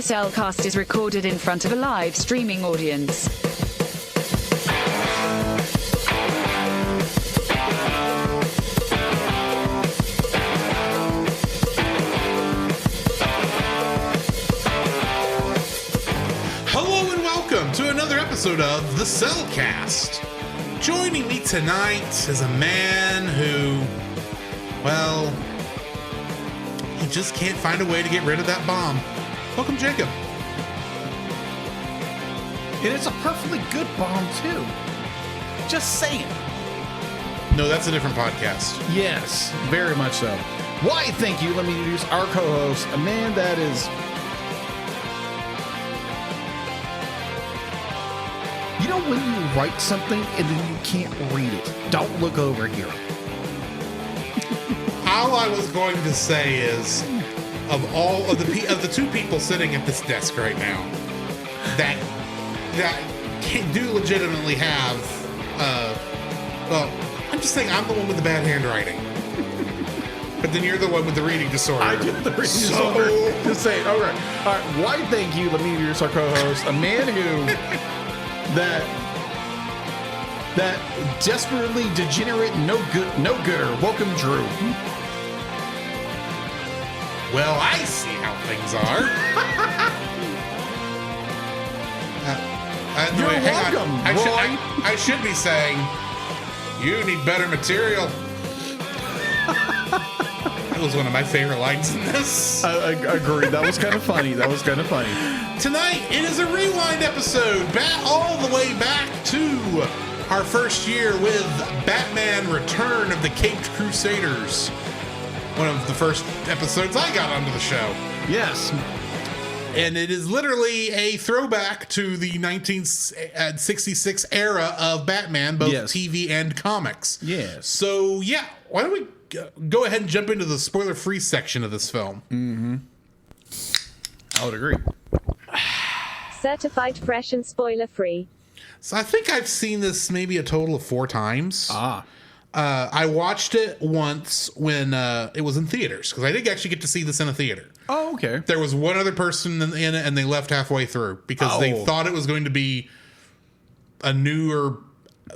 The Cellcast is recorded in front of a live streaming audience. Hello and welcome to another episode of The Cellcast. Joining me tonight is a man who, well, he just can't find a way to get rid of that bomb. Welcome, Jacob. And it's a perfectly good bomb, too. Just saying. No, that's a different podcast. Yes, very much so. Why, thank you. Let me introduce our co-host, a man that is... You know when you write something and then you can't read it? Don't look over here. All I was going to say is, of all of the two people sitting at this desk right now, that do legitimately have, well, I'm just saying I'm the one with the bad handwriting, but then you're the one with the reading disorder. I do the reading disorder. Just saying. All right. Why, thank you. Let me introduce our co-host, a man who that desperately degenerate, no gooder. Welcome, Drew. Well, I see how things are. You're welcome, Roy. I should be saying, you need better material. That was one of my favorite lines in this. I agree. That was kind of funny. Tonight, it is a rewind episode, all the way back to our first year with Batman Return of the Caped Crusaders. One of the first episodes I got onto the show. Yes. And it is literally a throwback to the 1966 era of Batman, both TV and comics. Yes. So, yeah, why don't we go ahead and jump into the spoiler-free section of this film? Mm-hmm. I would agree. Certified fresh and spoiler-free. So I think I've seen this maybe a total of 4 times. I watched it once when it was in theaters, because I did actually get to see this in a theater. Oh, okay. There was one other person in it, and they left halfway through because they thought it was going to be a newer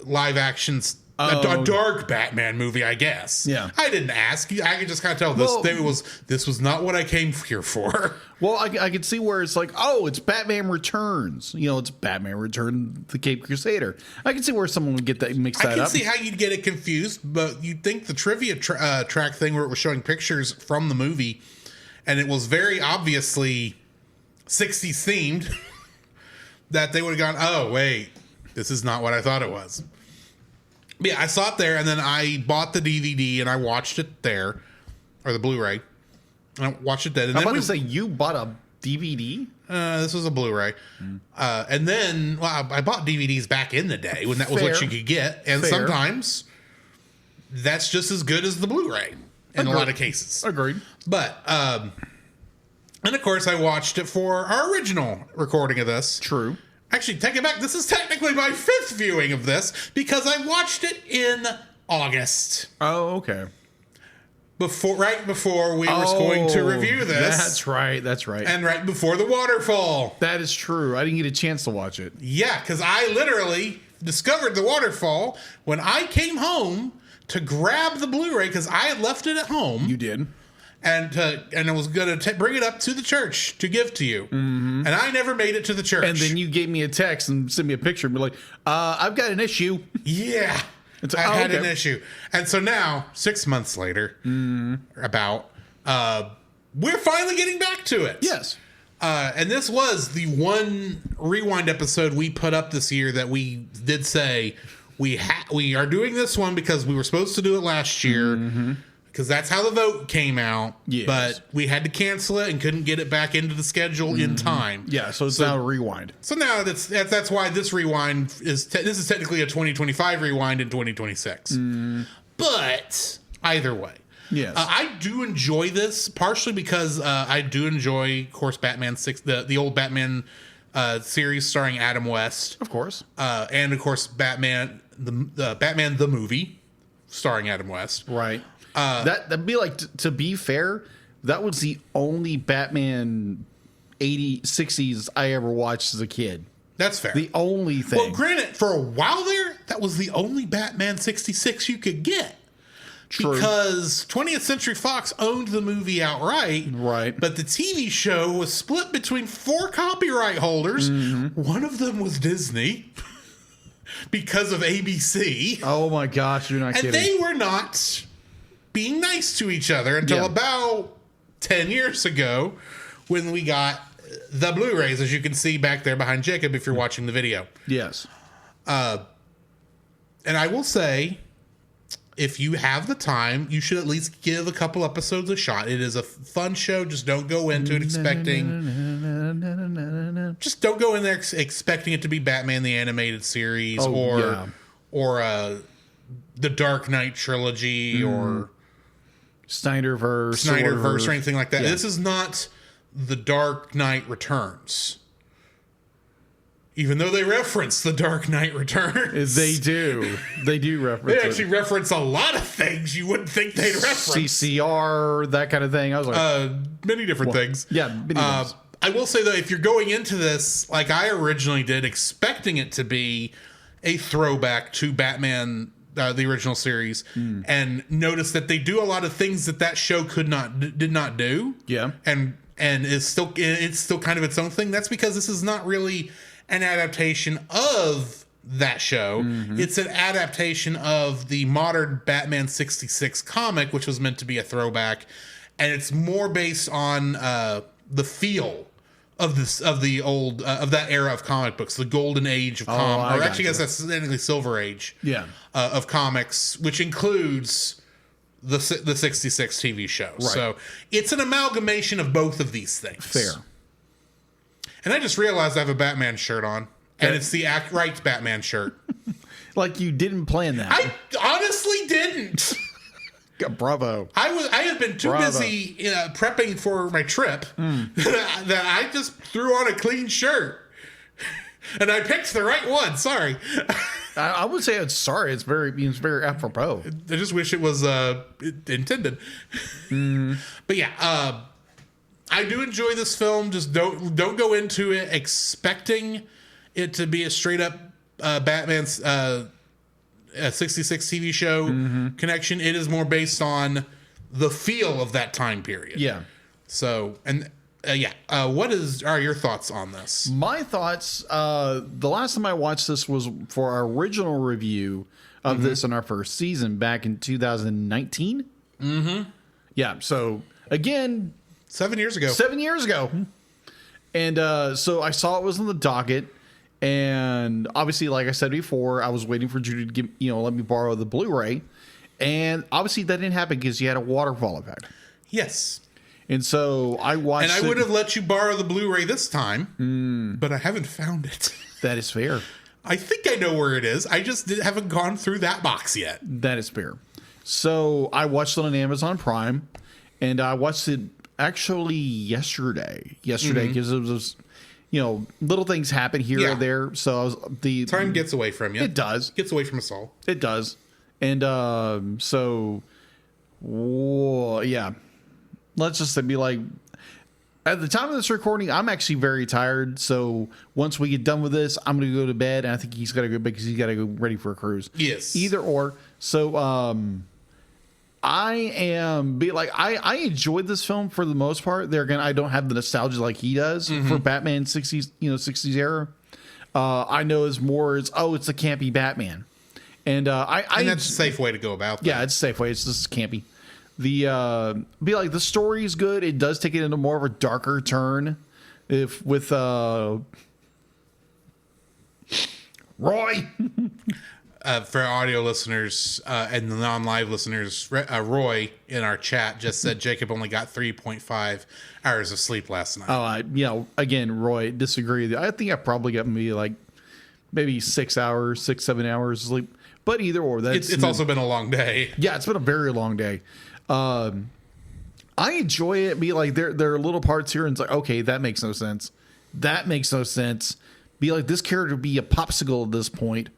live-action, a dark Batman movie, I guess. Yeah. I didn't ask. I could just kind of tell this was not what I came here for. Well, I could see where it's like, oh, it's Batman Returns. You know, it's Batman Return, the Caped Crusader. I can see where someone would get that mixed that up. I can see how you'd get it confused, but you'd think the trivia track thing where it was showing pictures from the movie, and it was very obviously 60s themed, that they would have gone, oh, wait, this is not what I thought it was. But yeah, I saw it there, and then I bought the DVD, and I watched it there, or the Blu-ray. And I watched it then. And I'm about to say, you bought a DVD? This was a Blu-ray. And then, well, I bought DVDs back in the day when that was what you could get. And sometimes that's just as good as the Blu-ray in a lot of cases. Agreed. But, and of course, I watched it for our original recording of this. True. Actually, take it back. This is technically my 5th viewing of this because I watched it in August. Oh, okay. Right before we were going to review this. That's right. And right before the waterfall. That is true. I didn't get a chance to watch it. Yeah, because I literally discovered the waterfall when I came home to grab the Blu-ray because I had left it at home. You did. And I was going to bring it up to the church to give to you. Mm-hmm. And I never made it to the church. And then you gave me a text and sent me a picture and be like, I've got an issue. Yeah. I had an issue. And so now, 6 months later, we're finally getting back to it. Yes. And this was the one rewind episode we put up this year that we did say we are doing this one because we were supposed to do it last year. Mm-hmm. Because that's how the vote came out. Yes. But we had to cancel it and couldn't get it back into the schedule in time. Yeah, so it's now a rewind. So now that's why this rewind is this is technically a 2025 rewind in 2026. But either way, yes, I do enjoy this partially because I do enjoy, of course, Batman 6, the old Batman series starring Adam West, of course, and of course Batman the movie starring Adam West, right. That'd be like, to be fair, that was the only Batman 60s I ever watched as a kid. That's fair. The only thing. Well, granted, for a while there, that was the only Batman 66 you could get. True. Because 20th Century Fox owned the movie outright. Right. But the TV show was split between 4 copyright holders. Mm-hmm. One of them was Disney because of ABC. Oh my gosh, you're not kidding. And they were not being nice to each other until about 10 years ago when we got the Blu-rays, as you can see back there behind Jacob if you're watching the video. Yes. And I will say, if you have the time, you should at least give a couple episodes a shot. It is a fun show. Just don't go into it expecting... Just don't go in there expecting it to be Batman the Animated Series or the Dark Knight trilogy or... Snyderverse or anything like that. Yeah. This is not The Dark Knight Returns. Even though they reference The Dark Knight Returns. They do. They do reference They actually reference a lot of things you wouldn't think they'd reference. CCR, that kind of thing. I was like... many different things. Yeah, many things. I will say, though, if you're going into this, like I originally did, expecting it to be a throwback to Batman, the original series, and notice that they do a lot of things that show did not do. Yeah. And it's still kind of its own thing. That's because this is not really an adaptation of that show. Mm-hmm. It's an adaptation of the modern Batman 66 comic, which was meant to be a throwback, and it's more based on the feel of that era of comic books, the golden age of comics, or actually, I guess that's technically silver age. Yeah. Of comics, which includes the 66 TV show. Right. So it's an amalgamation of both of these things. Fair. And I just realized I have a Batman shirt on, and it's the Act Right Batman shirt. Like you didn't plan that. I honestly didn't. Bravo. I had been too busy prepping for my trip that I just threw on a clean shirt. And I picked the right one. Sorry. I would say it's sorry. It's very apropos. I just wish it was intended. But yeah, I do enjoy this film. Just don't go into it expecting it to be a straight up Batman's 66 TV show connection. It is more based on the feel of that time period. Yeah. So what are your thoughts on this? My thoughts. The last time I watched this was for our original review of this in our first season back in 2019. Mm-hmm. Yeah. So again. 7 years ago. 7 years ago. And so I saw it was on the docket. And obviously, like I said before, I was waiting for Judy to let me borrow the Blu-ray. And obviously that didn't happen because you had a waterfall effect. Yes. And so I watched And I would have let you borrow the Blu-ray this time, but I haven't found it. That is fair. I think I know where it is. I just haven't gone through that box yet. That is fair. So I watched it on Amazon Prime. And I watched it actually yesterday because it was little things happen here or there. So time gets away from you. It does. Gets away from us all. It does. And let's just be like, at the time of this recording, I'm actually very tired. So once we get done with this, I'm going to go to bed. And I think he's got to go because he's got to go ready for a cruise. Yes. Either or. So I enjoyed this film for the most part. There again, I don't have the nostalgia like he does for Batman 60s era. I know it's the campy Batman. And that's a safe way to go about that. Yeah, it's a safe way. It's just campy. The story is good. It does take it into more of a darker turn. With Roy. For audio listeners and the non-live listeners, Roy in our chat just said Jacob only got 3.5 hours of sleep last night. Again, Roy, disagree with you. I think I probably got maybe 7 hours of sleep. But either or, it's also been a long day. Yeah, it's been a very long day. I enjoy it. There are little parts here, and it's like, okay, that makes no sense. That makes no sense. This character would be a popsicle at this point.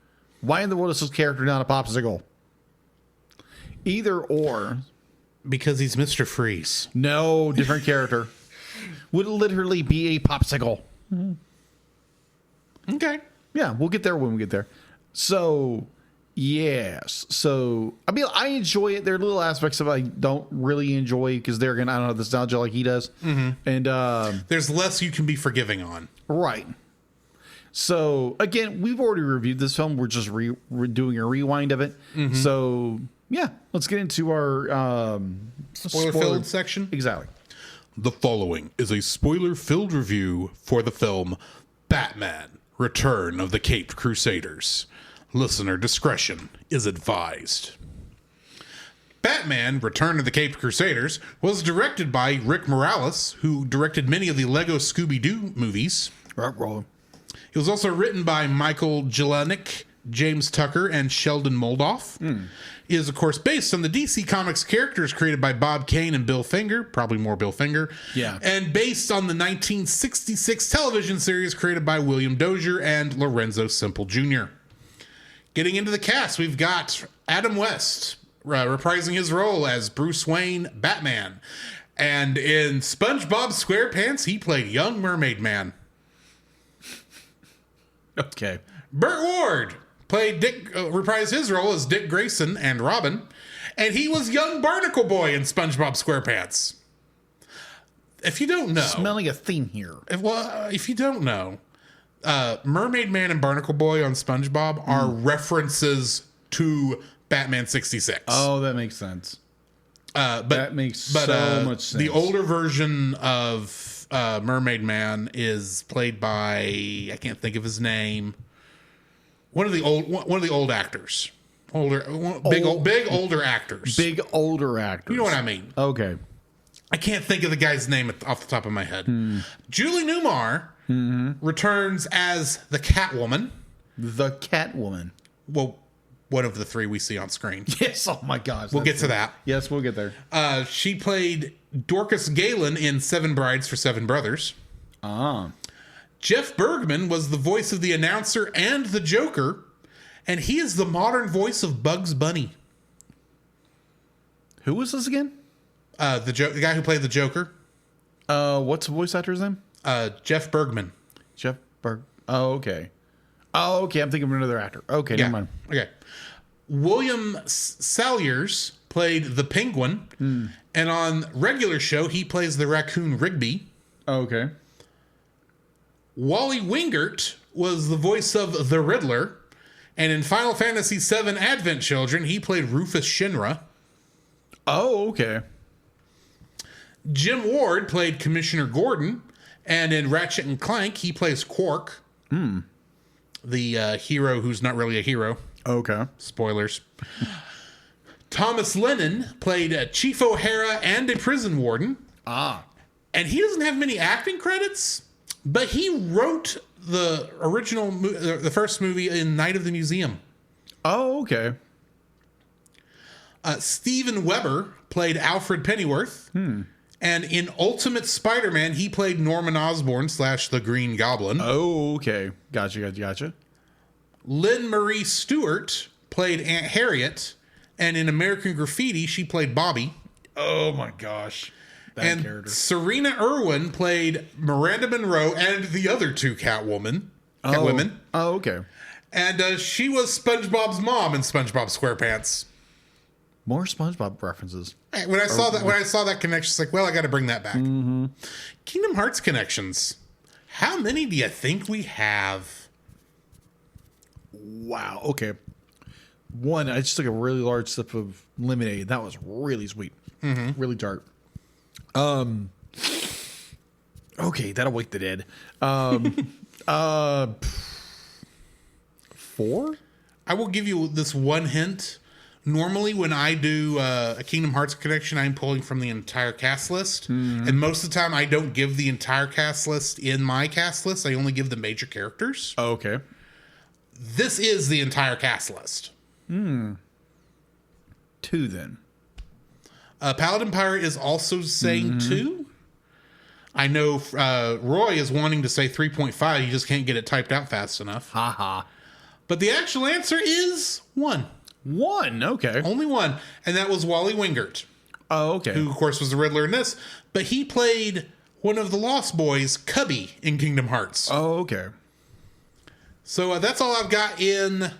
Why in the world is this character not a popsicle? Either or. Because he's Mr. Freeze. No, different character. would literally be a popsicle. Okay. Yeah, we'll get there when we get there. So, yes. So, I mean, I enjoy it. There are little aspects of it I don't really enjoy because they're going to, I don't know, the nostalgia like he does. And there's less you can be forgiving on. Right. So, again, we've already reviewed this film. We're just we're doing a rewind of it. So, yeah, let's get into our Spoiler-filled section. Exactly. The following is a spoiler-filled review for the film Batman: Return of the Caped Crusaders. Listener discretion is advised. Batman: Return of the Caped Crusaders was directed by Rick Morales, who directed many of the Lego Scooby-Doo movies. It was also written by Michael Jelenic, James Tucker, and Sheldon Moldoff. It is, of course, based on the DC Comics characters created by Bob Kane and Bill Finger, probably more Bill Finger. Yeah. And based on the 1966 television series created by William Dozier and Lorenzo Semple Jr. Getting into the cast, we've got Adam West reprising his role as Bruce Wayne, Batman. And in SpongeBob SquarePants, he played Young Mermaid Man. Okay. Burt Ward played reprised his role as Dick Grayson and Robin, and he was young Barnacle Boy in SpongeBob SquarePants. If you don't know, Smelling a theme here. if you don't know, Mermaid Man and Barnacle Boy on SpongeBob are references to Batman 66. Oh, that makes sense. That makes so much sense. The older version of Mermaid Man is played by, I can't think of his name. One of the old actors. Big older actors. Big older actors. You know what I mean? Okay. I can't think of the guy's name off the top of my head. Julie Newmar returns as the Catwoman. The Catwoman. Well, one of the three we see on screen. Yes. Oh my gosh. We'll get to that. Yes, we'll get there. She played Dorcas Galen in Seven Brides for Seven Brothers. Jeff Bergman was the voice of the announcer and the Joker, and he is the modern voice of Bugs Bunny. Who was this again? The guy who played the Joker. What's the voice actor's name? Jeff Bergman. Oh, okay. Oh, okay. I'm thinking of another actor. Okay, never mind. Okay. William Salyers played the Penguin, and on regular show he plays the raccoon Rigby. Okay. Wally Wingert was the voice of the Riddler, and in Final Fantasy VII Advent Children, he played Rufus Shinra. Oh, okay. Jim Ward played Commissioner Gordon, and in Ratchet and Clank, he plays Quark, the hero who's not really a hero. Okay. Spoilers. Thomas Lennon played Chief O'Hara and a prison warden. And he doesn't have many acting credits, but he wrote the original, the first movie in Night of the Museum. Oh, okay. Steven Weber played Alfred Pennyworth. And in Ultimate Spider-Man, he played Norman Osborn / the Green Goblin. Oh, okay. Gotcha. Lynn Marie Stewart played Aunt Harriet. And in American Graffiti, she played Bobby. Oh, my gosh. That character. Serena Irwin played Miranda Monroe and the other two Catwomen. Oh, okay. And she was SpongeBob's mom in SpongeBob SquarePants. More SpongeBob references. When I saw that connection, it's like, well, I got to bring that back. Kingdom Hearts connections. How many do you think we have? Wow. Okay. One, I just took a really large sip of lemonade. That was really sweet. Really dark. Okay, that'll wake the dead. 4? I will give you this one hint. Normally, when I do a Kingdom Hearts connection, I'm pulling from the entire cast list. And most of the time, I don't give the entire cast list in my cast list. I only give the major characters. Oh, okay. This is the entire cast list. 2 then. Paladin Pirate is also saying 2. I know Roy is wanting to say 3.5. He just can't get it typed out fast enough. But the actual answer is 1. 1, okay. Only 1. And that was Wally Wingert. Oh, okay. Who, of course, was the Riddler in this. But he played one of the Lost Boys, Cubby, in Kingdom Hearts. Oh, okay. So that's all I've got in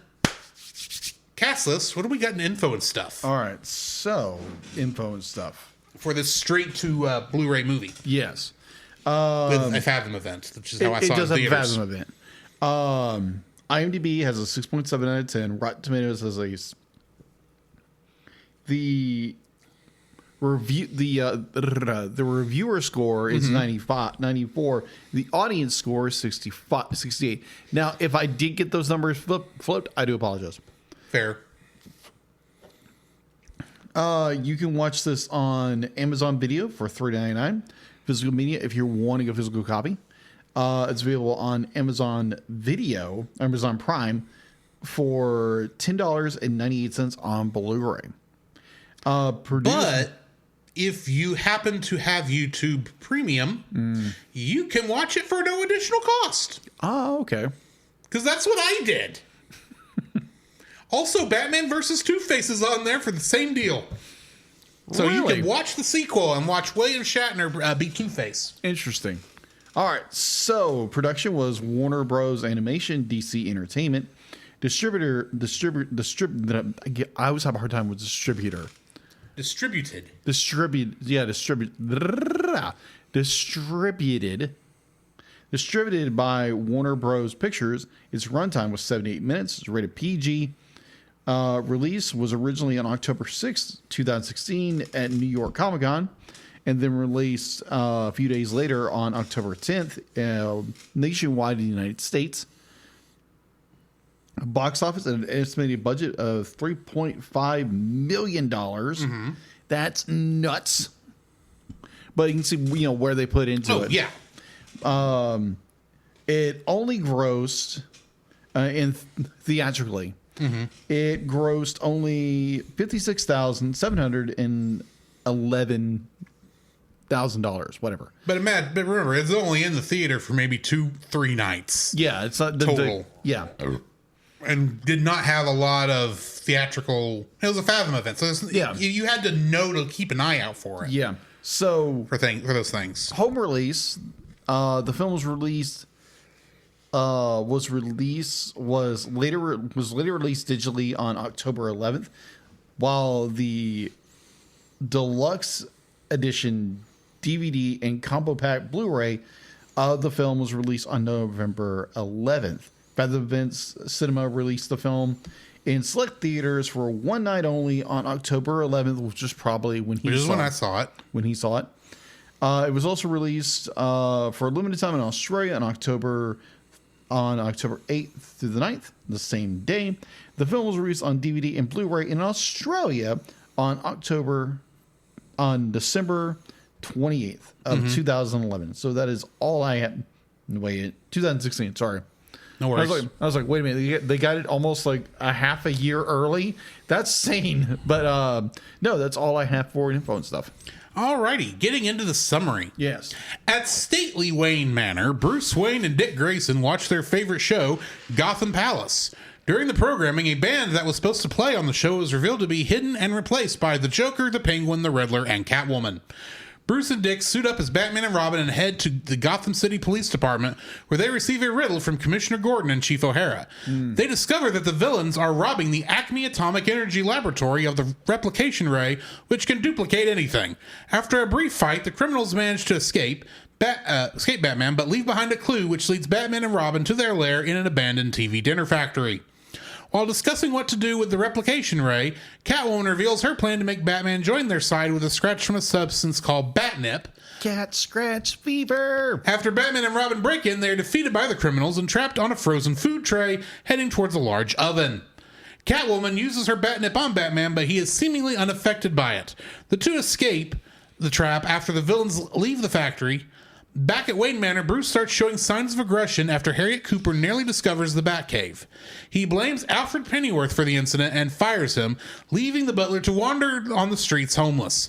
cast list. What do we got in info and stuff? All right. So, info and stuff. For this straight to Blu-ray movie. Yes. With a Fathom event, which is how I saw it in theaters. It does have a Fathom event. IMDb has a 6.7 out of 10. Rotten Tomatoes has the reviewer score is 94. The audience score is 68. Now, if I did get those numbers flipped, I do apologize. Fair. You can watch this on Amazon Video for $3.99. Physical media, if you're wanting a physical copy, it's available on Amazon Video, Amazon Prime, for $10.98 on Blu-ray. But if you happen to have YouTube Premium, you can watch it for no additional cost. Oh, okay. Because that's what I did. Also, Batman vs. Two-Face is on there for the same deal. So you can watch the sequel and watch William Shatner beat Two-Face. Interesting. All right. So production was Warner Bros. Animation, DC Entertainment. I always have a hard time with distributor. Distributed. Distributed by Warner Bros. Pictures. Its runtime was 78 minutes. It's rated PG. Release was originally on October 6th, 2016 at New York Comic Con, and then released a few days later on October 10th nationwide in the United States. Box office at an estimated budget of $3.5 million. That's nuts. But you can see, where they put into it. Yeah. It only grossed theatrically. It grossed only $56,711,000, whatever. But remember, it's only in the theater for maybe 2-3 nights. Yeah, it's not total. Yeah. And did not have a lot of theatrical. It was a Fathom event, so you had to know to keep an eye out for it. Yeah. So for those things. Home release. The film was later released digitally on October 11th, while the deluxe edition DVD and combo pack Blu-ray of the film was released on November 11th. Fathom Events Cinema released the film in select theaters for one night only on October 11th, which is probably when I saw it. When he saw it. It was also released for a limited time in Australia on October 8th through the 9th, the same day. The film was released on DVD and Blu-ray in Australia on December 28th of 2011. So that is all I had. Wait, 2016. Sorry. No worries. I was like, wait a minute. They got it almost like a half a year early. That's sane. But no, that's all I have for info and stuff. Alrighty, getting into the summary. Yes. At stately Wayne Manor, Bruce Wayne and Dick Grayson watch their favorite show, Gotham Palace. During the programming, a band that was supposed to play on the show was revealed to be hidden and replaced by the Joker, the Penguin, the Riddler, and Catwoman. Bruce and Dick suit up as Batman and Robin and head to the Gotham City Police Department, where they receive a riddle from Commissioner Gordon and Chief O'Hara. They discover that the villains are robbing the Acme Atomic Energy Laboratory of the replication ray, which can duplicate anything. After a brief fight, the criminals manage to escape Batman, but leave behind a clue which leads Batman and Robin to their lair in an abandoned TV dinner factory. While discussing what to do with the replication ray, Catwoman reveals her plan to make Batman join their side with a scratch from a substance called Batnip. Cat scratch fever. After Batman and Robin break in, they are defeated by the criminals and trapped on a frozen food tray, heading towards a large oven. Catwoman uses her Batnip on Batman, but he is seemingly unaffected by it. The two escape the trap after the villains leave the factory. Back at Wayne Manor, Bruce starts showing signs of aggression after Harriet Cooper nearly discovers the Batcave. He blames Alfred Pennyworth for the incident and fires him, leaving the butler to wander on the streets homeless.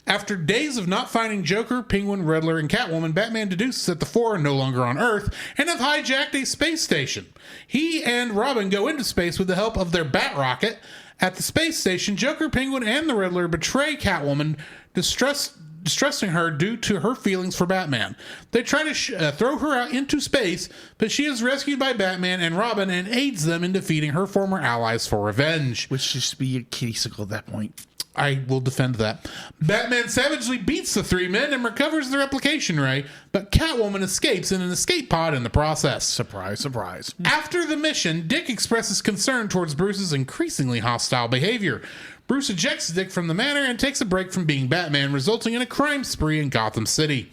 After days of not finding Joker, Penguin, Riddler, and Catwoman, Batman deduces that the four are no longer on Earth and have hijacked a space station. He and Robin go into space with the help of their Bat Rocket. At the space station, Joker, Penguin, and the Riddler betray Catwoman, distrusting her due to her feelings for Batman. They try to throw her out into space, but she is rescued by Batman and Robin and aids them in defeating her former allies for revenge. Which used to be a kitty at that point. I will defend that. Batman savagely beats the three men and recovers the replication ray, but Catwoman escapes in an escape pod in the process. Surprise, surprise. After the mission, Dick expresses concern towards Bruce's increasingly hostile behavior. Bruce ejects Dick from the manor and takes a break from being Batman, resulting in a crime spree in Gotham City.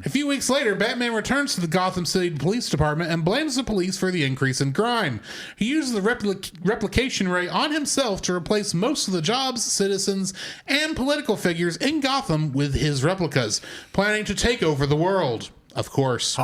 A few weeks later, Batman returns to the Gotham City Police Department and blames the police for the increase in crime. He uses the replication ray on himself to replace most of the jobs, citizens, and political figures in Gotham with his replicas, planning to take over the world. Of course.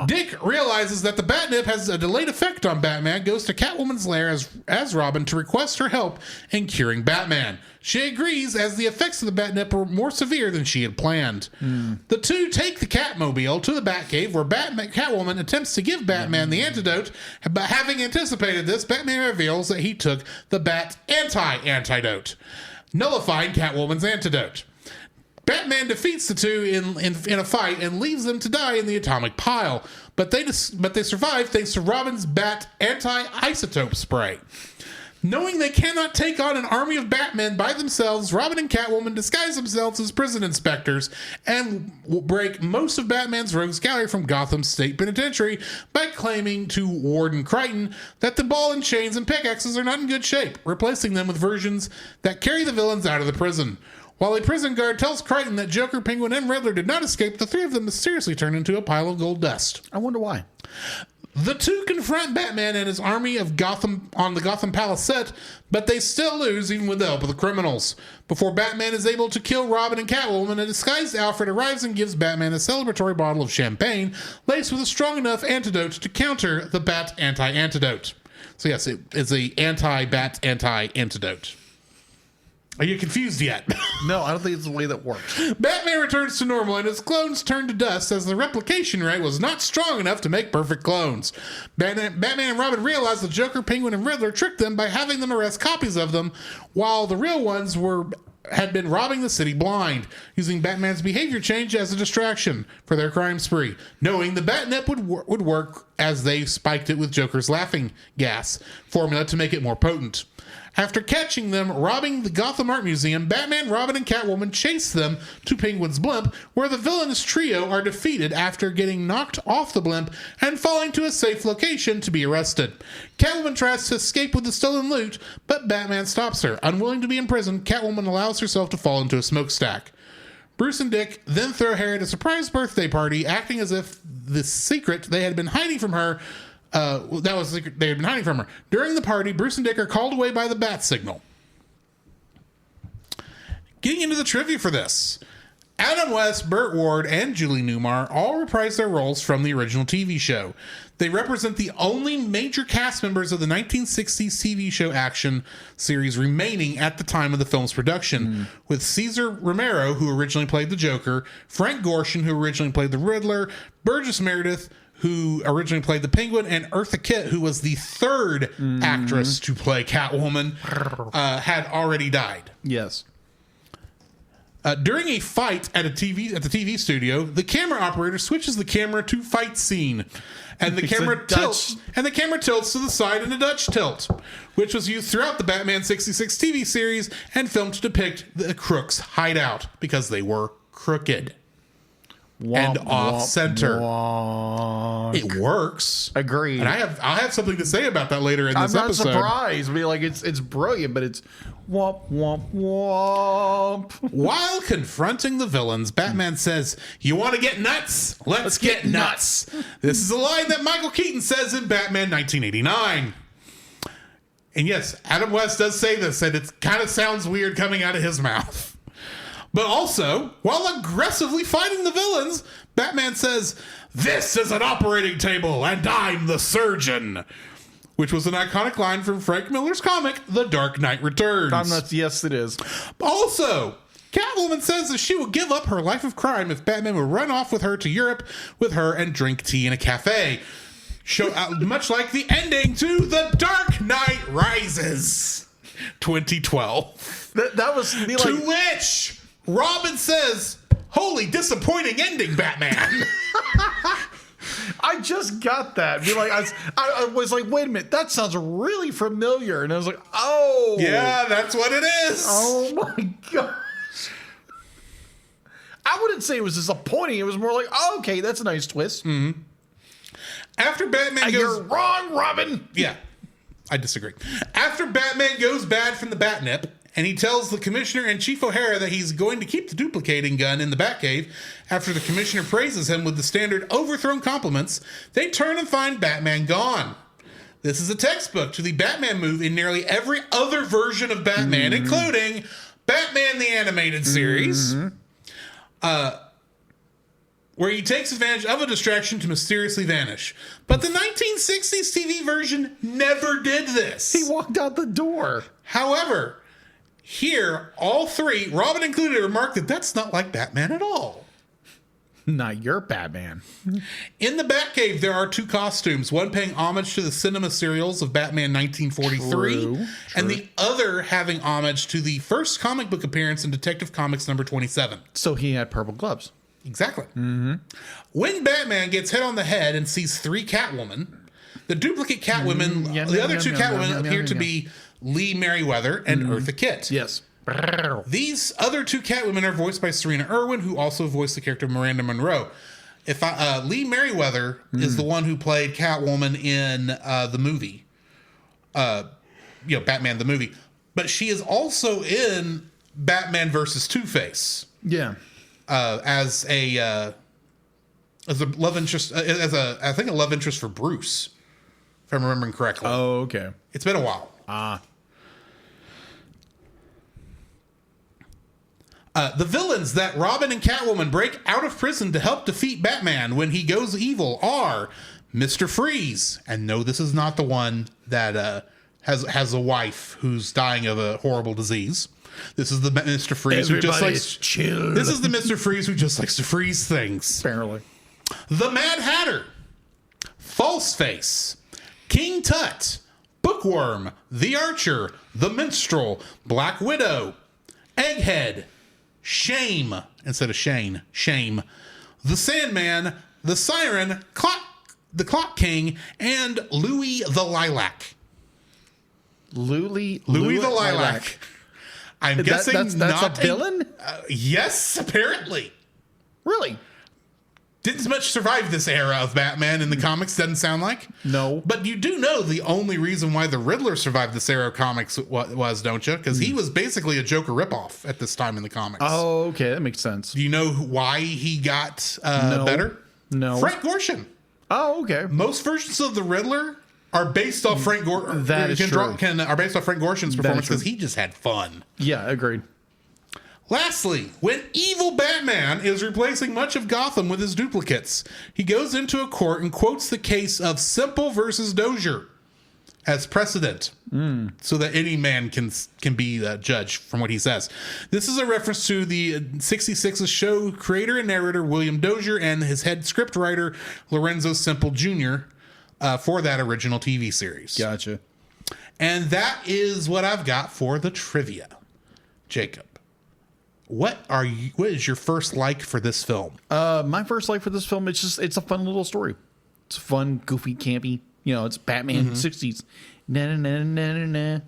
Dick realizes that the Batnip has a delayed effect on Batman, goes to Catwoman's lair as Robin to request her help in curing Batman. She agrees, as the effects of the Batnip are more severe than she had planned. The two take the Catmobile to the Batcave, where Catwoman attempts to give Batman the antidote, but having anticipated this, Batman reveals that he took the Bat antidote, nullifying Catwoman's antidote. Batman defeats the two in a fight and leaves them to die in the atomic pile, but they survive thanks to Robin's Bat anti-isotope spray. Knowing they cannot take on an army of Batmen by themselves, Robin and Catwoman disguise themselves as prison inspectors and break most of Batman's rogues gallery from Gotham State Penitentiary by claiming to Warden Crichton that the ball and chains and pickaxes are not in good shape, replacing them with versions that carry the villains out of the prison. While a prison guard tells Crichton that Joker, Penguin, and Riddler did not escape, the three of them mysteriously turn into a pile of gold dust. I wonder why. The two confront Batman and his army of Gotham on the Gotham Palace set, but they still lose even with the help of the criminals. Before Batman is able to kill Robin and Catwoman, a disguised Alfred arrives and gives Batman a celebratory bottle of champagne laced with a strong enough antidote to counter the Bat anti-antidote. So yes, it is a anti-Bat anti-antidote. Are you confused yet? No, I don't think it's the way that works. Batman returns to normal and his clones turn to dust as the replication ray was not strong enough to make perfect clones. Batman and Robin realize the Joker, Penguin, and Riddler tricked them by having them arrest copies of them, while the real ones had been robbing the city blind, using Batman's behavior change as a distraction for their crime spree, knowing the Batnip would work as they spiked it with Joker's laughing gas formula to make it more potent. After catching them robbing the Gotham Art Museum, Batman, Robin, and Catwoman chase them to Penguin's blimp, where the villainous trio are defeated after getting knocked off the blimp and falling to a safe location to be arrested. Catwoman tries to escape with the stolen loot, but Batman stops her. Unwilling to be imprisoned, Catwoman allows herself to fall into a smokestack. Bruce and Dick then throw Harriet a surprise birthday party, acting as if the secret they had been hiding from her they had been hiding from her. During the party, Bruce and Dick are called away by the bat signal. Getting into the trivia for this, Adam West, Burt Ward, and Julie Newmar all reprise their roles from the original TV show. They represent the only major cast members of the 1960s TV show action series remaining at the time of the film's production, with Cesar Romero, who originally played the Joker, Frank Gorshin, who originally played the Riddler, Burgess Meredith, who originally played the Penguin, and Eartha Kitt, who was the third actress to play Catwoman, had already died. Yes. During a fight at the TV studio, the camera operator switches the camera to fight scene, and the camera tilts to the side in a Dutch tilt, which was used throughout the Batman 66 TV series and filmed to depict the crooks' hideout because they were crooked. And off center. It works. Agreed. And I'll have something to say about that later in this episode. I'm not surprised. I mean, like it's brilliant, but it's womp womp womp. While confronting the villains, Batman says, "You want to get nuts? Let's get nuts." This is a line that Michael Keaton says in Batman 1989. And yes, Adam West does say this, and it kind of sounds weird coming out of his mouth. But also, while aggressively fighting the villains, Batman says, "This is an operating table, and I'm the surgeon," which was an iconic line from Frank Miller's comic, The Dark Knight Returns. Yes, it is. Also, Catwoman says that she will give up her life of crime if Batman would run off with her to Europe with her and drink tea in a cafe. Much like the ending to The Dark Knight Rises, 2012. That was to which Robin says, Holy disappointing ending, Batman. I just got that. Be like, I was like, wait a minute, that sounds really familiar. And I was like, oh. Yeah, that's what it is. Oh my gosh. I wouldn't say it was disappointing. It was more like, oh, okay, that's a nice twist. Mm-hmm. After Batman goes... You're wrong, Robin. Yeah, I disagree. After Batman goes bad from the Batnip, and he tells the Commissioner and Chief O'Hara that he's going to keep the duplicating gun in the Batcave, after the Commissioner praises him with the standard overthrown compliments, they turn and find Batman gone. This is a textbook to the Batman move in nearly every other version of Batman, including Batman the Animated Series, where he takes advantage of a distraction to mysteriously vanish. But the 1960s TV version never did this. He walked out the door. However, here, all three, Robin included, remarked that that's not like Batman at all. Not your Batman. In the Batcave, there are two costumes, one paying homage to the cinema serials of Batman 1943, True. and the other having homage to the first comic book appearance in Detective Comics number 27. So he had purple gloves. Exactly. Mm-hmm. When Batman gets hit on the head and sees three Catwomen, the duplicate Catwomen, the other two Catwomen appear to be Lee Merriweather and Eartha Kitt. Yes. These other two Catwomen are voiced by Serena Irwin, who also voiced the character Miranda Monroe. Lee Merriweather is the one who played Catwoman in the movie, Batman the movie, but she is also in Batman versus Two-Face. Yeah. As a love interest, I think a love interest for Bruce, if I'm remembering correctly. Oh, okay. It's been a while. The villains that Robin and Catwoman break out of prison to help defeat Batman when he goes evil are Mr. Freeze, and no, this is not the one that has a wife who's dying of a horrible disease. This is the Mr. Freeze who just likes chill. This is the Mr. Freeze who just likes to freeze things. Apparently. The Mad Hatter, Falseface, King Tut, Bookworm, The Archer, The Minstrel, Black Widow, Egghead, Shame, instead of Shane, Shame, The Sandman, The Siren, the Clock King, and Louis the Lilac. Louis the Lilac. I'm guessing that's not a villain? Yes, apparently. Really? Didn't much survive this era of Batman in the comics, doesn't sound like. No. But you do know the only reason why the Riddler survived this era of comics was, don't you? Because he was basically a Joker ripoff at this time in the comics. Oh, okay. That makes sense. Do you know why he got better? No. Frank Gorshin. Oh, okay. Most versions of the Riddler are based off Frank Gorshin. That is true. Are based off Frank Gorshin's performance because he just had fun. Yeah, agreed. Lastly, when evil Batman is replacing much of Gotham with his duplicates, he goes into a court and quotes the case of Simple versus Dozier as precedent, so that any man can be judged from what he says. This is a reference to the 66's show creator and narrator William Dozier and his head scriptwriter Lorenzo Simple Jr. For that original TV series. Gotcha. And that is what I've got for the trivia. Jacob, what is your first like for this film? My first like for this film, it's a fun little story. It's fun, goofy, campy. It's Batman 60s. Na, na, na, na, na, na.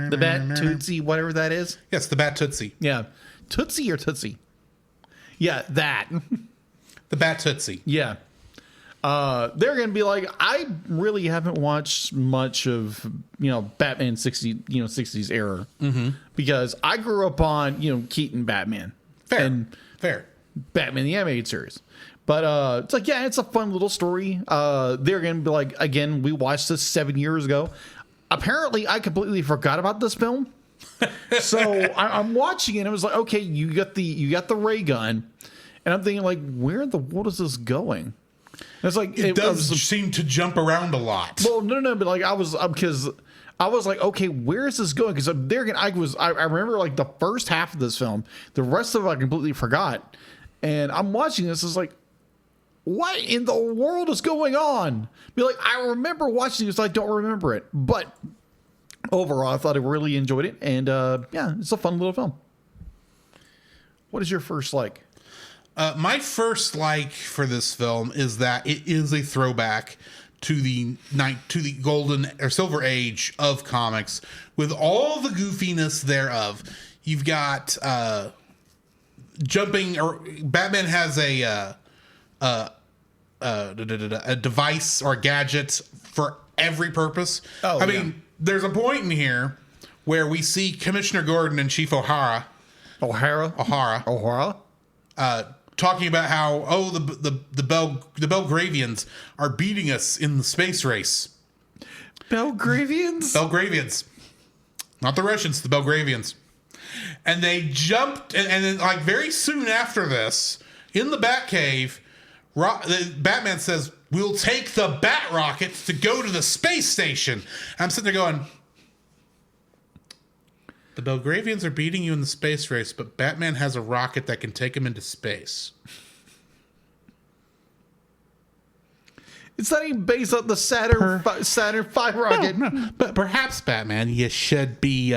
The Bat Tootsie, whatever that is. Yes, the Bat Tootsie. Yeah. Tootsie or Tootsie? Yeah, that. The Bat Tootsie. Yeah. They're going to be like, I really haven't watched much of, Batman 60s era. Mm-hmm. Because I grew up on, Keaton Batman. Fair. Batman the Animated Series. But it's like, yeah, it's a fun little story. They're going to be like, again, we watched this 7 years ago. Apparently, I completely forgot about this film. So I'm watching it, and I was like, okay, you got the ray gun. And I'm thinking, like, where in the world is this going? And it's like it does seem to jump around a lot. Well, no, but like I was because I was like, okay, where is this going? Because I remember like the first half of this film, the rest of it I completely forgot, and I'm watching this. It's like, what in the world is going on? Be like, I remember watching this, I don't remember it, but overall, I thought I really enjoyed it, and yeah, it's a fun little film. What is your first like? My first like for this film is that it is a throwback to the golden or silver age of comics with all the goofiness thereof. You've got jumping, or Batman has a device or a gadget for every purpose. I mean, there's a point in here where we see Commissioner Gordon and Chief O'Hara talking about how the Belgravians are beating us in the space race. Belgravians, not the Russians, the Belgravians. And they jumped, and then like very soon after this, in the Batcave, Batman says, "We'll take the Bat rockets to go to the space station." I'm sitting there going, the Belgravians are beating you in the space race, but Batman has a rocket that can take him into space. It's not even based on the Saturn V rocket. No. But perhaps, Batman, you should be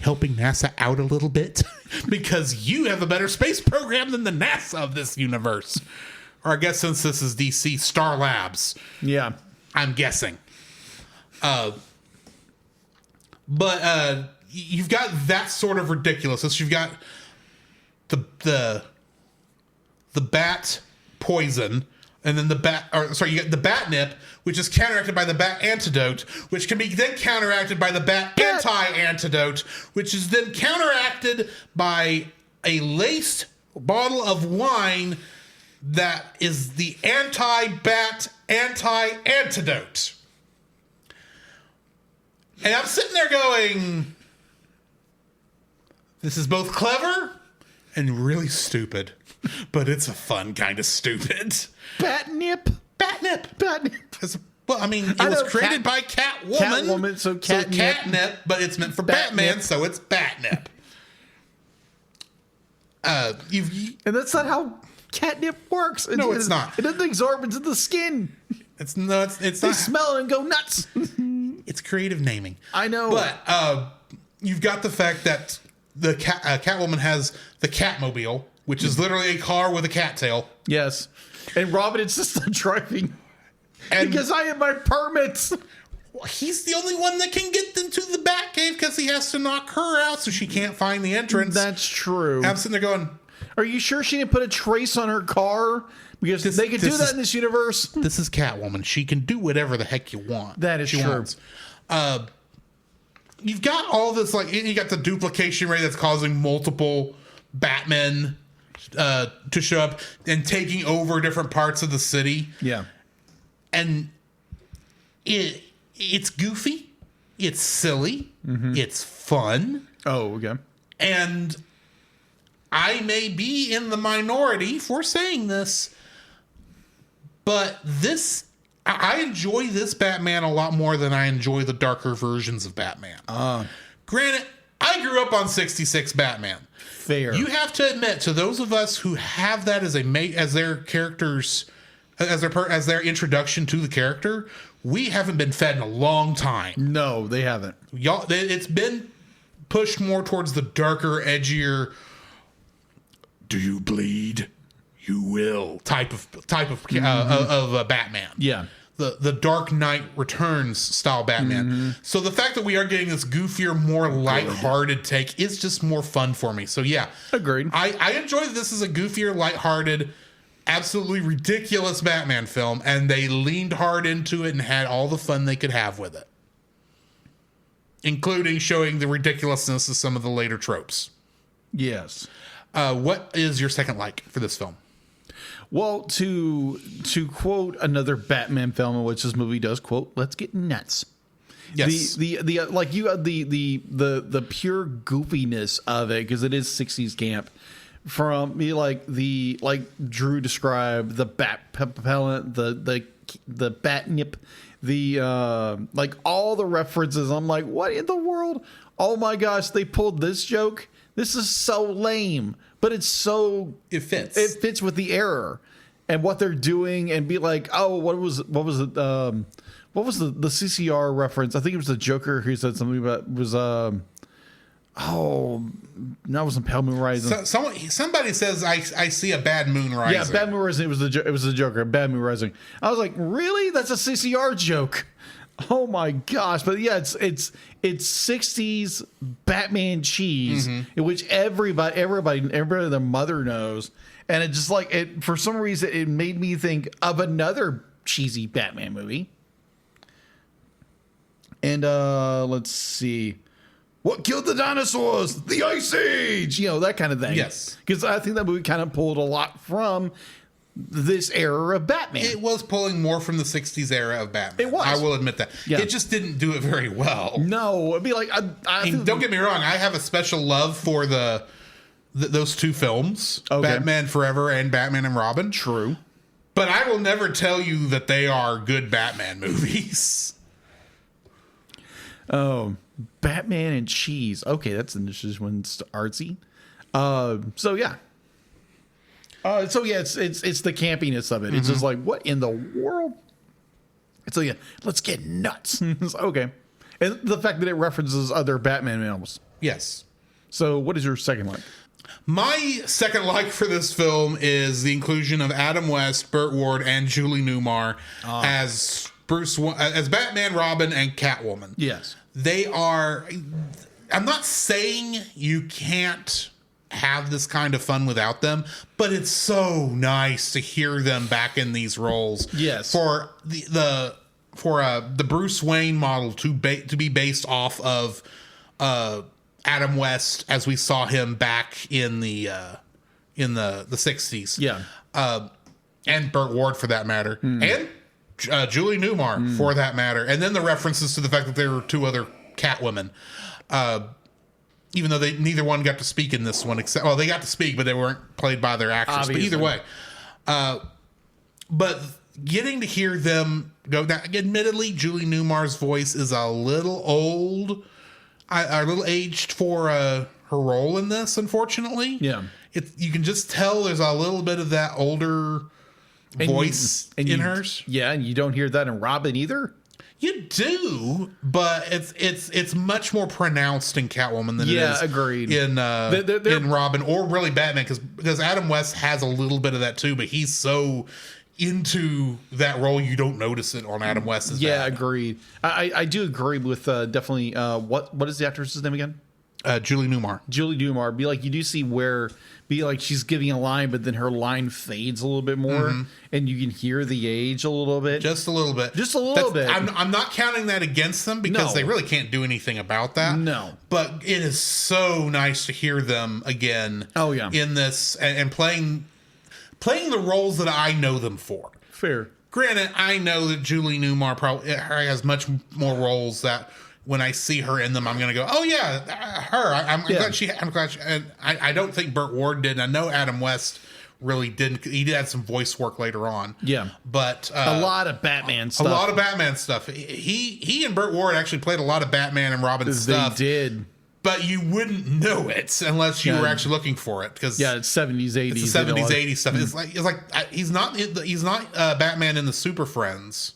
helping NASA out a little bit because you have a better space program than the NASA of this universe. Or I guess since this is DC, Star Labs. Yeah. I'm guessing. But you've got that sort of ridiculousness. You've got the bat poison, and then you got the batnip, which is counteracted by the bat antidote, which can be then counteracted by the bat anti-antidote, which is then counteracted by a laced bottle of wine that is the anti-bat anti-antidote. And I'm sitting there going, this is both clever and really stupid, but it's a fun kind of stupid. Batnip. Well, I mean, it was created by Catwoman. So catnip, but it's meant for Batman, so it's Batnip. And that's not how catnip works. No, it's not. It doesn't absorb into the skin. It's not. They smell it and go nuts. It's creative naming. I know. But you've got the fact that the Catwoman has the Catmobile, which is literally a car with a cattail. Yes. And Robin insists on driving. Because I have my permits. Well, he's the only one that can get into the Batcave because he has to knock her out so she can't find the entrance. That's true. And I'm sitting there going, are you sure she didn't put a trace on her car? Because they can do that in this universe. This is Catwoman. She can do whatever the heck you want. That is true. You've got all this, like, you got the duplication rate that's causing multiple Batmen to show up and taking over different parts of the city. Yeah. And it's goofy. It's silly. Mm-hmm. It's fun. Oh, okay. And I may be in the minority for saying this, but I enjoy this Batman a lot more than I enjoy the darker versions of Batman. Granted, I grew up on 66 Batman. Fair. You have to admit, to those of us who have that as their characters, as their introduction to the character, we haven't been fed in a long time. No, they haven't. It's been pushed more towards the darker, edgier, do you bleed? You will type of Batman. Yeah. The Dark Knight Returns style Batman. Mm-hmm. So the fact that we are getting this goofier, more lighthearted take is just more fun for me. So yeah. Agreed. I enjoy that this is a goofier, lighthearted, absolutely ridiculous Batman film, and they leaned hard into it and had all the fun they could have with it. Including showing the ridiculousness of some of the later tropes. Yes. What is your second like for this film? Well, to quote another Batman film, in which this movie does quote, "Let's get nuts." Yes. The like you had the pure goofiness of it, because it is 60s camp. From me, like Drew described, the bat propellant, the batnip, like all the references. I'm like, what in the world? Oh my gosh, they pulled this joke. This is so lame, but it fits. It fits with the error and what they're doing, and be like, oh, what was it? What was the CCR reference? I think it was the Joker who said something about Oh, that wasn't Pale Moon Rising. Somebody says I see a Bad Moon Rising. Yeah, Bad Moon Rising. It was the Joker. Bad Moon Rising. I was like, really? That's a CCR joke. Oh my gosh! But yeah, it's 60s Batman cheese, in which everybody, their mother knows, and it just like it for some reason it made me think of another cheesy Batman movie. And let's see. What killed the dinosaurs? The Ice Age! You know, that kind of thing. Yes. Because I think that movie kind of pulled a lot from this era of Batman. It was pulling more from the 60s era of Batman. It was. I will admit that. Yeah. It just didn't do it very well. No, it'd be like... I mean, don't get me wrong. I have a special love for those two films. Okay. Batman Forever and Batman and Robin. True. But I will never tell you that they are good Batman movies. Oh, Batman and cheese. Okay, that's an interesting one. It's artsy. So yeah. It's the campiness of it. It's just like, what in the world? It's like, let's get nuts. It's okay. And the fact that it references other Batman films. Yes. So what is your second like? My second like for this film is the inclusion of Adam West, Burt Ward, and Julie Newmar as as Batman, Robin, and Catwoman. Yes. They are... I'm not saying you can't have this kind of fun without them, but it's so nice to hear them back in these roles. Yes. For the Bruce Wayne model to be based off of Adam West as we saw him back in the 60s. Yeah. And Burt Ward for that matter. And Julie Newmar for that matter. And then the references to the fact that there were two other Catwomen. Even though neither one got to speak in this one, except they got to speak, but they weren't played by their actors. Obviously. But either way, but getting to hear them go now, admittedly, Julie Newmar's voice is a little old, a little aged for her role in this. Unfortunately, yeah, you can just tell there's a little bit of that older voice in hers. Yeah, and you don't hear that in Robin either. You do, but it's much more pronounced in Catwoman than it is agreed. in Robin or really Batman because Adam West has a little bit of that too, but he's so into that role you don't notice it on Adam West's Batman. Agreed. I do agree with definitely what is the actress's name again? Julie Newmar. Julie Newmar. Be like you do see where she's giving a line, but then her line fades a little bit more, and you can hear the age a little bit. Just a little bit. Just a little bit. I'm not counting that against them because they really can't do anything about that. No. But it is so nice to hear them again. Oh yeah. In this and playing the roles that I know them for. Fair. Granted, I know that Julie Newmar probably has much more roles that. When I see her in them, I'm going to go, oh, yeah, her. I'm glad she... And I don't think Burt Ward did. I know Adam West really didn't. He did have some voice work later on. Yeah. But... a lot of Batman stuff. A lot of Batman stuff. He and Burt Ward actually played a lot of Batman and Robin stuff. They did. But you wouldn't know it unless you were actually looking for it. Because it's 70s, 80s. It's the 70s, 80s stuff. It's like he's not Batman in the Super Friends.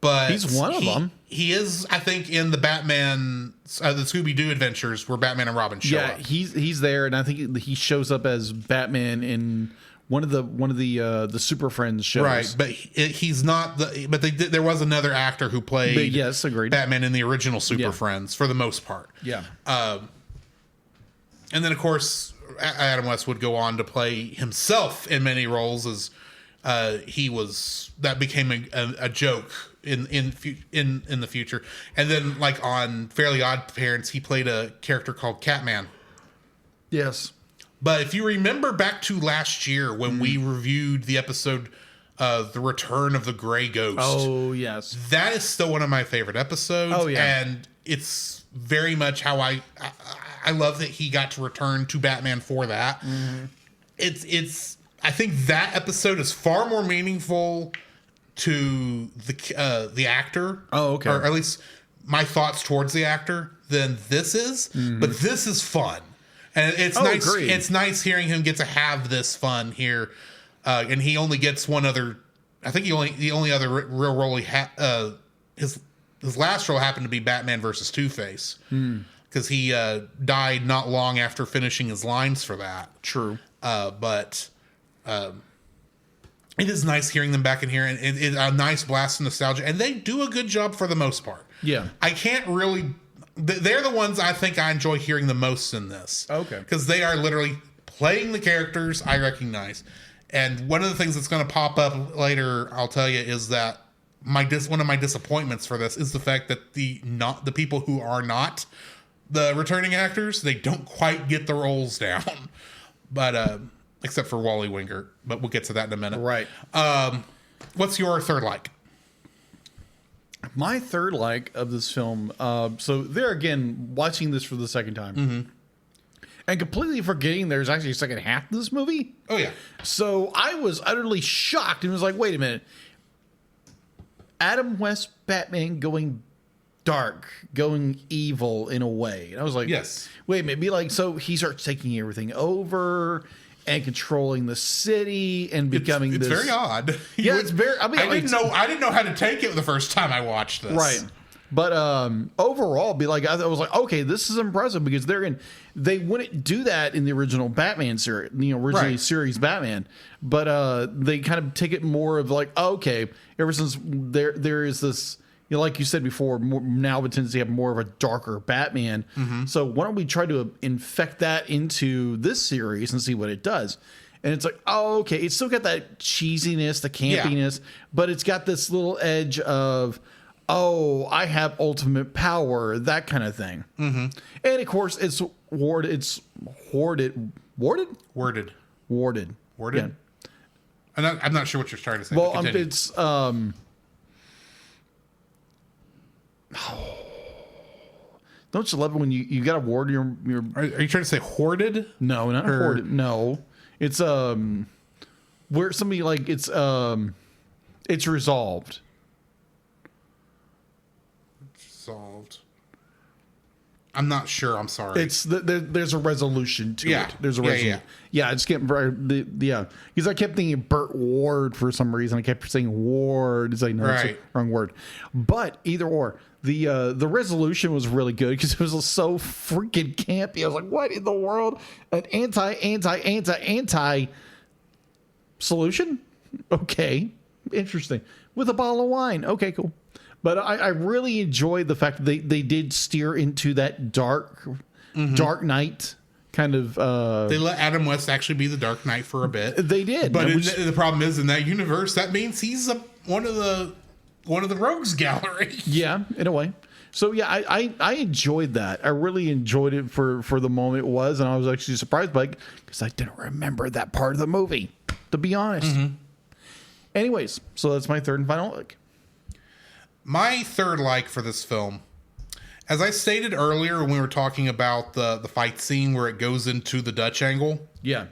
But he's one of them. He is, I think, in the Batman, the Scooby-Doo adventures where Batman and Robin show up. He's there, and I think he shows up as Batman in one of the Super Friends shows. Right, but he's not the. But there was another actor who played. But yes, agreed. Batman in the original Super Friends for the most part. Yeah. And then of course Adam West would go on to play himself in many roles as that became a joke. In the future, and then like on Fairly Odd Parents, he played a character called Catman. Yes, but if you remember back to last year when we reviewed the episode "The Return of the Gray Ghost," oh yes, that is still one of my favorite episodes. Oh yeah, and it's very much how I love that he got to return to Batman for that. Mm-hmm. It's I think that episode is far more meaningful to the actor. Oh, okay. Or at least my thoughts towards the actor than this is. Mm-hmm. But this is fun. And it's nice. Agreed. It's nice hearing him get to have this fun here. And he only gets one other. I think the only other real role he had. His last role happened to be Batman versus Two-Face. because he died not long after finishing his lines for that. True. But it is nice hearing them back in here, and it's a nice blast of nostalgia. And they do a good job for the most part. Yeah. I can't really... They're the ones I think I enjoy hearing the most in this. Okay. Because they are literally playing the characters I recognize. And one of the things that's going to pop up later, I'll tell you, is that one of my disappointments for this is the fact that the people who are not the returning actors, they don't quite get the roles down. But except for Wally Wingert, but we'll get to that in a minute. Right. What's your third like? My third like of this film, so there again, watching this for the second time, and completely forgetting there's actually a second half to this movie. Oh, yeah. So I was utterly shocked and was like, wait a minute. Adam West Batman going dark, going evil in a way. And I was like, yes. Wait a minute. Be like, so he starts taking everything over and controlling the city and becoming it's this. very odd. Yeah, it's very. I mean, I didn't know how to take it the first time I watched this. Right. But overall, be like, I was like, okay, this is impressive because they wouldn't do that in the original Batman series, originally series Batman. But they kind of take it more of like, okay, ever since there is this, like you said before, now it tends to have more of a darker Batman. So why don't we try to infect that into this series and see what it does? And it's like, oh, okay, it's still got that cheesiness, the campiness, but it's got this little edge of, oh, I have ultimate power, that kind of thing. And of course, it's worded. Yeah. I'm not sure what you're trying to say. Well, it's don't you love it when you got to ward your? Are you trying to say hoarded? No, not hoarded. No, it's where somebody like it's resolved. Solved. I'm not sure. I'm sorry. It's there's a resolution to it. There's a resolution. Yeah, I just can't. Because I kept thinking Burt Ward for some reason. I kept saying Ward. It's like no, that's the wrong word. But either or, the resolution was really good because it was so freaking campy. I was like, what in the world? An anti solution? Okay, interesting. With a bottle of wine. Okay, cool. But I really enjoyed the fact that they did steer into that Dark Knight kind of. They let Adam West actually be the Dark Knight for a bit. They did, but the problem is in that universe that means he's one of the rogues gallery. Yeah, in a way. So yeah, I enjoyed that. I really enjoyed it for the moment it was, and I was actually surprised by it because I didn't remember that part of the movie, to be honest. Anyways, so that's my third and final look. My third like for this film, as I stated earlier when we were talking about the fight scene where it goes into the Dutch angle. Yeah.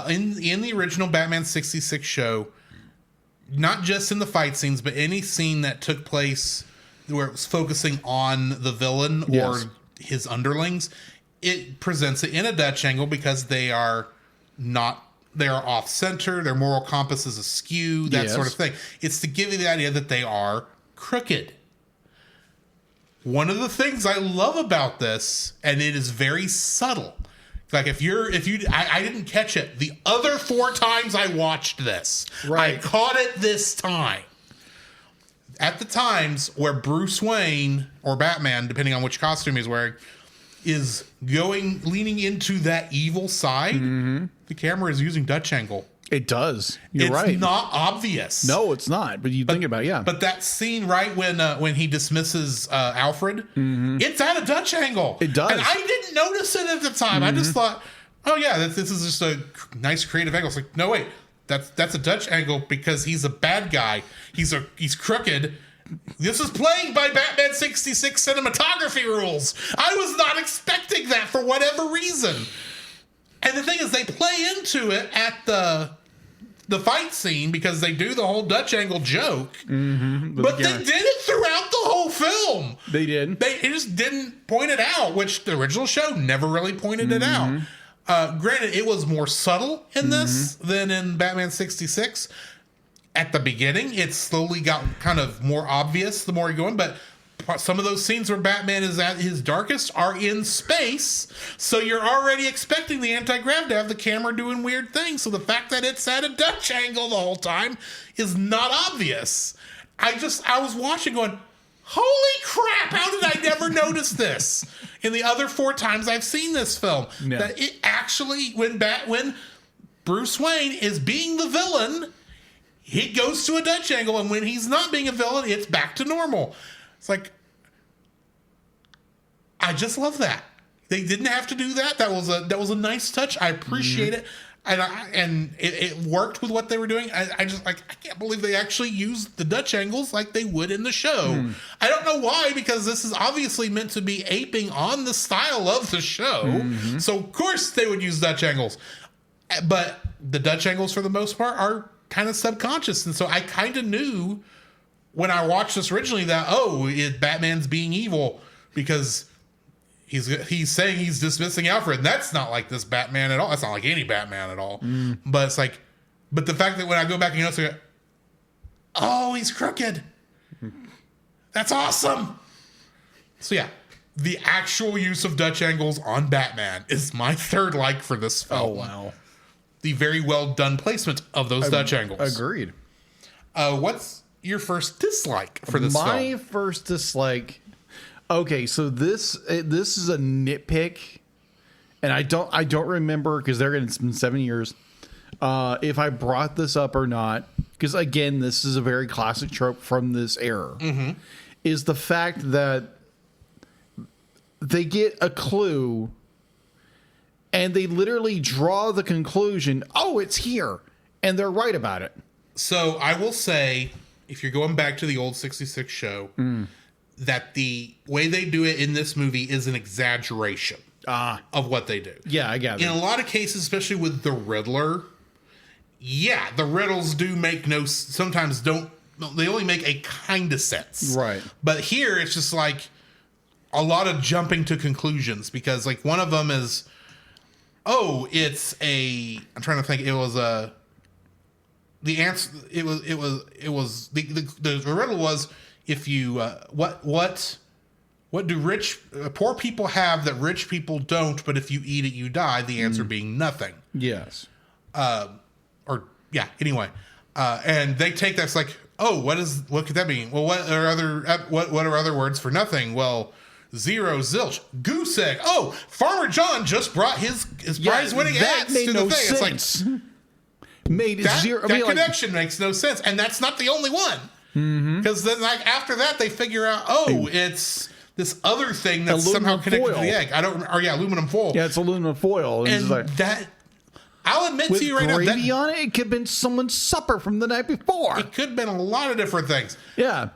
In the original Batman 66 show, not just in the fight scenes, but any scene that took place where it was focusing on the villain or his underlings, it presents it in a Dutch angle because they are off center, their moral compass is askew, that sort of thing. It's to give you the idea that they are crooked. One of the things I love about this, and it is very subtle, like I didn't catch it the other 4 times I watched this. I caught it this time. At the times where Bruce Wayne or Batman, depending on which costume he's wearing, is leaning into that evil side, the camera is using Dutch angle. It does. You're right. It's not obvious. No, it's not. But you think about it, But that scene right when he dismisses Alfred, it's at a Dutch angle. It does. And I didn't notice it at the time. I just thought, oh yeah, this is just a nice creative angle. It's like, no wait, that's a Dutch angle because he's a bad guy. He's crooked. This is playing by Batman 66 cinematography rules. I was not expecting that for whatever reason. And the thing is, they play into it at the fight scene because they do the whole Dutch angle joke. But they did it throughout the whole film. They did. They just didn't point it out, which the original show never really pointed it out. Granted, it was more subtle in this than in Batman 66. At the beginning, it slowly got kind of more obvious the more you're going, but some of those scenes where Batman is at his darkest are in space, so you're already expecting the anti-grav to have the camera doing weird things. So the fact that it's at a Dutch angle the whole time is not obvious. I was watching going, holy crap, how did I never notice this? In the other 4 times I've seen this film, that it actually, when Bruce Wayne is being the villain, he goes to a Dutch angle, and when he's not being a villain, it's back to normal. It's like, I just love that. They didn't have to do that. That was a nice touch. I appreciate it. And it worked with what they were doing. I can't believe they actually used the Dutch angles like they would in the show. I don't know why, because this is obviously meant to be aping on the style of the show. So of course they would use Dutch angles. But the Dutch angles, for the most part, are kind of subconscious. And so I kind of knew when I watched this originally that, Batman's being evil because he's saying he's dismissing Alfred. And that's not like this Batman at all. That's not like any Batman at all. But it's like, but the fact that when I go back and notice, I go, oh, he's crooked. That's awesome. So yeah, the actual use of Dutch angles on Batman is my third like for this film. Oh, wow. The very well done placement of those Dutch angles. Agreed. What's your first dislike for this film? My first dislike. Okay, so this is a nitpick, and I don't remember, because it's been 7 years, if I brought this up or not. Because again, this is a very classic trope from this era. Is the fact that they get a clue, and they literally draw the conclusion, oh, it's here. And they're right about it. So I will say, if you're going back to the old 66 show, that the way they do it in this movie is an exaggeration of what they do. Yeah, I gather. In a lot of cases, especially with the Riddler, the riddles do make sometimes don't, they only make a kind of sense. Right. But here, it's just like a lot of jumping to conclusions, because like one of them is, I'm trying to think. It was the answer. It was the riddle was, if you what do poor people have that rich people don't, but if you eat it you die? The answer being nothing. Yes. Anyway, and they take that's like, what could that mean? Well, what are other words for nothing? Well, zero, zilch, goose egg. Oh, Farmer John just brought his prize-winning eggs to the thing. Sense. It's like, made that, zero. That connection makes no sense, and that's not the only one. Because then, like after that, they figure out, it's this other thing that's somehow connected to the egg. Aluminum foil. Yeah, it's aluminum foil, and that. I'll admit to you right now, with gravy on it could have been someone's supper from the night before. It could have been a lot of different things. Yeah,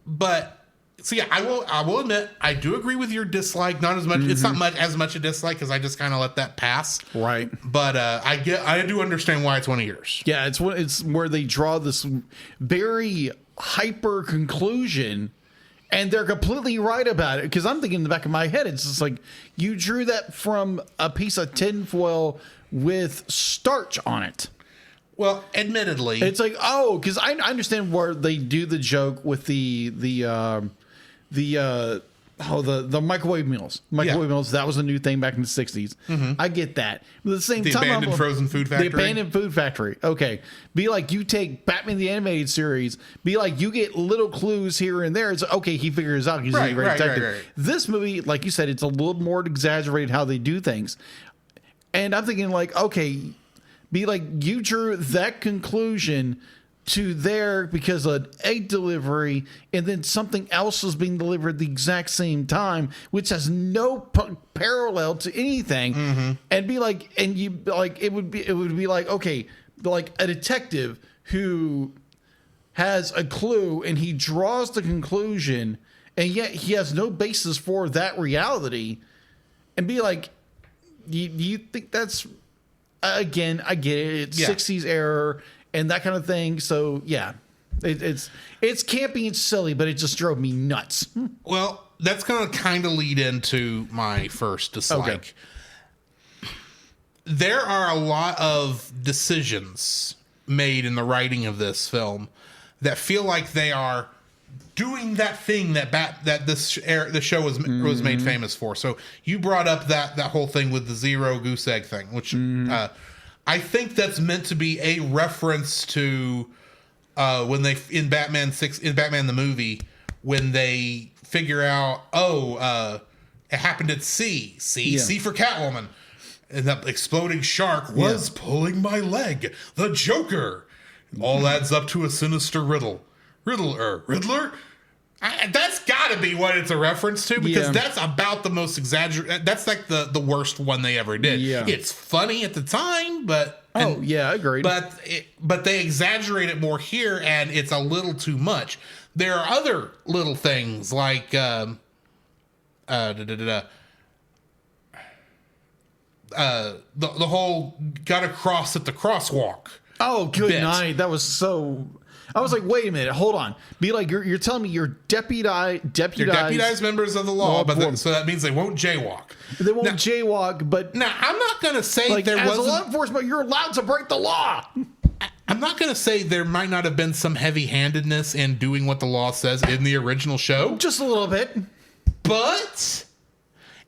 but. So yeah, I will admit I do agree with your dislike. Not as much. It's not as much a dislike, because I just kind of let that pass. Right. But I do understand why it's one of yours. Yeah, it's where they draw this very hyper conclusion, and they're completely right about it. Because I'm thinking in the back of my head, it's just like, you drew that from a piece of tinfoil with starch on it. Well, admittedly, it's like, because I understand where they do the joke with the microwave meals. Meals, that was a new thing back in the 60s. I get that. But at the same time, abandoned frozen food factory. The abandoned food factory. Okay. Be like, you take Batman the Animated Series, be like, you get little clues here and there. It's okay, he figures it out. He's a great detective. Right. This movie, like you said, it's a little more exaggerated how they do things. And I'm thinking like, okay, be like, you drew that conclusion to there because of egg delivery, and then something else was being delivered at the exact same time, which has no parallel to anything. And be like, and you like, it would be like, okay, like a detective who has a clue and he draws the conclusion, and yet he has no basis for that reality, and be like, you think that's, again, I get it. It's 60s error and that kind of thing. So yeah, it's campy and silly, but it just drove me nuts. Well, that's going to kind of lead into my first dislike. Okay. There are a lot of decisions made in the writing of this film that feel like they are doing that thing that the show was made famous for. So you brought up that whole thing with the zero goose egg thing, which I think that's meant to be a reference to when they in Batman the movie, when they figure out it happened at sea. C for Catwoman, and that exploding shark was pulling my leg. The Joker. All adds up to a sinister riddle. Riddler? That's got to be what it's a reference to, because that's about the most exaggerated. That's like the worst one they ever did. Yeah. It's funny at the time, but agreed. But they exaggerate it more here, and it's a little too much. There are other little things like the whole gotta cross at the crosswalk. Oh, good night. That was so. I was like, wait a minute, hold on. Be like, you're telling me you're deputized members of the law, so that means they won't jaywalk. They won't jaywalk, but now I'm not going to say like, as law enforcement, you're allowed to break the law. I'm not going to say there might not have been some heavy-handedness in doing what the law says in the original show, just a little bit, but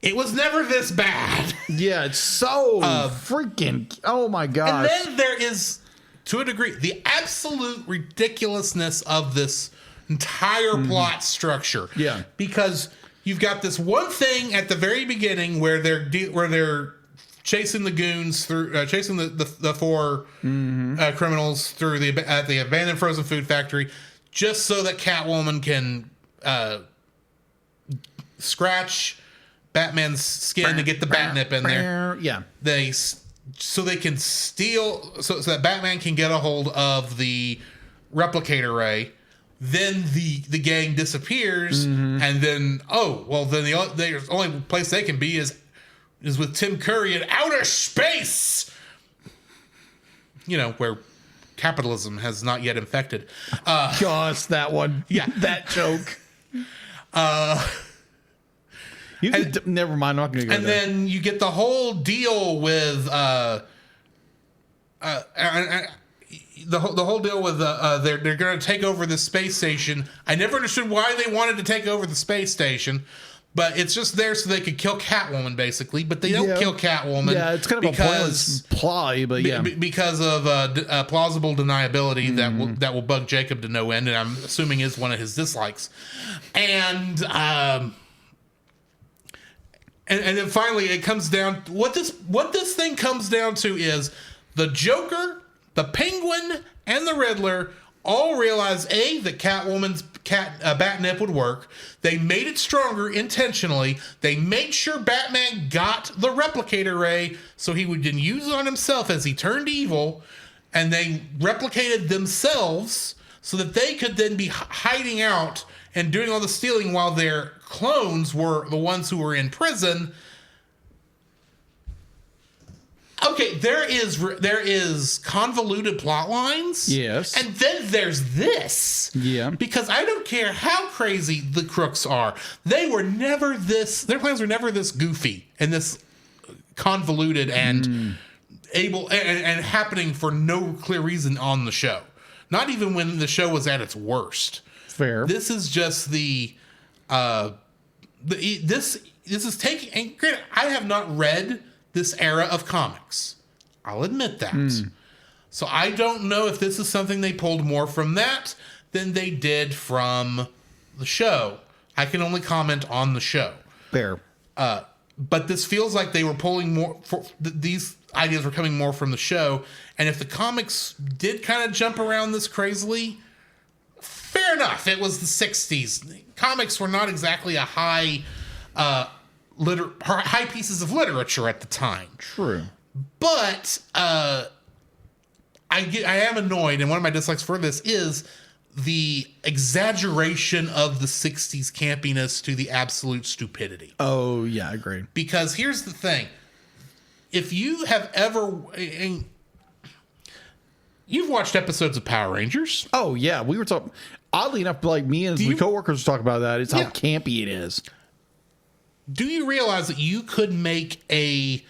it was never this bad. Yeah, it's so freaking. Oh my god! And then there is, to a degree, the absolute ridiculousness of this entire plot structure. Yeah, because you've got this one thing at the very beginning where they're chasing the goons through, chasing the four criminals through the abandoned frozen food factory, just so that Catwoman can scratch Batman's skin to get the Batnip in there. Yeah, so they can steal, so that Batman can get a hold of the replicator ray. Then the gang disappears, and then the only place they can be is with Tim Curry in outer space. You know, where capitalism has not yet infected. Gosh, that one. Yeah, that joke. Never mind. I'm not going to go and there. Then you get the whole deal with the whole deal with they're going to take over the space station. I never understood why they wanted to take over the space station, but it's just there so they could kill Catwoman, basically. But they don't kill Catwoman. Yeah, it's kind of a pointless ploy, but because of plausible deniability that will bug Jacob to no end, and I'm assuming is one of his dislikes. And then finally, it comes down. What this thing comes down to is the Joker, the Penguin, and the Riddler all realize that Catwoman's Batnip would work. They made it stronger intentionally. They made sure Batman got the replicator ray so he would then use it on himself as he turned evil, and they replicated themselves so that they could then be hiding out and doing all the stealing while their clones were the ones who were in prison. Okay, there is convoluted plot lines. Yes. And then there's this. Yeah. Because I don't care how crazy the crooks are. Their plans were never this goofy and this convoluted and and happening for no clear reason on the show. Not even when the show was at its worst. Fair. This is just this is taking, and granted, I have not read this era of comics. I'll admit that. So I don't know if this is something they pulled more from that than they did from the show. I can only comment on the show. Fair. But this feels like they were pulling more, these ideas were coming more from the show. And if the comics did kind of jump around this crazily, fair enough. It was the 60s. Comics were not exactly a high pieces of literature at the time. True. But I am annoyed, and one of my dislikes for this is the exaggeration of the 60s campiness to the absolute stupidity. Oh, yeah, I agree. Because here's the thing. If you have ever... You've watched episodes of Power Rangers. Oh, yeah. We were talking... Oddly enough, like me and my coworkers were talking about that. It's how campy it is. Do you realize that you could make a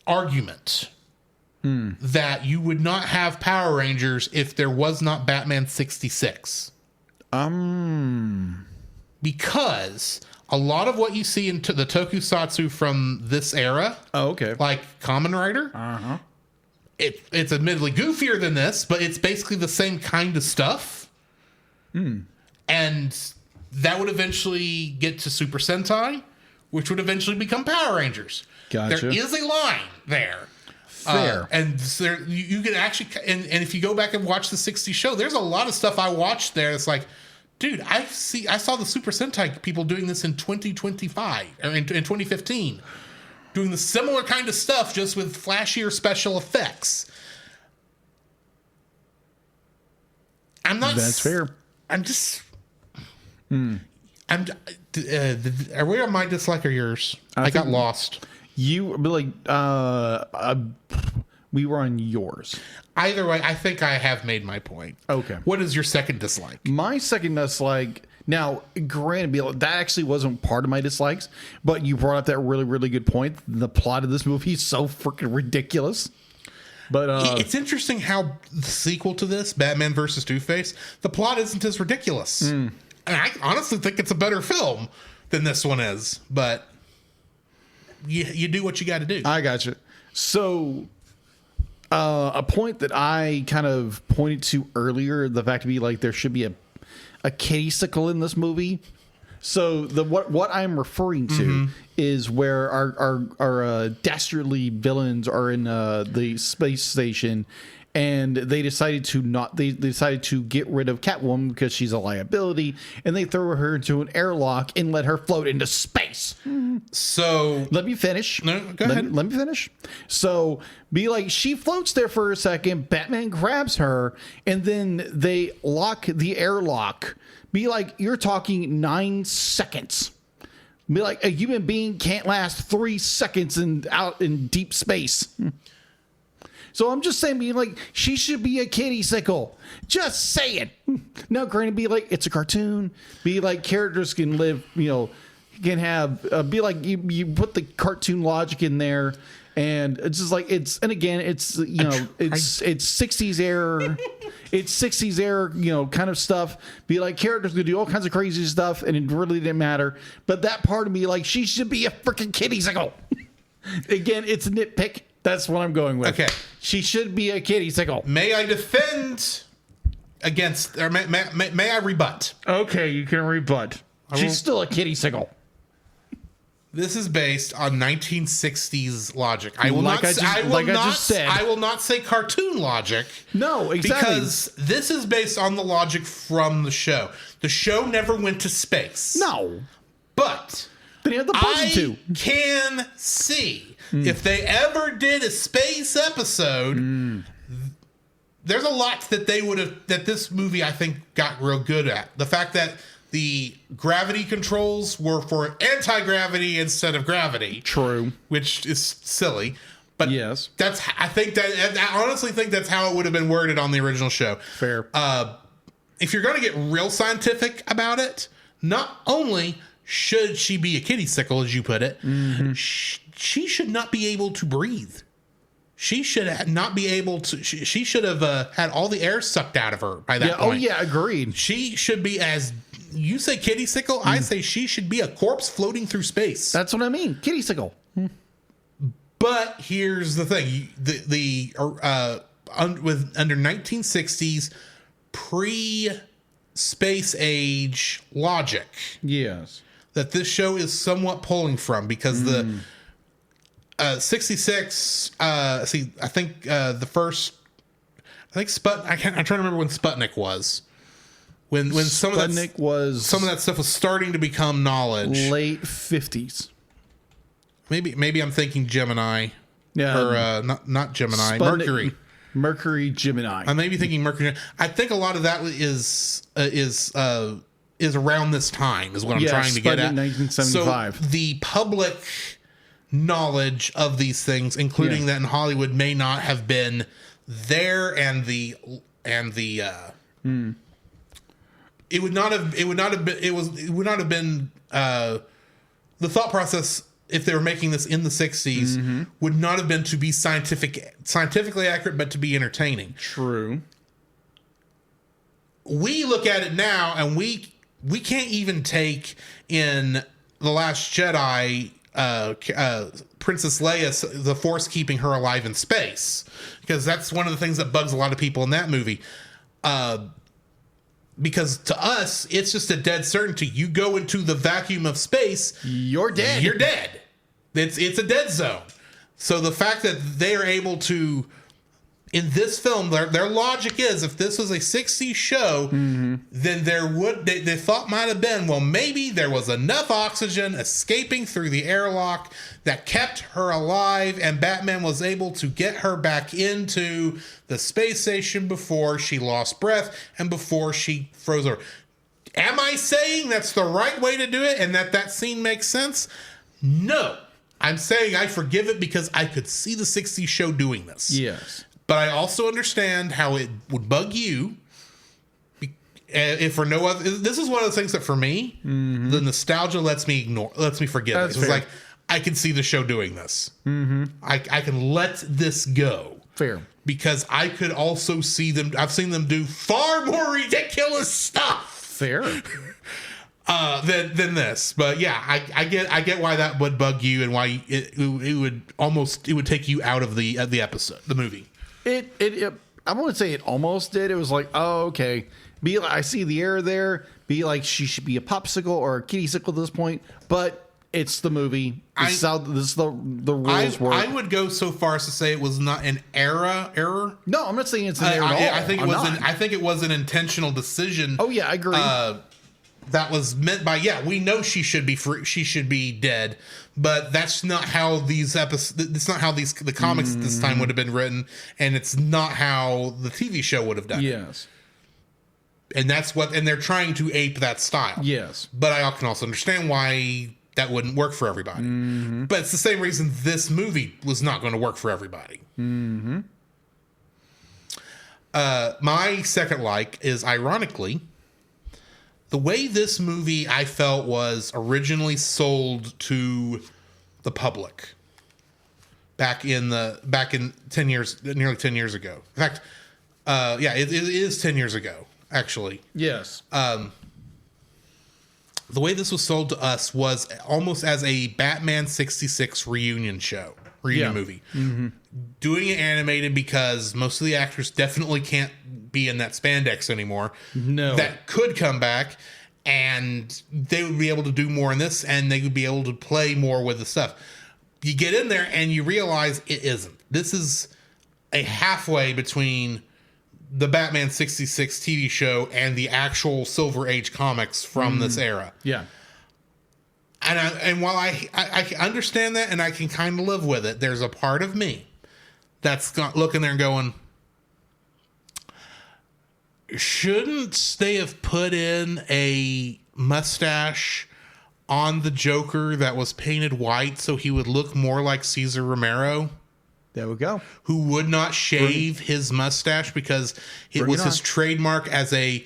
argument that you would not have Power Rangers if there was not Batman 66? Because a lot of what you see in the tokusatsu from this era, like Kamen Rider, it's admittedly goofier than this, but it's basically the same kind of stuff. And that would eventually get to Super Sentai, which would eventually become Power Rangers. Gotcha. There is a line there. Fair. And there, you can actually, and if you go back and watch the 60s show, there's a lot of stuff I watched there that's like, dude, I saw the Super Sentai people doing this in 2025, or in 2015, doing the similar kind of stuff, just with flashier special effects. That's fair. I'm just... are we on my dislike or yours? I got lost. You like we were on yours. Either way, I think I have made my point. Okay. What is your second dislike? My second dislike, now, granted, that actually wasn't part of my dislikes, but you brought up that really, really good point. The plot of this movie is so freaking ridiculous. But it's interesting how the sequel to this, Batman versus Two-Face, the plot isn't as ridiculous. And I honestly think it's a better film than this one is. But you do what you got to do. I got you. So a point that I kind of pointed to earlier, the fact to be like there should be a kitty sickle in this movie. So what I'm referring to is where our dastardly villains are in the space station, and they decided to get rid of Catwoman because she's a liability, and they throw her into an airlock and let her float into space. So let me finish. No, go ahead. Let me finish. So be like, she floats there for a second. Batman grabs her, and then they lock the airlock. Be like, you're talking 9 seconds. Be like, a human being can't last 3 seconds out in deep space. So I'm just saying, being like, she should be a kitty sickle. Just say it. Now, granted, be like, it's a cartoon. Be like, characters can live, can have, be like, you put the cartoon logic in there. And it's just like, it's 60s era. It's 60s era, kind of stuff. Be like, characters could do all kinds of crazy stuff, and it really didn't matter. But that part of me, like, she should be a freaking kitty sickle. Again, it's a nitpick. That's what I'm going with. Okay. She should be a kitty sickle. May I defend against, or may I rebut? Okay, you can rebut. She's still a kitty sickle. This is based on 1960s logic. I will not say cartoon logic. No, exactly. Because this is based on the logic from the show. The show never went to space. No. But they had the budget to. Can see if they ever did a space episode, there's a lot that that this movie, I think, got real good at. The fact that the gravity controls were for anti-gravity instead of gravity. True. Which is silly. But yes, I honestly think that's how it would have been worded on the original show. Fair. If you're going to get real scientific about it, not only should she be a kitty sickle, as you put it, she should not be able to breathe. She should not be able to. She should have had all the air sucked out of her by that point. Oh yeah, agreed. She should be, as you say, kitty sickle. I say she should be a corpse floating through space. That's what I mean, kitty sickle. But here's the thing: under 1960s pre-space age logic, yes, that this show is somewhat pulling from, because the 66. I think the first. I think I'm trying to remember when Sputnik was. When some of that stuff was starting to become knowledge. Late 50s. Maybe I'm thinking Gemini. Yeah. Or not Gemini. Sputnik, Mercury Gemini. I may be thinking Mercury. I think a lot of that is around this time, is what I'm trying to get at. 1975. So the public knowledge of these things, including that in Hollywood, may not have been there, and the it would not have been the thought process, if they were making this in the 60s, would not have been to be scientifically accurate, but to be entertaining. True. we look at it now and we can't even take in The Last Jedi Princess Leia, the Force keeping her alive in space, because that's one of the things that bugs a lot of people in that movie. Because to us, it's just a dead certainty. You go into the vacuum of space, You're dead. You're dead. It's a dead zone. So the fact that they are able to, in this film, their logic is, if this was a 60s show, then they thought might have been, well, maybe there was enough oxygen escaping through the airlock that kept her alive, and Batman was able to get her back into the space station before she lost breath and before she froze over. Am I saying that's the right way to do it and that scene makes sense? No. I'm saying I forgive it because I could see the 60s show doing this. Yes. But I also understand how it would bug you. If for no other, this is one of the things that for me, the nostalgia lets me forgive it. It's like, I can see the show doing this. I can let this go. Fair. Because I could also see them. I've seen them do far more ridiculous stuff. Fair. Than this. But yeah, I get why that would bug you and why it would take you out of the episode, the movie. It I wouldn't say it almost did. It was like, oh, okay. Be like, I see the error there. Be like, she should be a popsicle or a kitty sickle at this point. But it's the movie. This is the rules work. I would go so far as to say it was not an error. No, I'm not saying it's an error at all. I think it was an intentional decision. Oh yeah, I agree. That was meant by, we know she should be free, she should be dead, but that's not how these episodes, it's not how the comics at this time would have been written, and it's not how the TV show would have done. Yes. And they're trying to ape that style. Yes. But I can also understand why that wouldn't work for everybody. But it's the same reason this movie was not going to work for everybody. My second is, ironically, the way this movie, I felt, was originally sold to the public back in 10 years, nearly 10 years ago. In fact, it is 10 years ago, actually. Yes. The way this was sold to us was almost as a Batman 66 reunion movie. Doing it animated because most of the actors definitely can't be in that spandex anymore. No. That could come back, and they would be able to do more in this, and they would be able to play more with the stuff. You get in there and you realize it isn't. This is a halfway between the Batman 66 TV show and the actual Silver Age comics from this era. Yeah. And while I understand that and I can kind of live with it, there's a part of me that's looking there and going, shouldn't they have put in a mustache on the Joker that was painted white so he would look more like Cesar Romero? There we go. Who would not shave his mustache because it was his trademark as a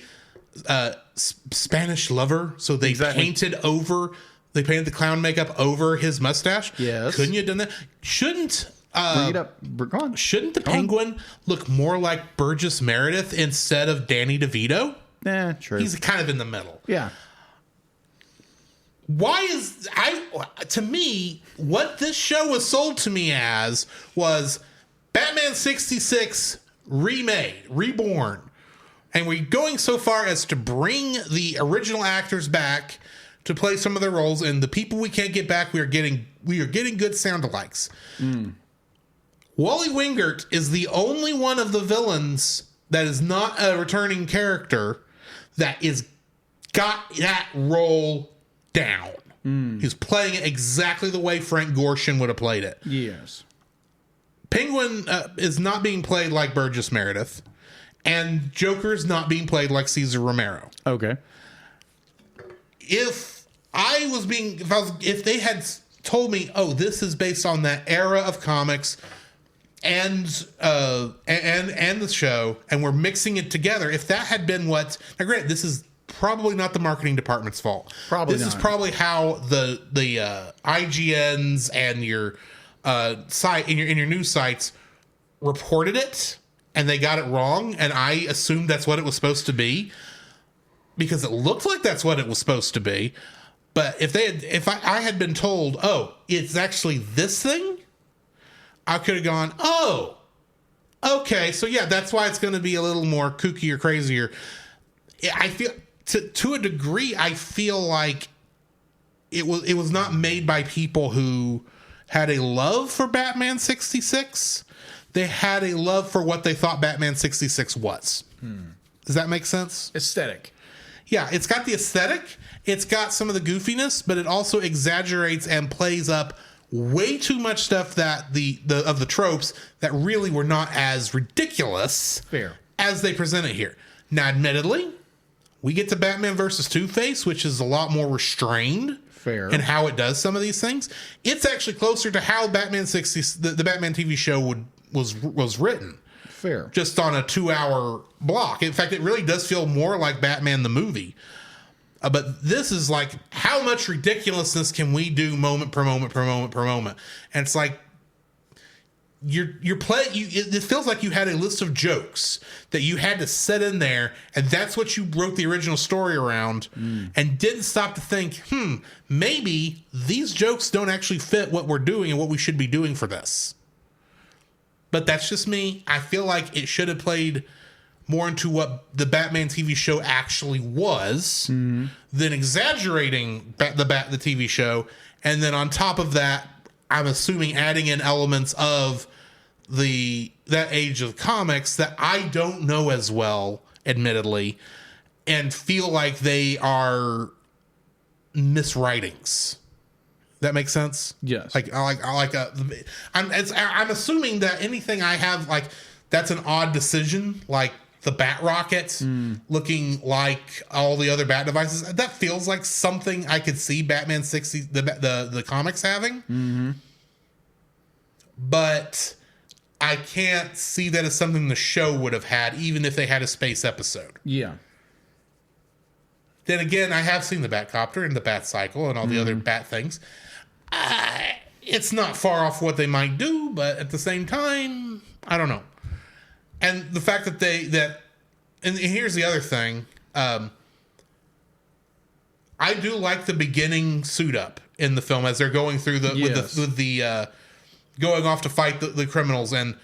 Spanish lover. So they painted the clown makeup over his mustache. Yes. Couldn't you have done that? Shouldn't bring it up. Go on. Shouldn't the Penguin look more like Burgess Meredith instead of Danny DeVito? True. He's kind of in the middle. Yeah. To me, what this show was sold to me as was Batman 66 remade, reborn. And we're going so far as to bring the original actors back to play some of their roles, and the people we can't get back, we are getting good sound-alikes. Wally Wingert is the only one of the villains that is not a returning character that is got that role down. He's playing it exactly the way Frank Gorshin would have played it. Yes. Penguin is not being played like Burgess Meredith, and Joker is not being played like Cesar Romero. Okay. If they had told me, oh, this is based on that era of comics and the show, and we're mixing it together, if that had been now granted, this is probably not the marketing department's fault. This is probably how the IGNs and your site in your news sites reported it, and they got it wrong, and I assumed that's what it was supposed to be because it looked like that's what it was supposed to be. But if I had been told, oh, it's actually this thing, I could have gone, oh, okay, so yeah, that's why it's going to be a little more kooky or crazier. I feel to a degree, I feel like it was not made by people who had a love for Batman 66. They had a love for what they thought Batman 66 was. Does that make sense? Aesthetic. Yeah, it's got the aesthetic. It's got some of the goofiness, but it also exaggerates and plays up way too much stuff that of the tropes that really were not as ridiculous as they present it here. Now, admittedly, we get to Batman versus Two-Face, which is a lot more restrained in how it does some of these things. It's actually closer to how Batman 60, the Batman TV show was written. Just on a 2-hour block. In fact, it really does feel more like Batman the movie. But this is like, how much ridiculousness can we do moment per moment per moment per moment? And it's like, it feels like you had a list of jokes that you had to set in there, and that's what you wrote the original story around, and didn't stop to think, maybe these jokes don't actually fit what we're doing and what we should be doing for this. But that's just me. I feel like it should have played more into what the Batman TV show actually was than exaggerating the TV show. And then on top of that, I'm assuming adding in elements of that age of comics that I don't know as well, admittedly, and feel like they are miswritings. That makes sense? Yes. I'm assuming that anything I have, like, that's an odd decision, like the Bat Rocket looking like all the other Bat devices. That feels like something I could see Batman 60, the comics having. But I can't see that as something the show would have had, even if they had a space episode. Yeah. Then again, I have seen the Batcopter and the Bat Cycle and all the other Bat things. It's not far off what they might do, but at the same time, I don't know. And the fact that and here's the other thing. I do like the beginning suit up in the film as they're going through with the going off to fight the criminals, and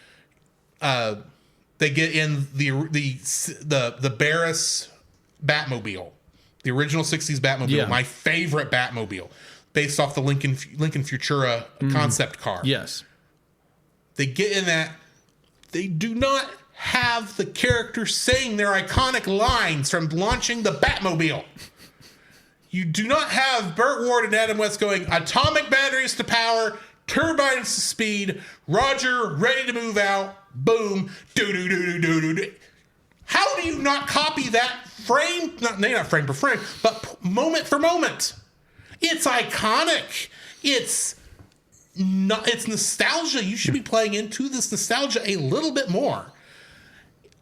they get in the Barris Batmobile, the original 60s Batmobile, my favorite Batmobile, based off the Lincoln Futura concept car. Yes. They get in that. They do not have the characters saying their iconic lines from launching the Batmobile. You do not have Burt Ward and Adam West going, atomic batteries to power, turbines to speed, Roger, ready to move out, boom, do-do-do-do-do-do. How do you not copy that frame, not frame per frame, but moment for moment? It's iconic. It's nostalgia. You should be playing into this nostalgia a little bit more.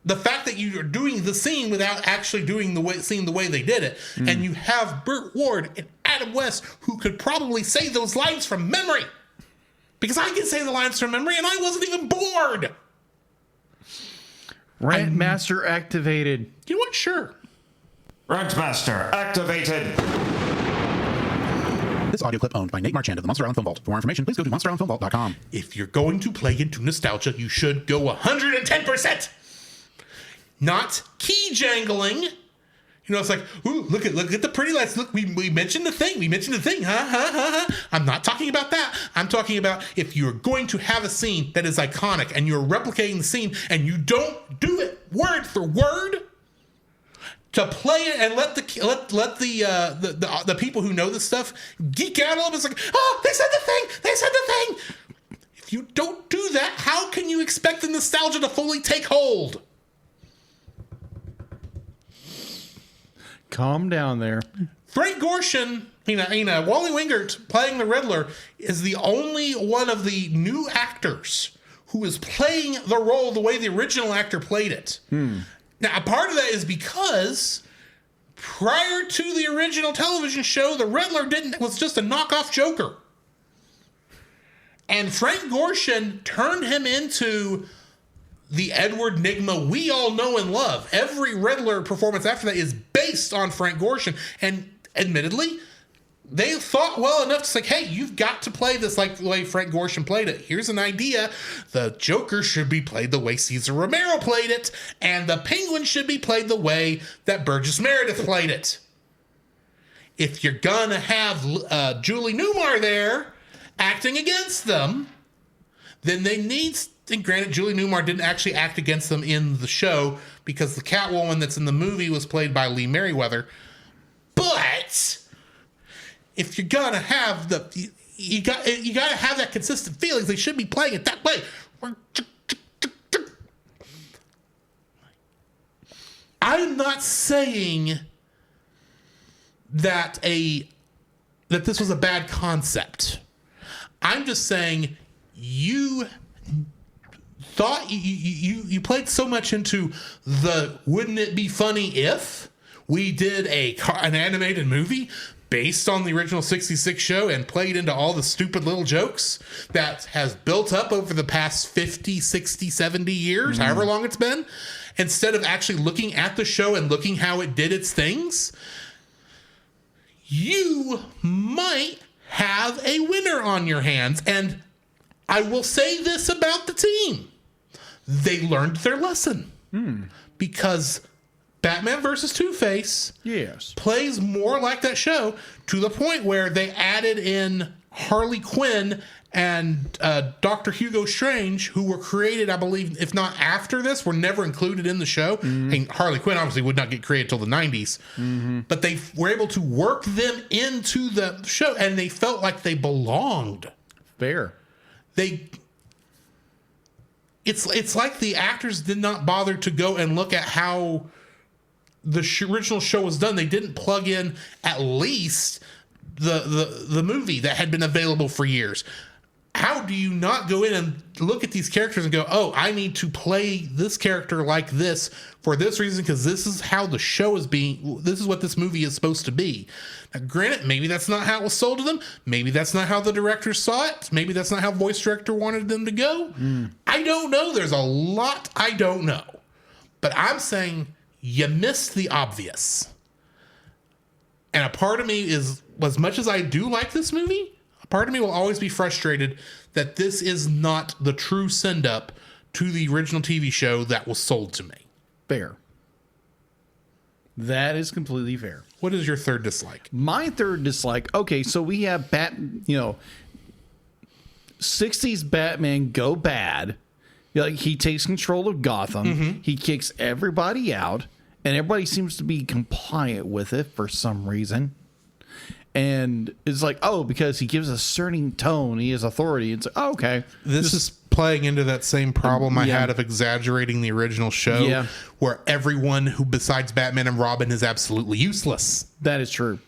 The fact that you are doing the scene without actually doing the way they did it, and you have Burt Ward and Adam West who could probably say those lines from memory, because I can say the lines from memory, and I wasn't even bored. Rant Master activated. You know what? Sure. Rant Master activated. This audio clip owned by Nate Marchand of the Monster Island Film Vault. For more information, please go to monsterislandfilmvault.com. If you're going to play into nostalgia, you should go 110%. Not key jangling. You know, it's like, ooh, look at the pretty lights. Look, we mentioned the thing. We mentioned the thing. I'm not talking about that. I'm talking about if you're going to have a scene that is iconic and you're replicating the scene and you don't do it word for word, to play it and let the people who know this stuff geek out a little bit. It's like, oh, they said the thing. They said the thing. If you don't do that, how can you expect the nostalgia to fully take hold? Calm down there. Frank Gorshin, Wally Wingert playing the Riddler is the only one of the new actors who is playing the role the way the original actor played it. Now, a part of that is because prior to the original television show, the Riddler was just a knockoff Joker. And Frank Gorshin turned him into the Edward Nygma we all know and love. Every Riddler performance after that is based on Frank Gorshin. And admittedly, they thought well enough to say, hey, you've got to play this like the way Frank Gorshin played it. Here's an idea. The Joker should be played the way Cesar Romero played it, and the Penguin should be played the way that Burgess Meredith played it. If you're going to have Julie Newmar there acting against them, then they need... And granted, Julie Newmar didn't actually act against them in the show because the Catwoman that's in the movie was played by Lee Merriweather. But if you're gonna have you got to have that consistent feelings. They should be playing it that way. I'm not saying that this was a bad concept. I'm just saying you thought you played so much into the wouldn't it be funny if we did an animated movie based on the original 66 show and played into all the stupid little jokes that has built up over the past 50, 60, 70 years, however long it's been, instead of actually looking at the show and looking how it did its things. You might have a winner on your hands. And I will say this about the team. They learned their lesson. Because Batman versus Two-Face plays more like that show to the point where they added in Harley Quinn and Dr. Hugo Strange, who were created, I believe, if not after this, were never included in the show. And Harley Quinn obviously would not get created till the 90s. But they were able to work them into the show, and they felt like they belonged. Fair. It's like the actors did not bother to go and look at how the original show was done. They didn't plug in at least the movie that had been available for years. How do you not go in and look at these characters and go, oh, I need to play this character like this for this reason because this is how the show is this is what this movie is supposed to be. Now, granted, maybe that's not how it was sold to them. Maybe that's not how the director saw it. Maybe that's not how voice director wanted them to go. I don't know. There's a lot I don't know. But I'm saying you missed the obvious. And a part of me is, as much as I do like this movie, a part of me will always be frustrated that this is not the true send-up to the original TV show that was sold to me. Fair. That is completely fair. What is your third dislike? My third dislike, okay, so we have 60s Batman go bad. Like, he takes control of Gotham. He kicks everybody out, and everybody seems to be compliant with it for some reason. And it's like, oh, because he gives a certain tone, he has authority. It's like, oh, okay. This is playing into that same problem I had of exaggerating the original show, where everyone who besides Batman and Robin is absolutely useless. That is true.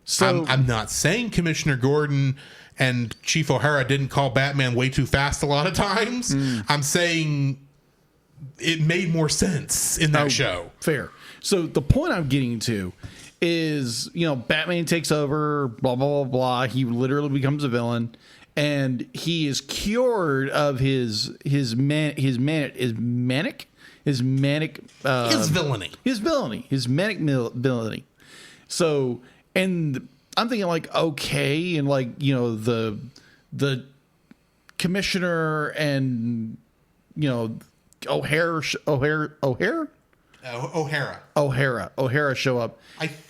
So I'm not saying Commissioner Gordon and Chief O'Hara didn't call Batman way too fast a lot of times. I'm saying it made more sense in that show. Fair. So the point I'm getting to is, Batman takes over, blah, blah, blah, blah. He literally becomes a villain, and he is cured of his manic villainy. His manic villainy. So, and I'm thinking like, okay, and like, the commissioner and, O'Hara show up.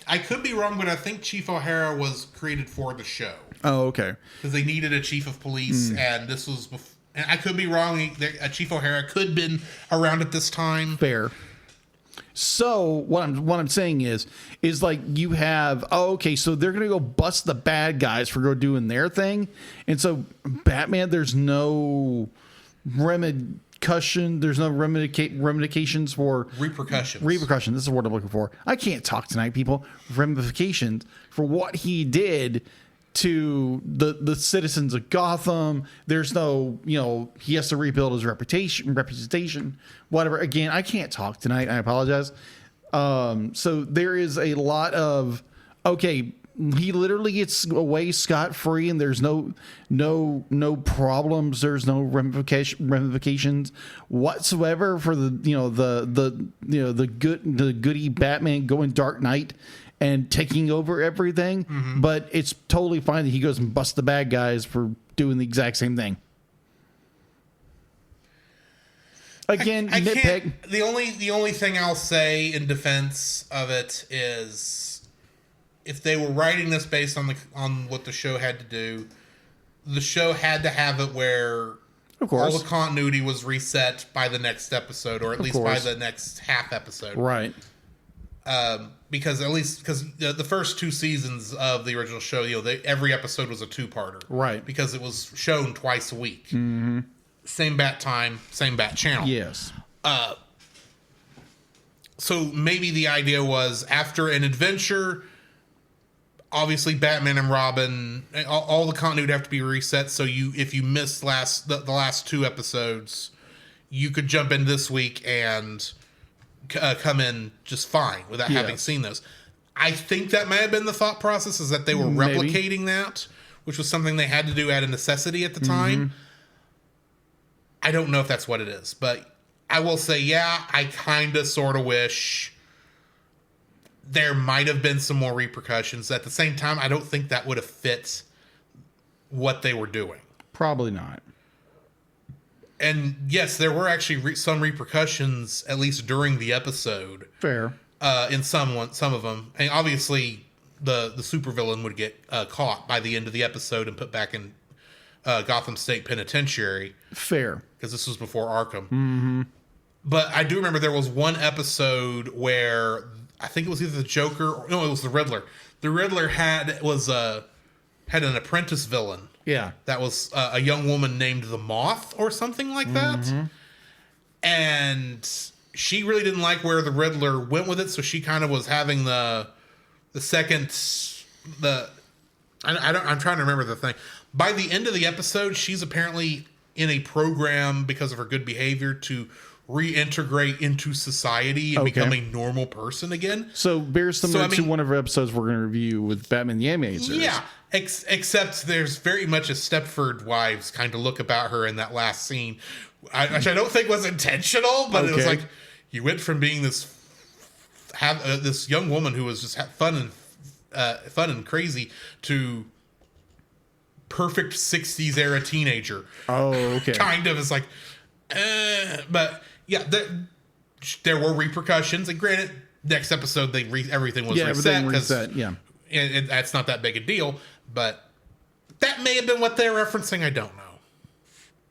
I could be wrong, but I think Chief O'Hara was created for the show. Oh, okay. Because they needed a chief of police, and this was and I could be wrong. Chief O'Hara could have been around at this time. Fair. So what I'm saying is like you have, okay, so they're gonna go bust the bad guys for go doing their thing, and so Batman, there's no there's no ramifications for repercussions. This is what I'm looking for. I can't talk tonight, people. Ramifications for what he did to the citizens of Gotham. There's no, he has to rebuild his reputation, whatever. Again, I can't talk tonight. I apologize. So there is a lot of, okay, he literally gets away scot-free, and there's no problems, there's no ramifications whatsoever for the goody Batman going Dark Knight and taking over everything. But it's totally fine that he goes and busts the bad guys for doing the exact same thing. Again, nitpick. The only thing I'll say in defense of it is, if they were writing this based on what the show had to do, the show had to have it where all the continuity was reset by the next episode, or at least by the next half episode, right? Because the first 2 seasons of the original show, every episode was a 2-parter, right? Because it was shown twice a week. Mm-hmm. Same bat time, same bat channel. Yes. So maybe the idea was, after an adventure, obviously Batman and Robin, all the continuity have to be reset. So if you missed the last 2 episodes, you could jump in this week and come in just fine without having seen those. I think that may have been the thought process, is that they were replicating that, which was something they had to do out of necessity at the time. I don't know if that's what it is, but I will say, I kind of sort of wish there might have been some more repercussions. At the same time, I don't think that would have fit what they were doing. Probably not. And yes, there were actually some repercussions, at least during the episode. Fair. In some of them. And obviously, the supervillain would get caught by the end of the episode and put back in Gotham State Penitentiary. Fair. Because this was before Arkham. Mm-hmm. But I do remember there was one episode where I think it was either the Joker or it was the Riddler. The Riddler had an apprentice villain. Yeah. That was a young woman named the Moth or something like that. Mm-hmm. And she really didn't like where the Riddler went with it, so she kind of was having I'm trying to remember the thing. By the end of the episode, she's apparently in a program because of her good behavior to reintegrate into society and become a normal person again. So very similar to one of our episodes we're going to review with Batman the Animated Series. Yeah, except there's very much a Stepford Wives kind of look about her in that last scene, which I don't think was intentional, but it was like, you went from being this young woman who was just fun and crazy to perfect 60s era teenager. Oh, okay. Kind of. It's like, but yeah, there were repercussions. And granted, next episode everything was reset. Everything reset. Yeah, and that's not that big a deal. But that may have been what they're referencing. I don't know.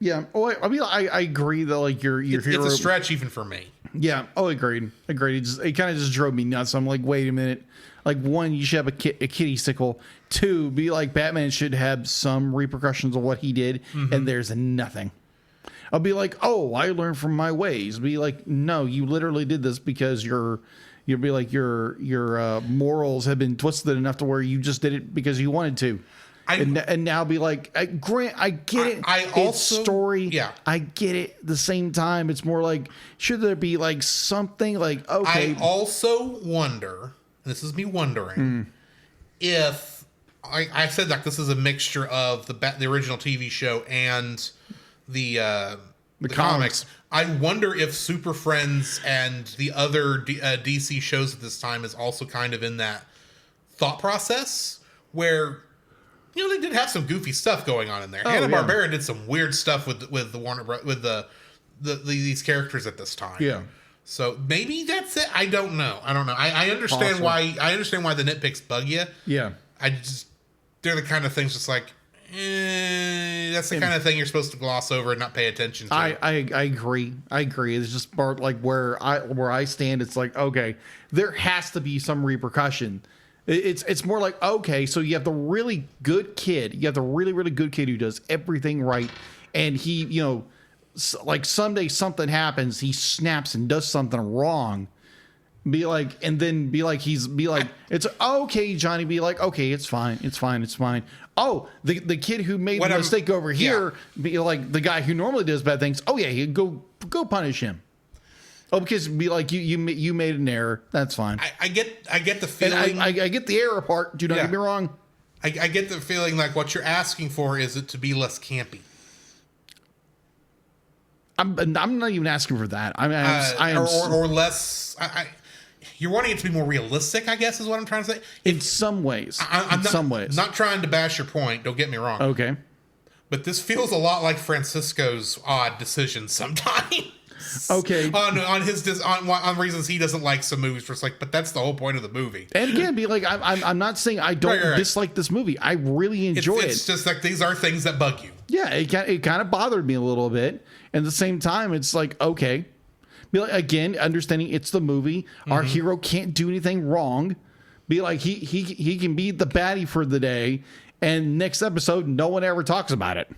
Yeah. Oh, I mean, I agree that like your hero. It's a stretch even for me. Yeah. Oh, agreed. It kind of just drove me nuts. I'm like, wait a minute. Like, one, you should have a kitty sickle. 2, be like, Batman should have some repercussions of what he did, and there's nothing. I'll be like, oh, I learned from my ways. Be like, no, you literally did this because you'll be like your morals have been twisted enough to where you just did it because you wanted to. And now be like, Grant, I get it. It's story. Yeah. I get it. At the same time, it's more like, should there be like something like, okay. I also wonder, this is me wondering, if I said like this is a mixture of the original TV show and the comics. I wonder if Super Friends and the other DC shows at this time is also kind of in that thought process where, they did have some goofy stuff going on in there. Hanna-Barbera did some weird stuff with the Warner with these characters at this time. Yeah. So maybe that's it. I don't know. I understand why. I understand why the nitpicks bug you. Yeah. They're the kind of things just like, that's the kind of thing you're supposed to gloss over and not pay attention to. I agree. It's just part like where I stand. It's like, okay, there has to be some repercussion. It's more like, okay, so you have the really good kid. You have the really, really good kid who does everything right. And he, like someday something happens, he snaps and does something wrong. It's okay, Johnny. Be like, okay, it's fine. Oh, the kid who made the mistake over here, be like the guy who normally does bad things. Oh yeah, go punish him. Oh, because be like you made an error. That's fine. I get the And feeling. I get the error part. Do not Yeah. get me wrong. I get the feeling like what you're asking for is it to be less campy. I'm not even asking for that. Or less. You're wanting it to be more realistic, I guess, is what I'm trying to say. in some ways. I'm some ways. Not trying to bash your point. Don't get me wrong. Okay. But this feels a lot like Francisco's odd decisions sometimes. Okay. on reasons he doesn't like some movies. Where it's like, but that's the whole point of the movie. And again, be like, I'm not saying I don't Right. dislike this movie. I really enjoy it. It's just like these are things that bug you. Yeah, it kind of bothered me a little bit. And at the same time, it's like, okay. Be like, again, understanding it's the movie. Our hero can't do anything wrong. Be like, he can be the baddie for the day. And next episode, no one ever talks about it.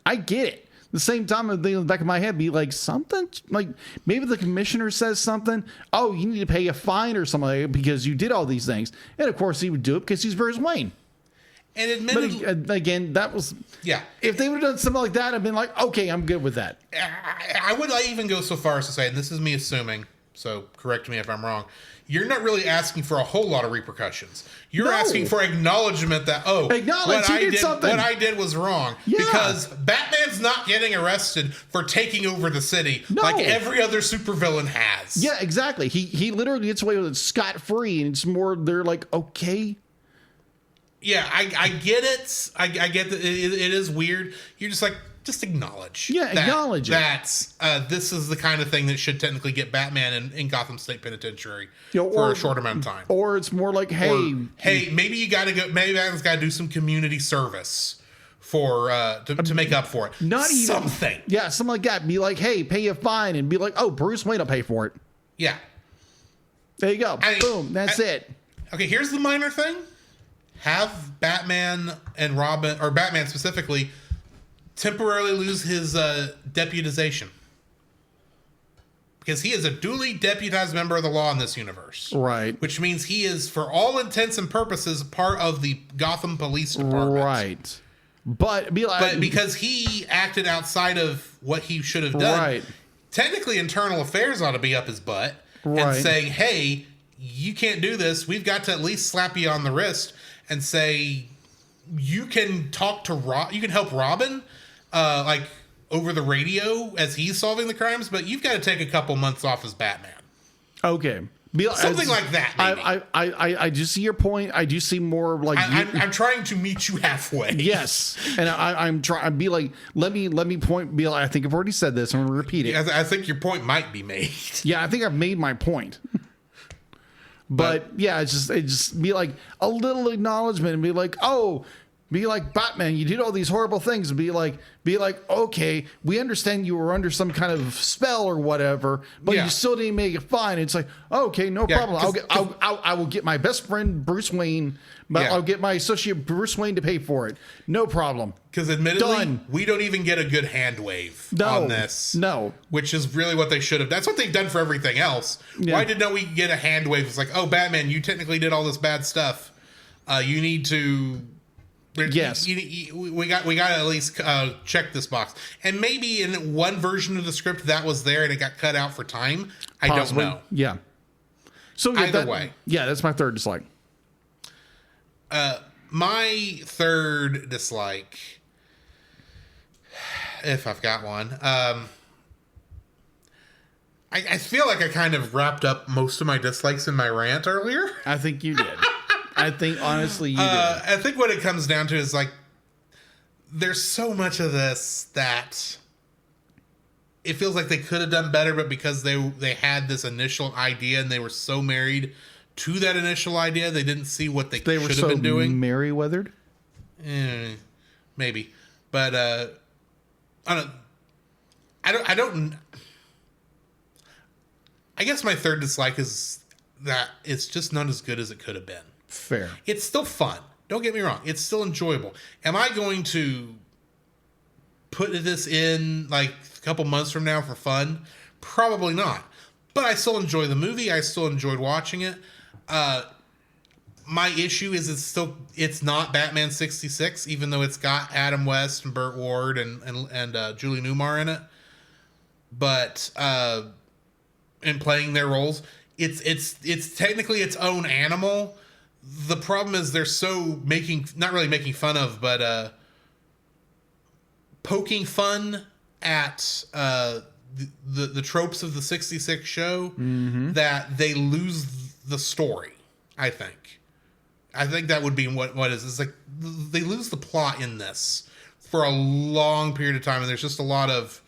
I get it. At the same time, in the back of my head, be like, something like maybe the commissioner says something. Oh, you need to pay a fine or something like that because you did all these things. And of course, he would do it because he's Bruce Wayne. And admittedly, But again, that was yeah. If they would have done something like that, I'd been like, okay, I'm good with that. I would even go so far as to say, and this is me assuming, so correct me if I'm wrong, you're not really asking for a whole lot of repercussions. You're No. asking for acknowledgement that, Acknowledge he did something. what I did was wrong. Yeah. Because Batman's not getting arrested for taking over the city No. like every other supervillain has. Yeah, exactly. He literally gets away with it scot-free, and it's more, they're like, okay. Yeah, I get it. I get that it is weird. You're just like, just acknowledge. Yeah, acknowledge it. That's this is the kind of thing that should technically get Batman in Gotham State Penitentiary You know, for a short amount of time. Or it's more like, hey, Or, hey, maybe you got to go. Maybe Batman's got to do some community service for to make up for it. not even something. Yeah, something like that. Be like, hey, pay a fine, and be like, oh, Bruce Wayne will pay for it. Yeah. There you go. I- Boom. That's it. Okay, here's the minor thing. Have Batman and Robin, or Batman specifically, temporarily lose his deputization. Because he is a duly deputized member of the law in this universe. Right. Which means he is, for all intents and purposes, part of the Gotham Police Department. Right. But be like, But because he acted outside of what he should have done, Right. technically Internal Affairs ought to be up his butt Right. and saying, hey, you can't do this. We've got to at least slap you on the wrist and say, you can talk to you can help Robin, like over the radio as he's solving the crimes, but you've got to take a couple months off as Batman. okay. Be like, Something like that, maybe. I do see your point. I do see more like I'm trying to meet you halfway. yes, and I'm trying. Be like, let me point. Be like, I think I've already said this. I'm gonna repeat it. I think your point might be made. Yeah, I think I've made my point. But yeah, it just be like a little acknowledgement and be like, oh, be like, Batman, you did all these horrible things. And be like, okay, we understand you were under some kind of spell or whatever, but Yeah. you still didn't make it fine. It's like, okay, no Yeah, problem. I will get my best friend Bruce Wayne, but Yeah. I'll get my associate Bruce Wayne to pay for it. No problem. Because admittedly, Done. we don't even get a good hand wave No. on this. No. Which is really what they should have. That's what they've done for everything else. Yeah. Why didn't we get a hand wave? It's like, oh, Batman, you technically did all this bad stuff. You need to. Yes. We got to at least check this box. And maybe in one version of the script that was there and it got cut out for time. Possibly. I don't know. Yeah. So yeah, Either way. Yeah, that's my third dislike. My third dislike, if I've got one, I feel like I kind of wrapped up most of my dislikes in my rant earlier. I think you did. I think honestly you did. I think what it comes down to is like, there's so much of this that it feels like they could have done better, but because they had this initial idea and they were so married to that initial idea, they didn't see what they They were should so have been doing. merry-weathered. Maybe, but I don't. I guess my third dislike is that it's just not as good as it could have been. Fair. It's still fun. Don't get me wrong. It's still enjoyable. Am I going to put this in like a couple months from now for fun? Probably not. But I still enjoy the movie. I still enjoyed watching it. My issue is it's not Batman 66, even though it's got Adam West and Burt Ward and Julie Newmar in it. But and playing their roles. It's technically its own animal. The problem is they're so not really making fun of, but poking fun at the tropes of the 66 show that they lose the story. I think that would be what is. It's like they lose the plot in this for a long period of time, and there's just a lot of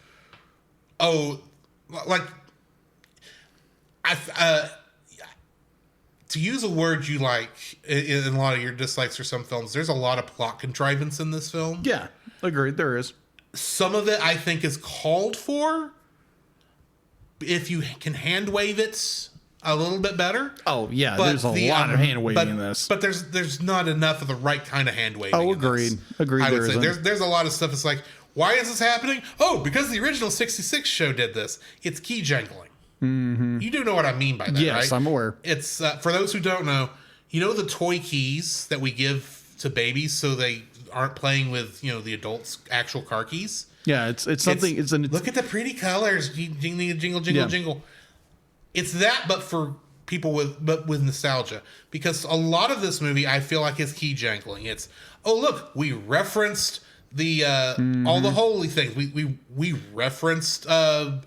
to use a word you like in a lot of your dislikes for some films, there's a lot of plot contrivance in this film. Yeah, agreed. There is. Some of it I think is called for if you can hand wave it a little bit better. Oh yeah, there's a lot of hand waving in this, but there's not enough of the right kind of hand waving. Oh, agreed. Agreed. I would say there's a lot of stuff. It's like, why is this happening? Oh, because the original 66 show did this. It's key jangling. Mm-hmm. You do know what I mean by that, right? Yes, I'm aware. It's for those who don't know. You know the toy keys that we give to babies so they aren't playing with the adults' actual car keys. Yeah, it's something. Look at the pretty colors. Jingle. It's that, but for people with nostalgia, because a lot of this movie I feel like is key jangling. It's look, we referenced the all the holy things. We referenced some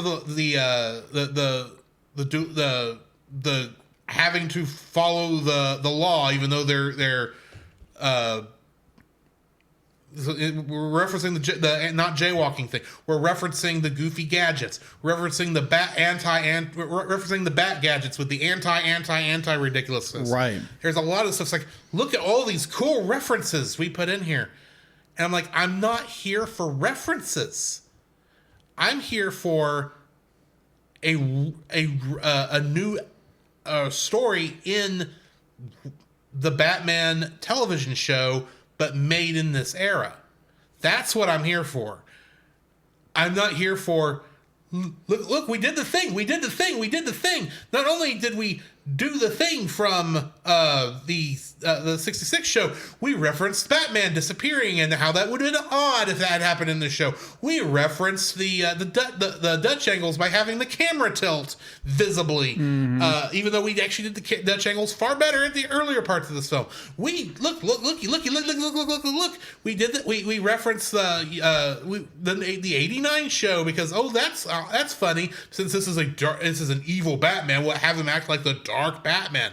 of the having to follow the law, even though they're we're referencing the not jaywalking thing. We're referencing the goofy gadgets. We're referencing the referencing the bat gadgets with the anti ridiculousness. Right. There's a lot of stuff. It's like, look at all these cool references we put in here, and I'm like, I'm not here for references. I'm here for a new story in the Batman television show, but made in this era. That's what I'm here for. I'm not here for, look, we did the thing. Not only did we do the thing from the 66 show, we referenced Batman disappearing and how that would have been odd if that had happened in the show. We referenced the Dutch angles by having the camera tilt visibly, even though we actually did the Dutch angles far better at the earlier parts of this film. We look. We did that. We referenced the '89 show because that's funny, since this is an evil Batman. We'll have him act like the dark Batman.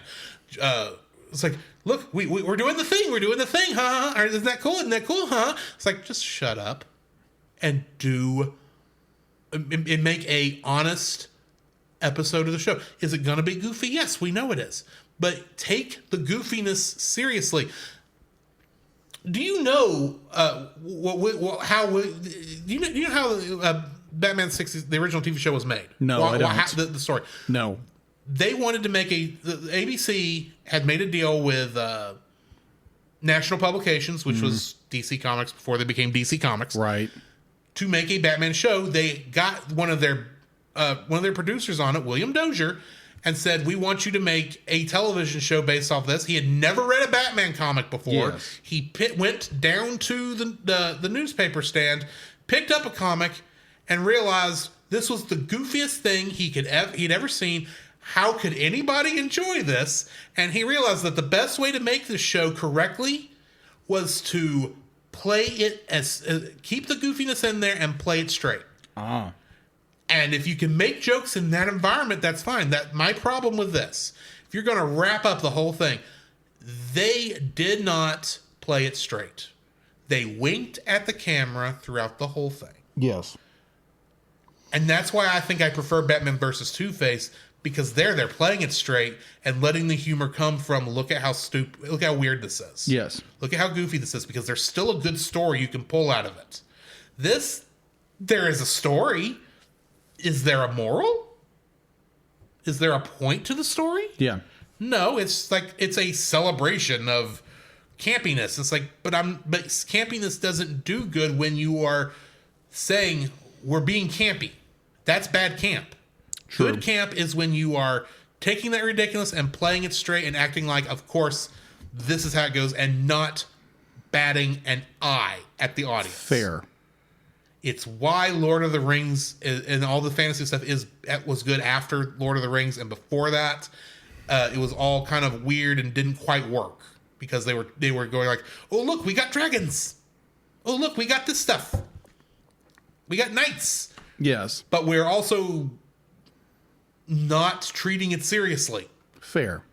It's like, look, we're doing the thing. We're doing the thing, huh? Isn't that cool? Isn't that cool, huh? It's like, just shut up and make a honest episode of the show. Is it gonna be goofy? Yes, we know it is. But take the goofiness seriously. Do you know how Batman 60, the original TV show, was made? No, I don't. The story. No. They wanted to make ABC had made a deal with National Publications, which was DC Comics before they became DC Comics. Right. To make a Batman show, they got one of their producers on it, William Dozier, and said, we want you to make a television show based off this. He had never read a Batman comic before. Yes. He went down to the newspaper stand, picked up a comic, and realized this was the goofiest thing he'd ever seen. How could anybody enjoy this? And he realized that the best way to make this show correctly was to play it keep the goofiness in there and play it straight. Ah. And if you can make jokes in that environment, that's fine. My problem with this, if you're going to wrap up the whole thing, they did not play it straight. They winked at the camera throughout the whole thing. Yes. And that's why I think I prefer Batman versus Two-Face, because they're playing it straight and letting the humor come from, look how weird this is. Yes. Look at how goofy this is, because there's still a good story you can pull out of it. There is a story. Is there a moral? Is there a point to the story? Yeah. No, it's like, it's a celebration of campiness. It's like, but campiness doesn't do good when you are saying we're being campy. That's bad camp. True. Good camp is when you are taking that ridiculous and playing it straight and acting like, of course, this is how it goes, and not batting an eye at the audience. Fair. It's why Lord of the Rings and all the fantasy stuff was good after Lord of the Rings, and before that, it was all kind of weird and didn't quite work because they were going like, oh look, we got dragons. Oh look, we got this stuff. We got knights. Yes, but we're also not treating it seriously. Fair.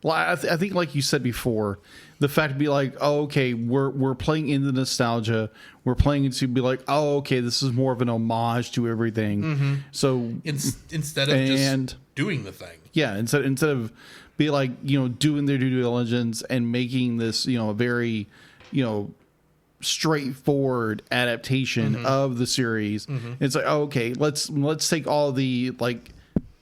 Well, I think, like you said before, the fact to be like, oh, okay, we're playing into nostalgia. We're playing into be like, oh, okay, this is more of an homage to everything. Mm-hmm. So instead of just doing the thing, yeah, instead of be like, you know, doing their due diligence and making this, you know, a very, you know, straightforward adaptation of the series. It's like, oh, okay, let's take all the like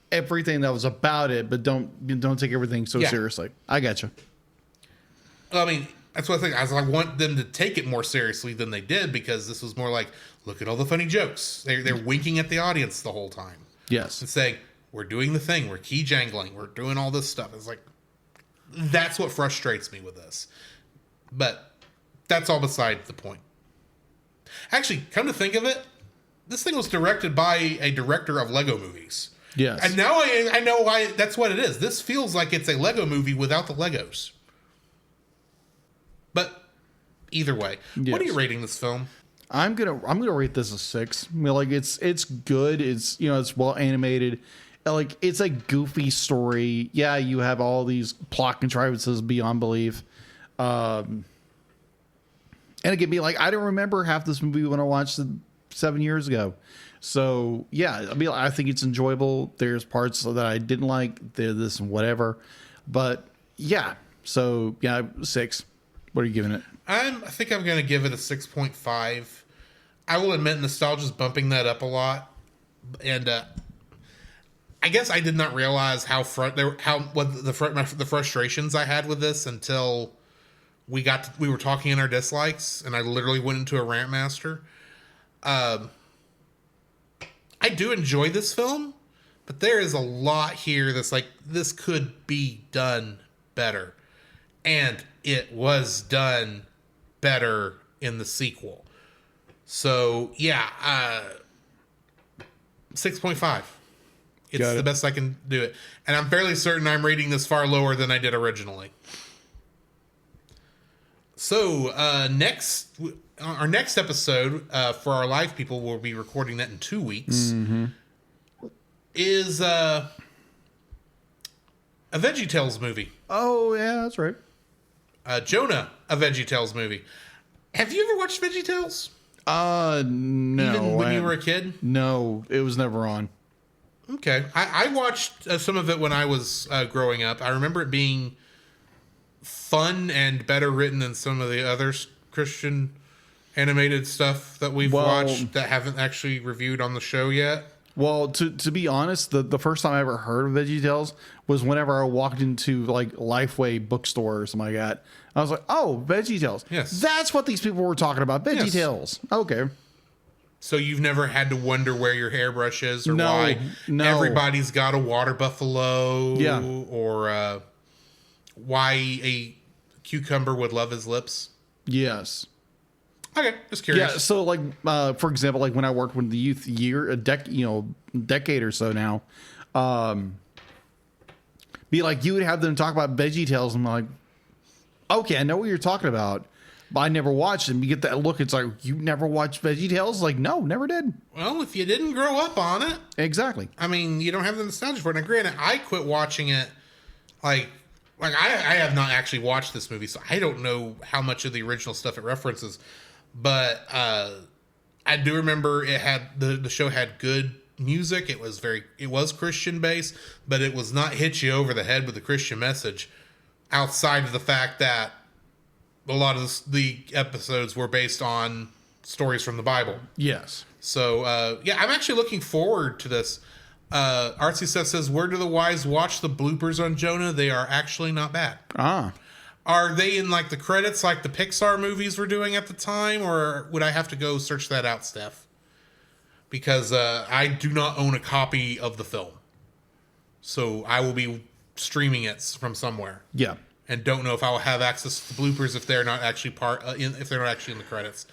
everything that was about it, but don't take everything so seriously. I gotcha. I mean, that's what I think. I want them to take it more seriously than they did, because this was more like, look at all the funny jokes. They're winking at the audience the whole time. Yes. And saying, we're doing the thing. We're key jangling. We're doing all this stuff. It's like, that's what frustrates me with this. But that's all beside the point. Actually, come to think of it, this thing was directed by a director of Lego movies. Yes. And now I know why that's what it is. This feels like it's a Lego movie without the Legos. But either way, what are you rating this film? I'm gonna rate this a 6. I mean, like it's good. It's, you know, it's well animated. Like it's a goofy story. Yeah, you have all these plot contrivances beyond belief. And it can be like, I don't remember half this movie when I watched it 7 years ago. So yeah, I mean, I think it's enjoyable. There's parts that I didn't like, this and whatever, but yeah. So yeah, 6. What are you giving it? I think I'm going to give it a 6.5. I will admit nostalgia's bumping that up a lot, and I guess I did not realize the frustrations I had with this until we were talking in our dislikes, and I literally went into a rant master. I do enjoy this film, but there is a lot here that's like, this could be done better. And it was done better in the sequel. So, yeah, 6.5. It's the best I can do it. And I'm fairly certain I'm rating this far lower than I did originally. So, our next episode for our live people, we'll be recording that in 2 weeks, is a VeggieTales movie. Oh, yeah, that's right. Jonah, a VeggieTales movie. Have you ever watched VeggieTales? No. Even when you were a kid? No, it was never on. Okay. I watched some of it when I was growing up. I remember it being fun and better written than some of the other Christian animated stuff that we've watched that haven't actually reviewed on the show yet. Well, to be honest, the first time I ever heard of VeggieTales was whenever I walked into like Lifeway bookstore or something like that. I was like, oh, VeggieTales. Yes. That's what these people were talking about. VeggieTales. Yes. Okay. So you've never had to wonder where your hairbrush is, or why everybody's got a water buffalo, or why a cucumber would love his lips? Yes. Okay, just curious. Yeah, so like for example, like when I worked with the youth decade or so now, be like, you would have them talk about VeggieTales, and I'm like, okay, I know what you're talking about, but I never watched it. And you get that look, it's like, you never watched VeggieTales? Like, no, never did. Well, if you didn't grow up on it. Exactly. I mean, you don't have the nostalgia for it. Now, granted, I quit watching it, like I have not actually watched this movie, so I don't know how much of the original stuff it references. But I do remember it had the show had good music. It was Christian based, but it was not hit you over the head with a Christian message. Outside of the fact that a lot of the episodes were based on stories from the Bible. Yes. So I'm actually looking forward to this. Artsy Seth says, "Where do the wise watch the bloopers on Jonah? They are actually not bad." Ah. Are they in like the credits like the Pixar movies were doing at the time, or would I have to go search that out, Steph? Because I do not own a copy of the film. So I will be streaming it from somewhere. Yeah. and don't know if I will have access to the bloopers if they're not actually if they're not actually in the credits.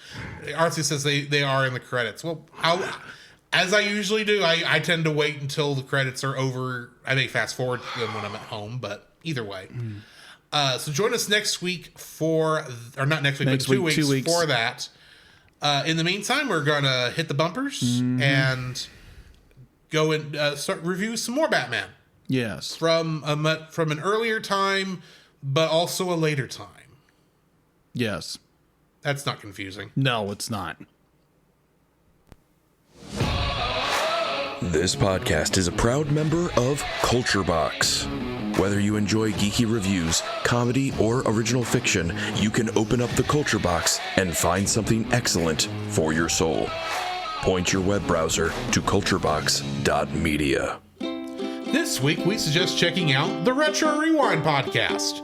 Artsy says they are in the credits. Well, as I usually do, I tend to wait until the credits are over. I may fast forward them when I'm at home, but either way. So join us next week but 2 weeks for that. In the meantime, we're going to hit the bumpers and go and start review some more Batman. Yes. From an earlier time, but also a later time. Yes. That's not confusing. No, it's not. This podcast is a proud member of Culture Box. Whether you enjoy geeky reviews, comedy, or original fiction, you can open up the Culture Box and find something excellent for your soul. Point your web browser to culturebox.media. This week, we suggest checking out the Retro Rewind podcast.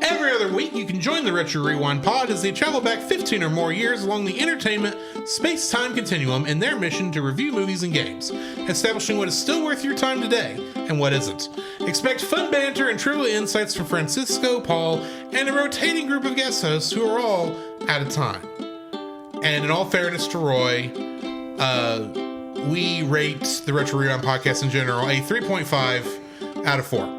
Every other week, you can join the Retro Rewind pod as they travel back 15 or more years along the entertainment space-time continuum in their mission to review movies and games, establishing what is still worth your time today and what isn't. Expect fun banter and trivia insights from Francisco, Paul, and a rotating group of guest hosts who are all out of time. And in all fairness to Roy, we rate the Retro Rewind podcast in general a 3.5 out of 4.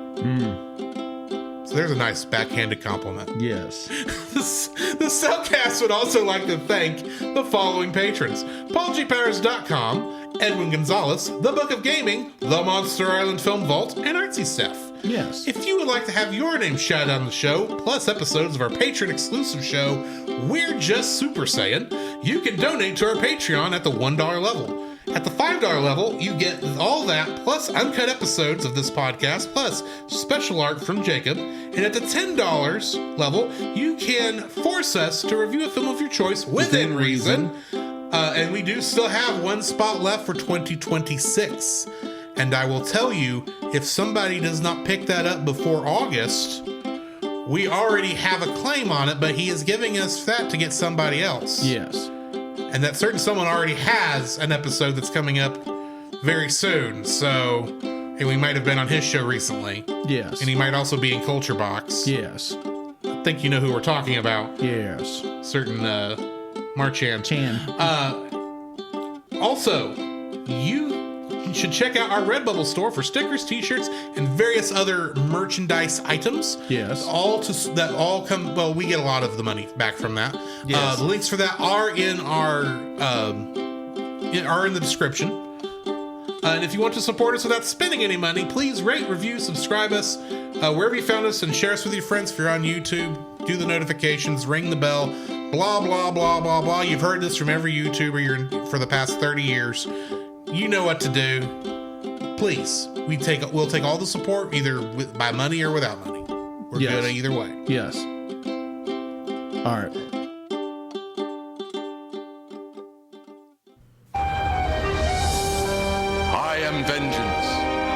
So there's a nice backhanded compliment. Yes. The Cellcast would also like to thank the following patrons: PaulGPowers.com, Edwin Gonzalez, The Book of Gaming, The Monster Island Film Vault, and Artsy Steph. Yes. If you would like to have your name shouted on the show, plus episodes of our patron-exclusive show, We're Just Super Saiyan, you can donate to our Patreon at the $1 level. At the $5 level, you get all that, plus uncut episodes of this podcast, plus special art from Jacob. And at the $10 level, you can force us to review a film of your choice within reason. And we do still have one spot left for 2026. And I will tell you, if somebody does not pick that up before August, we already have a claim on it, but he is giving us that to get somebody else. Yes. And that certain someone already has an episode that's coming up very soon. So, and we might have been on his show recently. Yes. And he might also be in Culture Box. Yes. I think you know who we're talking about. Yes. Certain Marchand. Also, you should check out our Redbubble store for stickers, t-shirts, and various other merchandise items. Yes. Well, we get a lot of the money back from that. Yes. The links for that are in our are in the description. And if you want to support us without spending any money, please rate, review, subscribe us wherever you found us, and share us with your friends. If you're on YouTube, do the notifications, ring the bell, blah blah blah blah blah. You've heard this from every YouTuber for the past 30 years. You know what to do. Please, we'll take all the support, either by money or without money. We're good either way. Yes. All right. I am vengeance.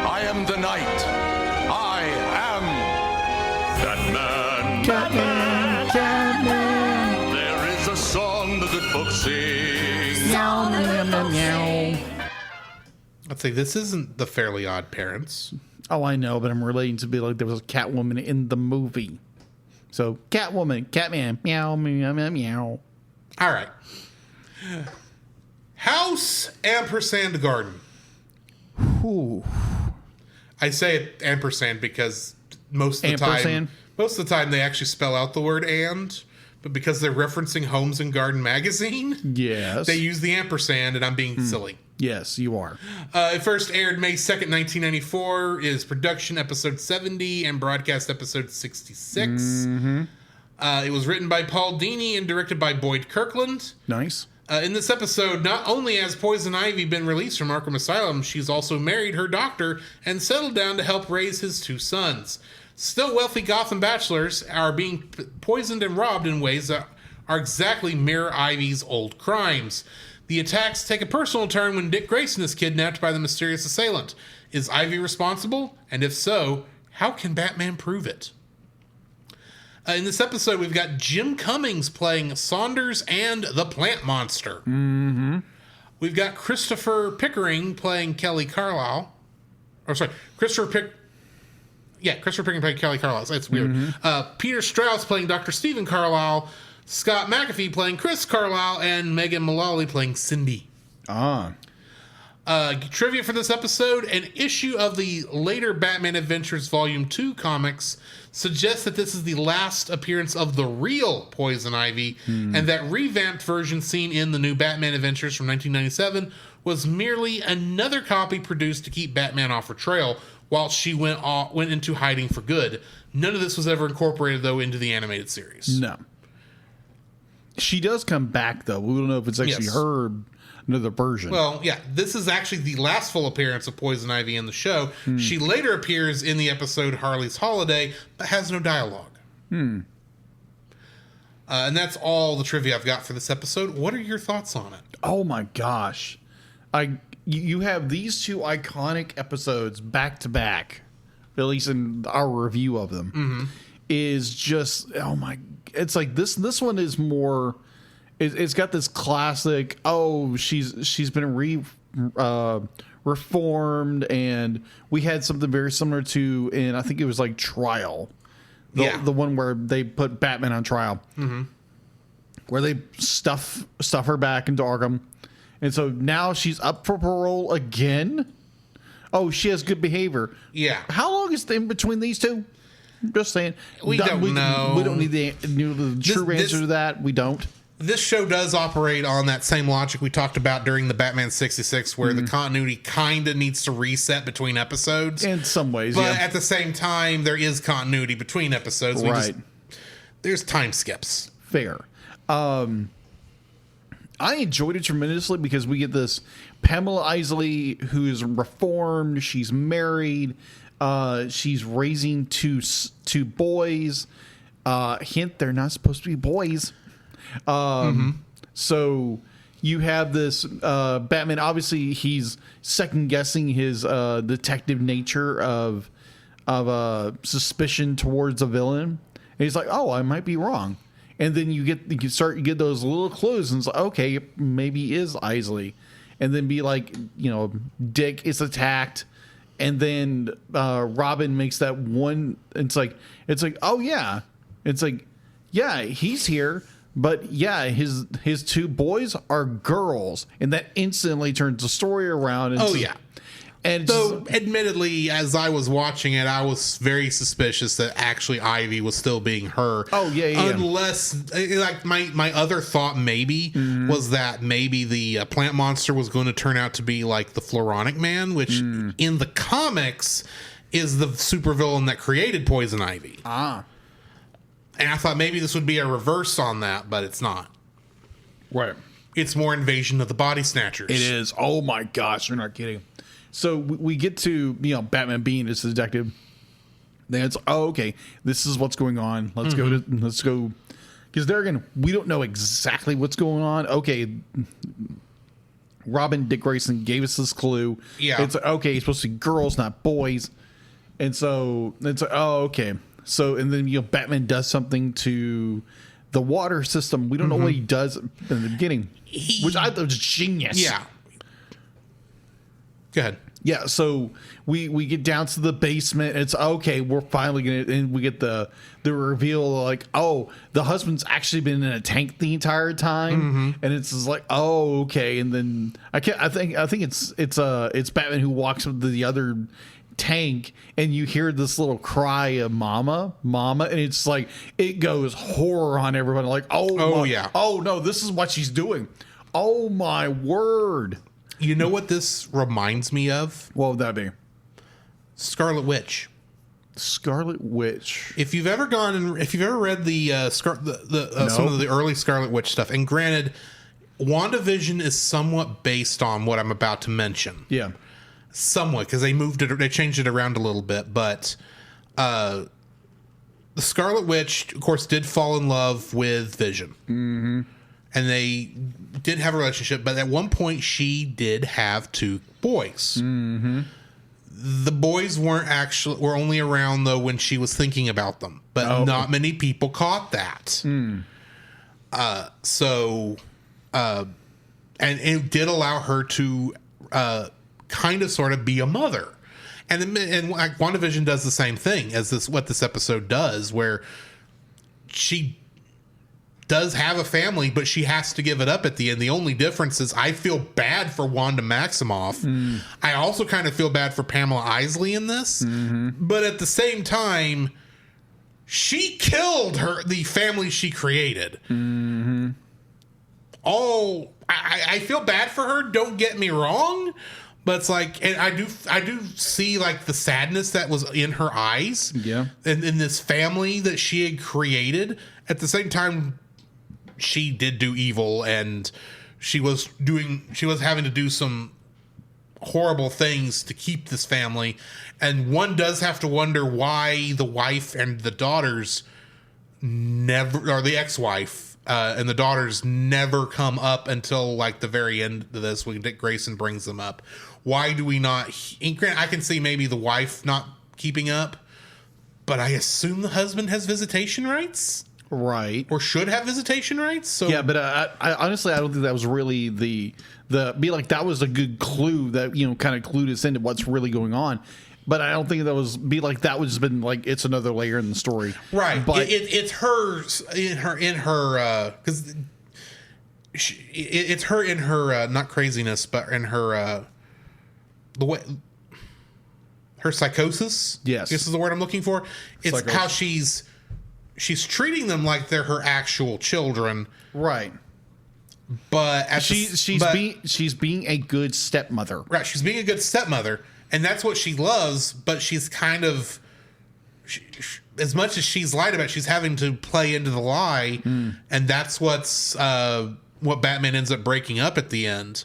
I am the night. I am Batman. Batman. Batman. There is a song the good folks sing. Meow, meow, meow, meow. I'd say this isn't the Fairly Odd Parents. Oh, I know, but I'm relating to be like there was a Catwoman in the movie. So, Catwoman, Catman, meow, meow, meow, meow. All right. House ampersand garden. Ooh. I say it ampersand because most of the time they actually spell out the word and, but because they're referencing Homes and Garden magazine, Yes. they use the ampersand, and I'm being silly. Yes, you are. It first aired May 2nd, 1994, is production episode 70 and broadcast episode 66. It was written by Paul Dini and directed by Boyd Kirkland. Nice. In this episode, not only has Poison Ivy been released from Arkham Asylum, she's also married her doctor and settled down to help raise his 2 sons. Still wealthy Gotham bachelors are being poisoned and robbed in ways that are exactly mirror Ivy's old crimes. The attacks take a personal turn when Dick Grayson is kidnapped by the mysterious assailant. Is Ivy responsible? And if so, how can Batman prove it? In this episode, we've got Jim Cummings playing Saunders and the Plant Monster. Mm-hmm. We've got Christopher Pickering playing Kelly Carlisle. Yeah, Christopher Pickens playing Kelly Carlisle. It's weird. Peter Strauss playing Dr. Stephen Carlisle, Scott McAfee playing Chris Carlisle, and Megan Mullally playing Cindy. Trivia for this episode: an issue of the later Batman Adventures Volume 2 comics suggests that this is the last appearance of the real Poison Ivy, and that revamped version seen in the new Batman Adventures from 1997 was merely another copy produced to keep Batman off her trail while she went into hiding for good. None of this was ever incorporated, though, into the animated series. No. She does come back, though. We don't know if it's actually her, another version. Well, yeah, this is actually the last full appearance of Poison Ivy in the show. She later appears in the episode Harley's Holiday, but has no dialogue. And that's all the trivia I've got for this episode. What are your thoughts on it? Oh my gosh. You have these two iconic episodes back to back, at least in our review of them, is just, oh my, it's like this one is more, it's got this classic, she's been reformed, and we had something very similar to, and I think it was like Trial, the one where they put Batman on trial, where they stuff her back into Arkham. And so now she's up for parole again. Oh, she has good behavior. Yeah. How long is in between these two? Just saying. We don't know. We don't need the true answer to that. We don't. This show does operate on that same logic we talked about during the Batman 66, where the continuity kind of needs to reset between episodes. In some ways, but at the same time, there is continuity between episodes. Right. There's time skips. Fair. I enjoyed it tremendously because we get this Pamela Isley who is reformed. She's married. She's raising two boys. Hint, they're not supposed to be boys. So you have this Batman. Obviously, he's second guessing his detective nature of suspicion towards a villain. And he's like, "Oh, I might be wrong." And then you get those little clues, and it's like, okay, maybe he is Isley. And then be like, Dick is attacked, and then Robin makes that one. It's like, oh yeah, it's like, yeah, he's here, but yeah, his two boys are girls, and that instantly turns the story around. Oh yeah. And though, admittedly, as I was watching it, I was very suspicious that actually Ivy was still being her. Oh, yeah. Unless, like, my other thought maybe was that maybe the plant monster was going to turn out to be like the Floronic Man, which in the comics is the supervillain that created Poison Ivy. And I thought maybe this would be a reverse on that, but it's not. Right. It's more Invasion of the Body Snatchers. It is. Oh, my gosh. You're not kidding. So we get to, Batman being this detective. Then it's, okay, this is what's going on. Let's go. Because there again, we don't know exactly what's going on. Okay, Robin Dick Grayson gave us this clue. Yeah. It's okay, it's supposed to be girls, not boys. And so it's like, okay. So, and then, Batman does something to the water system. We don't know what he does in the beginning, which I thought was genius. Yeah. Go ahead. Yeah, so we get down to the basement. It's okay. We're finally gonna, and we get the reveal like, oh, the husband's actually been in a tank the entire time, and it's just like, oh, okay. And then I think it's Batman who walks up to the other tank, and you hear this little cry of "Mama, Mama," and it's like it goes horror on everyone. Like, oh no, this is what she's doing. Oh my word. You know what this reminds me of? What would that be? Scarlet Witch. Scarlet Witch. If you've ever read the some of the early Scarlet Witch stuff, and granted, WandaVision is somewhat based on what I'm about to mention. Yeah, somewhat, because they changed it around a little bit, but the Scarlet Witch, of course, did fall in love with Vision. And they did have a relationship, but at one point she did have two boys. The boys were only around though when she was thinking about them, but not many people caught that. And it did allow her to kind of sort of be a mother. And like WandaVision does the same thing as what this episode does, where she does have a family, but she has to give it up at the end. The only difference is I feel bad for Wanda Maximoff. I also kind of feel bad for Pamela Isley in this, but at the same time, she killed the family she created. I feel bad for her. Don't get me wrong, but it's like, and I do see like the sadness that was in her eyes. Yeah, and in this family that she had created. At the same time, she did do evil, and she was having to do some horrible things to keep this family. And one does have to wonder why the wife and the daughters never, or the ex-wife and the daughters never come up until like the very end of this when Dick Grayson brings them up. Why do we not? I can see maybe the wife not keeping up, but I assume the husband has visitation rights. Right. Or should have visitation rights. So yeah, but I honestly, I don't think that was really that was a good clue that, kind of clued us into what's really going on. But I don't think that was that would just been like, it's another layer in the story. Right. But it's hers in her because it's her in her not craziness, but in her the way her psychosis. Yes. This is the word I'm looking for. It's Psychosis. how she's treating them like they're her actual children. Right. But she's being a good stepmother. Right. She's being a good stepmother, and that's what she loves. But she's kind of, as much as she's lied about, she's having to play into the lie, and that's what Batman ends up breaking up at the end,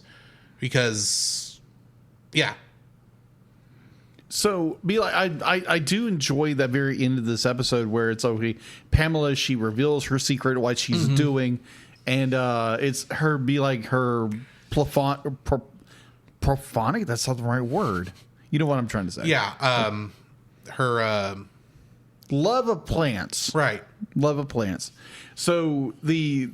because, yeah. So I do enjoy that very end of this episode where it's okay. Pamela, she reveals her secret, what she's doing, and it's her her prophonic. That's not the right word. You know what I'm trying to say? Yeah. Her love of plants. right. Love of plants. So the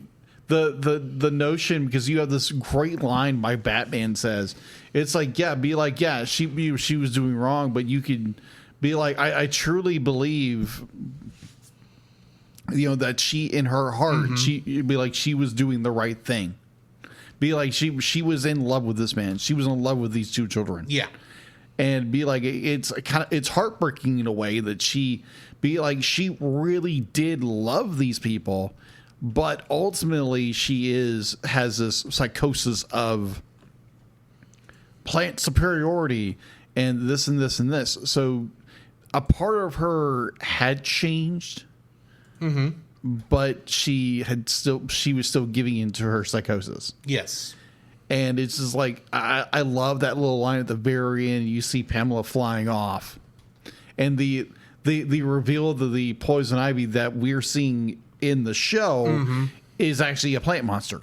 notion, because you have this great line by Batman says, it's like, she was doing wrong, but you could be like, I truly believe, that she, in her heart, she'd be like, she was doing the right thing. Be like, she was in love with this man. She was in love with these two children. Yeah. And be like, it's heartbreaking in a way that she really did love these people, but ultimately she has this psychosis of plant superiority and this and this and this. So a part of her had changed, but she was still giving into her psychosis. Yes. And it's just like, I love that little line at the very end. You see Pamela flying off, and the reveal of the poison ivy that we're seeing in the show is actually a plant monster.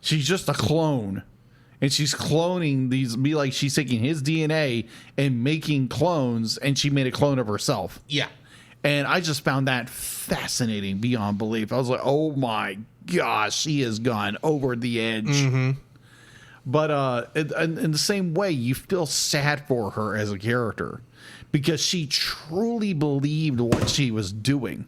She's just a clone, and she's cloning these. She's taking his DNA and making clones, and she made a clone of herself. Yeah. And I just found that fascinating beyond belief. I was like, oh my gosh, she has gone over the edge. But in the same way, you feel sad for her as a character, because she truly believed what she was doing.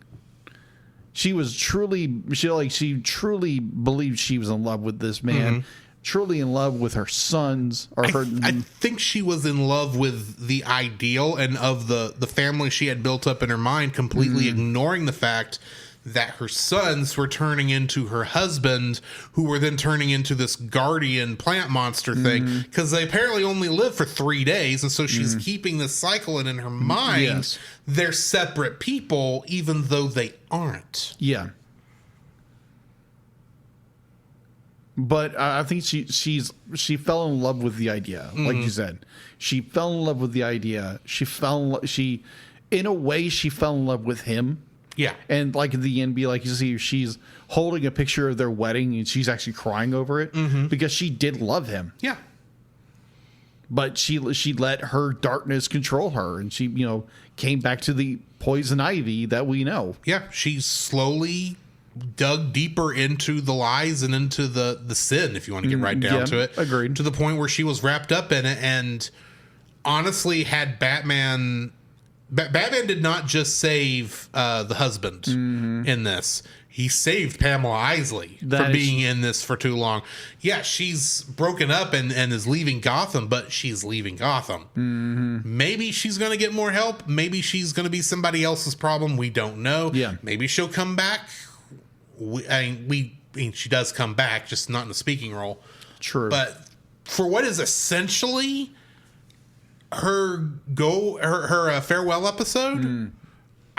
She truly believed she was in love with this man, truly in love with her sons. I think she was in love with the ideal and of the family she had built up in her mind, completely ignoring the fact that her sons were turning into her husband, who were then turning into this guardian plant monster thing, because they apparently only live for 3 days. And so she's keeping this cycle, and in her mind, they're separate people, even though they aren't. Yeah. But I think she fell in love with the idea, like you said. She fell in love with the idea. In a way, she fell in love with him. Yeah. And like at the end, be like, you see, she's holding a picture of their wedding, and she's actually crying over it because she did love him. Yeah. But she let her darkness control her, and she, came back to the poison ivy that we know. Yeah. She's slowly dug deeper into the lies and into the sin, if you want to get right down to it. Agreed. To the point where she was wrapped up in it. And honestly, had Batman did not just save the husband in this. He saved Pamela Isley from being in this for too long. Yeah, she's broken up and is leaving Gotham, but she's leaving Gotham. Maybe she's going to get more help. Maybe she's going to be somebody else's problem. We don't know. Yeah. Maybe she'll come back. I mean, she does come back, just not in a speaking role. True. But for what is essentially her farewell episode,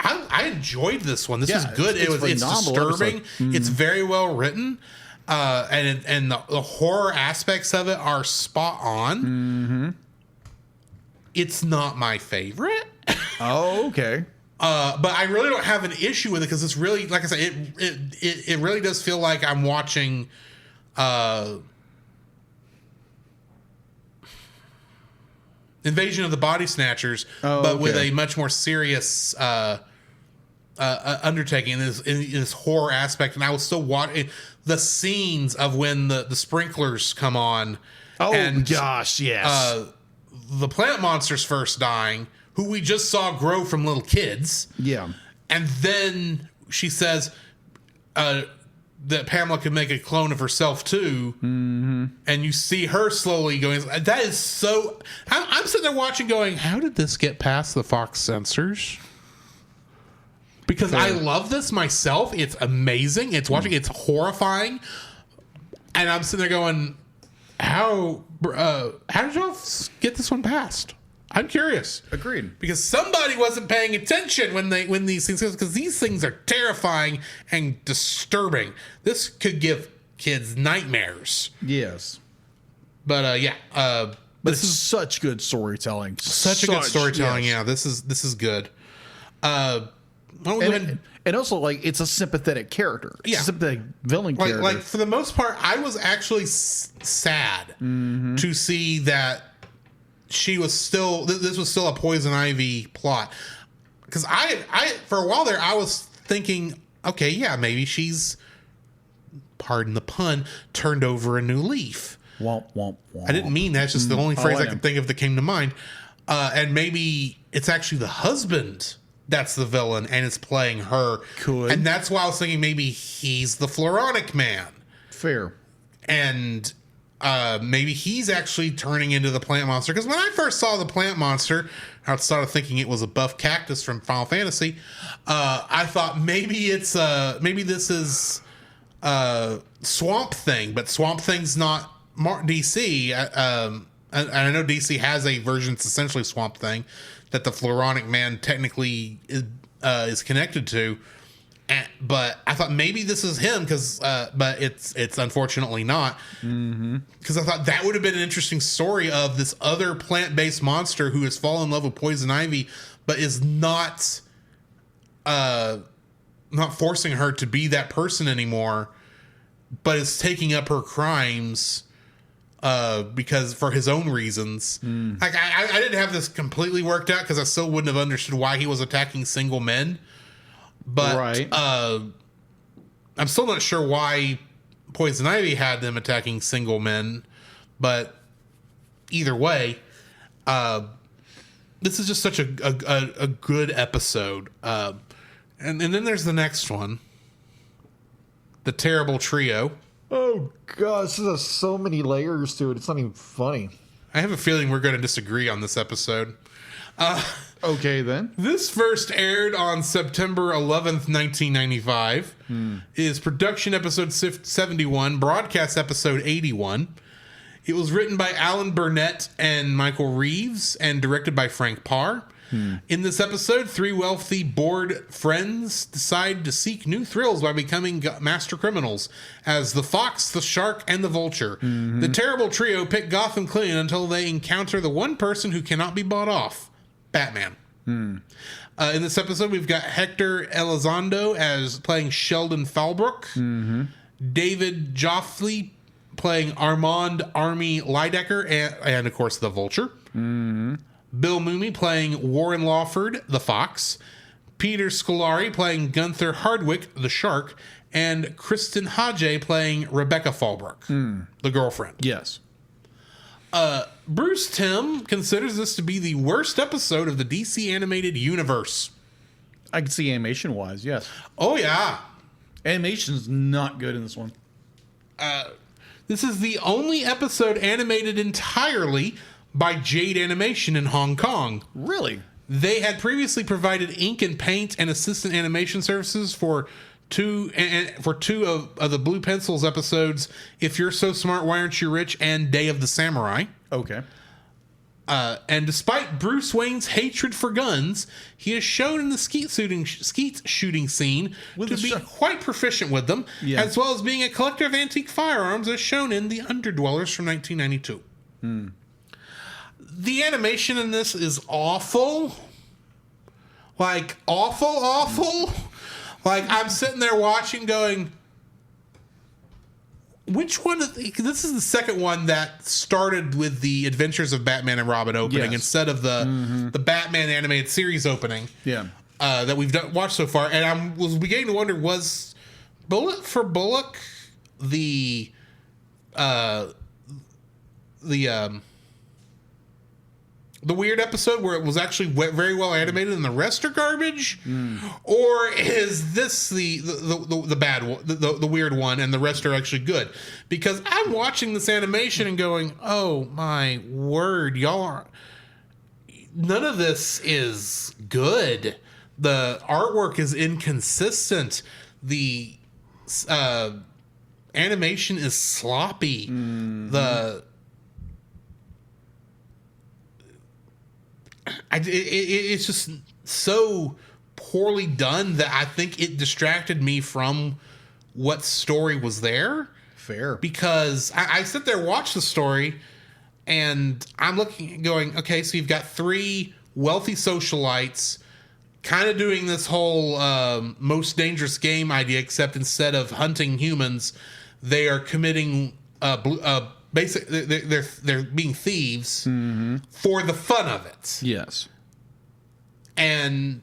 I enjoyed this one. This was good. It's disturbing. It's very well written, and the horror aspects of it are spot on. It's not my favorite. Oh, okay. But I really don't have an issue with it because it's really, like I said, it really does feel like I'm watching Invasion of the Body Snatchers, but with a much more serious undertaking in this horror aspect. And I was still watching the scenes of when the sprinklers come on. Oh, and, gosh, yes. The plant monsters first dying, who we just saw grow from little kids. Yeah. And then she says that Pamela could make a clone of herself too. And you see her slowly going, that is so... I'm sitting there watching going, how did this get past the Fox censors? Because I love this myself. It's amazing. It's watching. It's horrifying. And I'm sitting there going, how did y'all get this one passed? I'm curious. Agreed. Because somebody wasn't paying attention when these things, because these things are terrifying and disturbing. This could give kids nightmares. Yes. But But this is such good storytelling. Such a good storytelling. Yes. Yeah, this is good. And also, like, it's a sympathetic character. It's a sympathetic villain character. Like, for the most part, I was actually sad to see that she was still... This was still a Poison Ivy plot. Because I for a while there, I was thinking, okay, yeah, maybe she's, pardon the pun, turned over a new leaf. Womp, womp, womp. I didn't mean that. It's just the only phrase I know. could think of that came to mind. And maybe it's actually the husband that's the villain and it's playing her. Could. And that's why I was thinking maybe he's the Floronic Man. Fair. And maybe he's actually turning into the plant monster. Because when I first saw the plant monster, I started thinking it was a buff cactus from Final Fantasy. I thought maybe this is Swamp Thing, but Swamp Thing's not DC. And I know DC has a version that's essentially Swamp Thing that the Floronic Man technically is connected to. But I thought maybe this is him but it's unfortunately not. Because I thought that would have been an interesting story of this other plant-based monster who has fallen in love with Poison Ivy, but is not forcing her to be that person anymore, but is taking up her crimes because for his own reasons. Like I didn't have this completely worked out because I still wouldn't have understood why he was attacking single men. But right. I'm still not sure why Poison Ivy had them attacking single men. But either way, this is just such a good episode. And then there's the next one, The Terrible Trio. Oh, gosh, this has so many layers to it. It's not even funny. I have a feeling we're going to disagree on this episode. Okay, then. This first aired on September 11th, 1995. Is production episode 71, broadcast episode 81. It was written by Alan Burnett and Michael Reeves and directed by Frank Parr. In this episode, three wealthy, bored friends decide to seek new thrills by becoming master criminals as the Fox, the Shark, and the Vulture. The Terrible Trio pick Gotham clean until they encounter the one person who cannot be bought off, Batman. In this episode, we've got Hector Elizondo as playing Sheldon Falbrook, David Joffley playing Armand Army Lydecker, and of course, the Vulture. Bill Mumy playing Warren Lawford, the Fox, Peter Scolari playing Gunther Hardwick, the Shark, and Kristen Hodge playing Rebecca Falbrook, the girlfriend. Yes. Bruce Timm considers this to be the worst episode of the DC animated universe. I can see animation wise, yes. Oh yeah. Animation's not good in this one. This is the only episode animated entirely by Jade Animation in Hong Kong. Really? They had previously provided ink and paint and assistant animation services for two of the Blue Pencils episodes, If You're So Smart, Why Aren't You Rich? And Day of the Samurai. Okay. And despite Bruce Wayne's hatred for guns, he is shown in the skeet shooting scene to be quite proficient with them, as well as being a collector of antique firearms, as shown in The Underdwellers from 1992. The animation in this is awful. Like, awful. Like, I'm sitting there watching going, which one of this is the second one that started with the Adventures of Batman and Robin opening instead of the Batman animated series opening that we've watched so far. And I was beginning to wonder, was Bullet for Bullock the weird episode where it was actually very well animated and the rest are garbage? Or is this the bad one, the weird one, and the rest are actually good? Because I'm watching this animation and going, oh my word, none of this is good. The artwork is inconsistent. The animation is sloppy. It's just so poorly done that I think it distracted me from what story was there. Fair. Because I sit there, watch the story, and I'm looking, going, okay, so you've got three wealthy socialites kind of doing this whole most dangerous game idea, except instead of hunting humans, they are committing basically, they're being thieves for the fun of it. Yes. And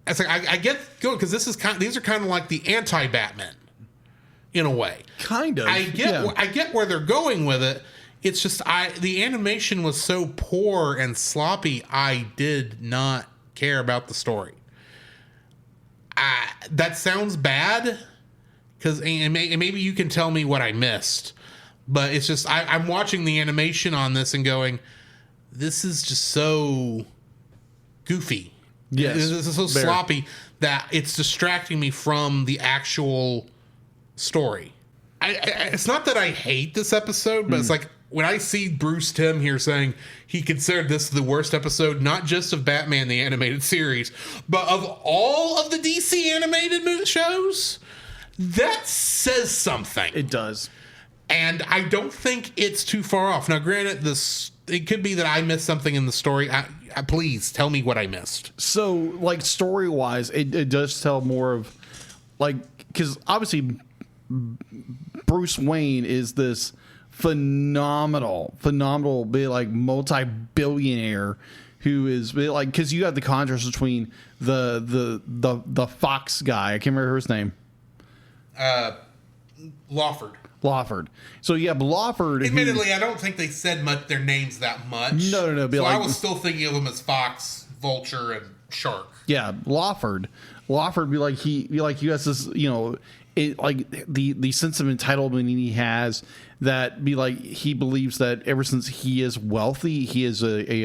it's like I get going because these are kind of like the anti-Batman in a way. Kind of. I get where they're going with it. It's just the animation was so poor and sloppy. I did not care about the story. That sounds bad. Because maybe you can tell me what I missed, but it's just I'm watching the animation on this and going, this is just so goofy. Yes, this is so sloppy that it's distracting me from the actual story. It's not that I hate this episode, but it's like when I see Bruce Timm here saying he considered this the worst episode, not just of Batman the Animated Series, but of all of the DC animated shows. That says something. It does. And I don't think it's too far off. Now, granted, it could be that I missed something in the story. Please tell me what I missed. So, like, story-wise, it does tell more of, like, because obviously Bruce Wayne is this phenomenal, like, multi-billionaire who is, like, because you have the contrast between the Fox guy. I can't remember his name. Lawford. So yeah, Lawford. Admittedly, I don't think they said their names that much. No. So I was still thinking of them as Fox, Vulture, and Shark. Yeah, Lawford be like you has this, like the sense of entitlement he has, that be like he believes that ever since he is wealthy, he is he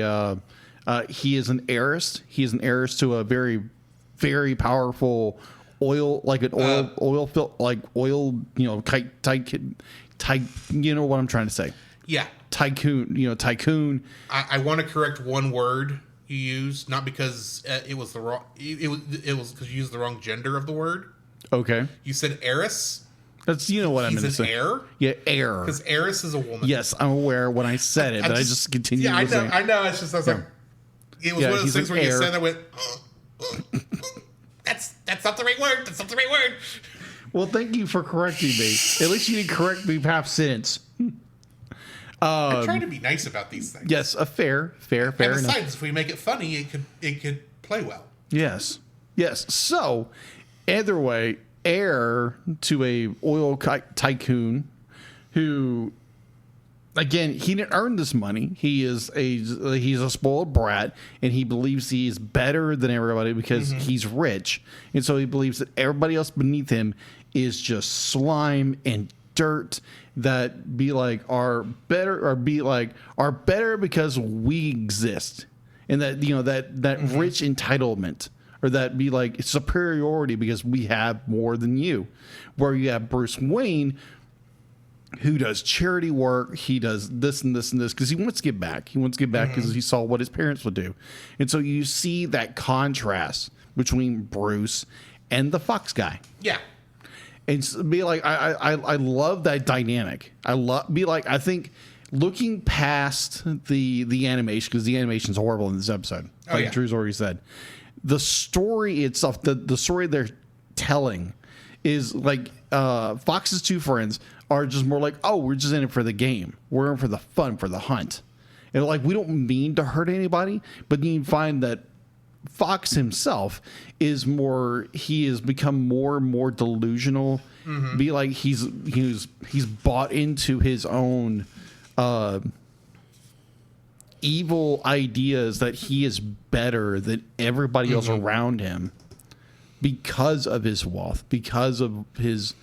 is an heiress. He is an heiress to a very, very powerful oil, like an oil, you know what I'm trying to say? Yeah. Tycoon. I want to correct one word you used, not because it was the wrong, it was because you used the wrong gender of the word. Okay. You said heiress. That's, what I meant to say. He's an heir? Yeah, heir. Because heiress is a woman. Yes, I'm aware when I said it, but I just continued. Yeah, I know. It's just, I was like, it was one of those things where you said that went, That's not the right word. That's not the right word. Well, thank you for correcting me. At least you didn't correct me half sentence. I'm trying to be nice about these things. Yes, fair and besides, enough. If we make it funny, it could play well. Yes. So, either way, heir to a oil tycoon who again, he didn't earn this money. He's a spoiled brat, and he believes he is better than everybody because he's rich, and so he believes that everybody else beneath him is just slime and dirt that are better because we exist, and that that rich entitlement, or that be like superiority because we have more than you. Where you have Bruce Wayne, who does charity work, he does this and this and this because he wants to give back. He wants to give back because he saw what his parents would do, and so you see that contrast between Bruce and the Fox guy. Yeah. And be like, I love that dynamic. I think looking past the animation, because the animation's horrible in this episode, like Drew's already said, the story itself, the story they're telling is like Fox's two friends are just more like, oh, we're just in it for the game. We're in for the fun, for the hunt. And like, we don't mean to hurt anybody, but you find that Fox himself is he has become more and more delusional. Be like he's bought into his own evil ideas that he is better than everybody else around him because of his wealth, because of his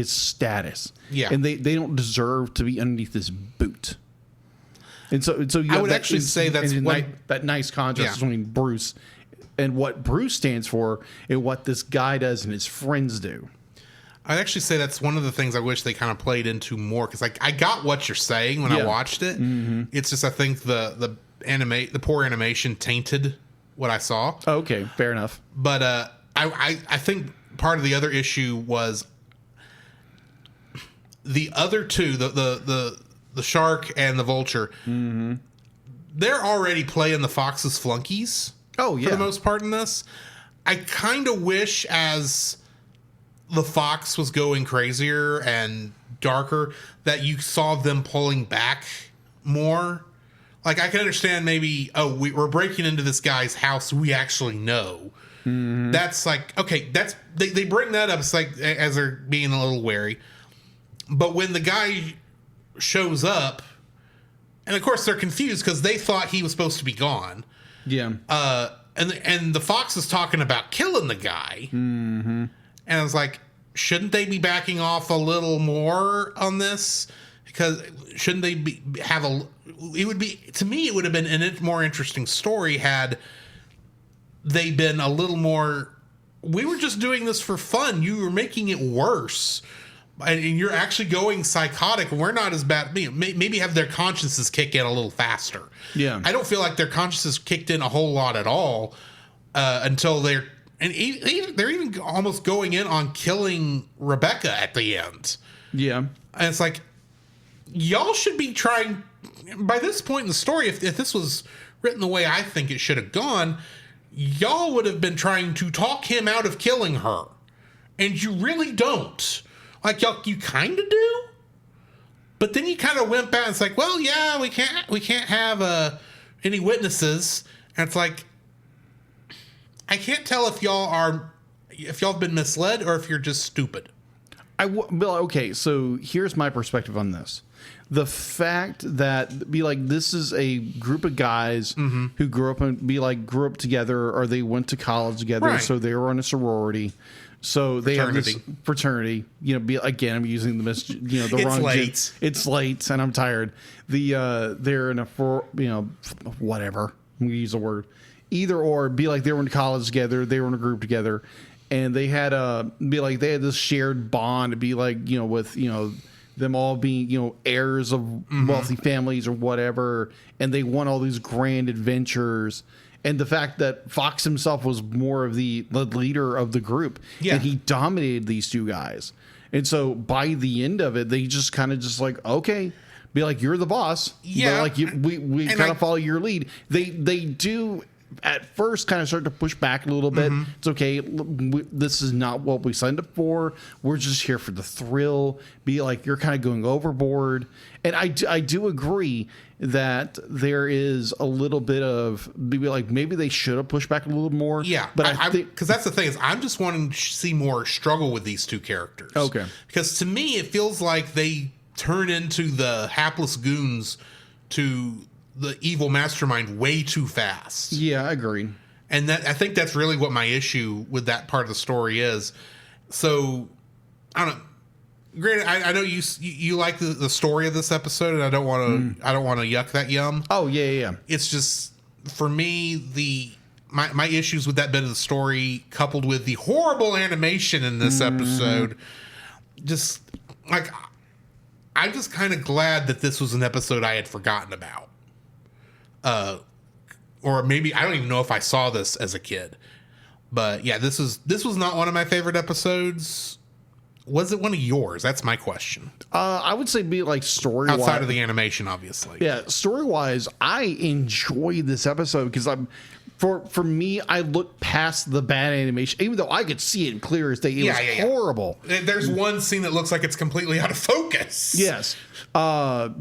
status. Yeah. And they don't deserve to be underneath this boot. And so you I would actually say that's that nice contrast between Bruce and what Bruce stands for and what this guy does and his friends do. I'd actually say that's one of the things I wish they kind of played into more, because I got what you're saying when I watched it. It's just I think the poor animation tainted what I saw. Oh, okay, fair enough. But I think part of the other issue was the other two, the shark and the vulture. They're already playing the Fox's flunkies. Oh yeah, for the most part in this. I kind of wish as the Fox was going crazier and darker that you saw them pulling back more. Like, I can understand maybe, we're breaking into this guy's house we actually know. That's like, okay, that's they bring that up. It's like as they're being a little wary. But when the guy shows up, and of course they're confused because they thought he was supposed to be gone. Yeah. And the Fox is talking about killing the guy. And I was like, shouldn't they be backing off a little more on this? Because shouldn't they it would be, to me, it would have been a more interesting story had they been a little more, we were just doing this for fun. You were making it worse. And you're actually going psychotic. We're not as bad. Maybe have their consciences kick in a little faster. Yeah. I don't feel like their consciences kicked in a whole lot at all until they're even almost going in on killing Rebecca at the end. Yeah. And it's like, y'all should be trying, by this point in the story, if this was written the way I think it should have gone, y'all would have been trying to talk him out of killing her. And you really don't. Like, you kind of do, but then you kind of went back and it's like, well, yeah, we can't have any witnesses. And it's like, I can't tell if y'all have been misled or if you're just stupid. Well, okay, so here's my perspective on this. The fact that this is a group of guys who grew up together, or they went to college together, right. So they were on a sorority. So they have this fraternity, again, I'm using the wrong. Late. It's late and I'm tired. They're in a, whatever, I'm gonna use a word, either or, they were in college together, they were in a group together, and they had they had this shared bond, with, them all being, heirs of wealthy families or whatever. And they won all these grand adventures. And the fact that Fox himself was more of the leader of the group, and he dominated these two guys. And so by the end of it, they just kind of okay, be like, you're the boss. Yeah. But we kind of follow your lead. They do at first kind of start to push back a little bit. It's okay. This is not what we signed up for. We're just here for the thrill. Be like, you're kind of going overboard. And I do agree that there is a little bit of maybe they should have pushed back a little more. Yeah, but I think because that's the thing is I'm just wanting to see more struggle with these two characters. Okay, because to me it feels like they turn into the hapless goons to the evil mastermind way too fast. Yeah, I agree. And I think that's really what my issue with that part of the story is. So I don't know. Granted, I know you like the story of this episode, and I don't want to yuck that yum. Oh yeah. It's just for me my issues with that bit of the story, coupled with the horrible animation in this episode, just like I'm just kind of glad that this was an episode I had forgotten about, or maybe I don't even know if I saw this as a kid. But yeah, this was not one of my favorite episodes. Was it one of yours? That's my question. I would say be like story outside of the animation, obviously. Yeah, story wise, I enjoyed this episode because for me, I looked past the bad animation, even though I could see it clear as day. It was horrible. There's one scene that looks like it's completely out of focus. Yes,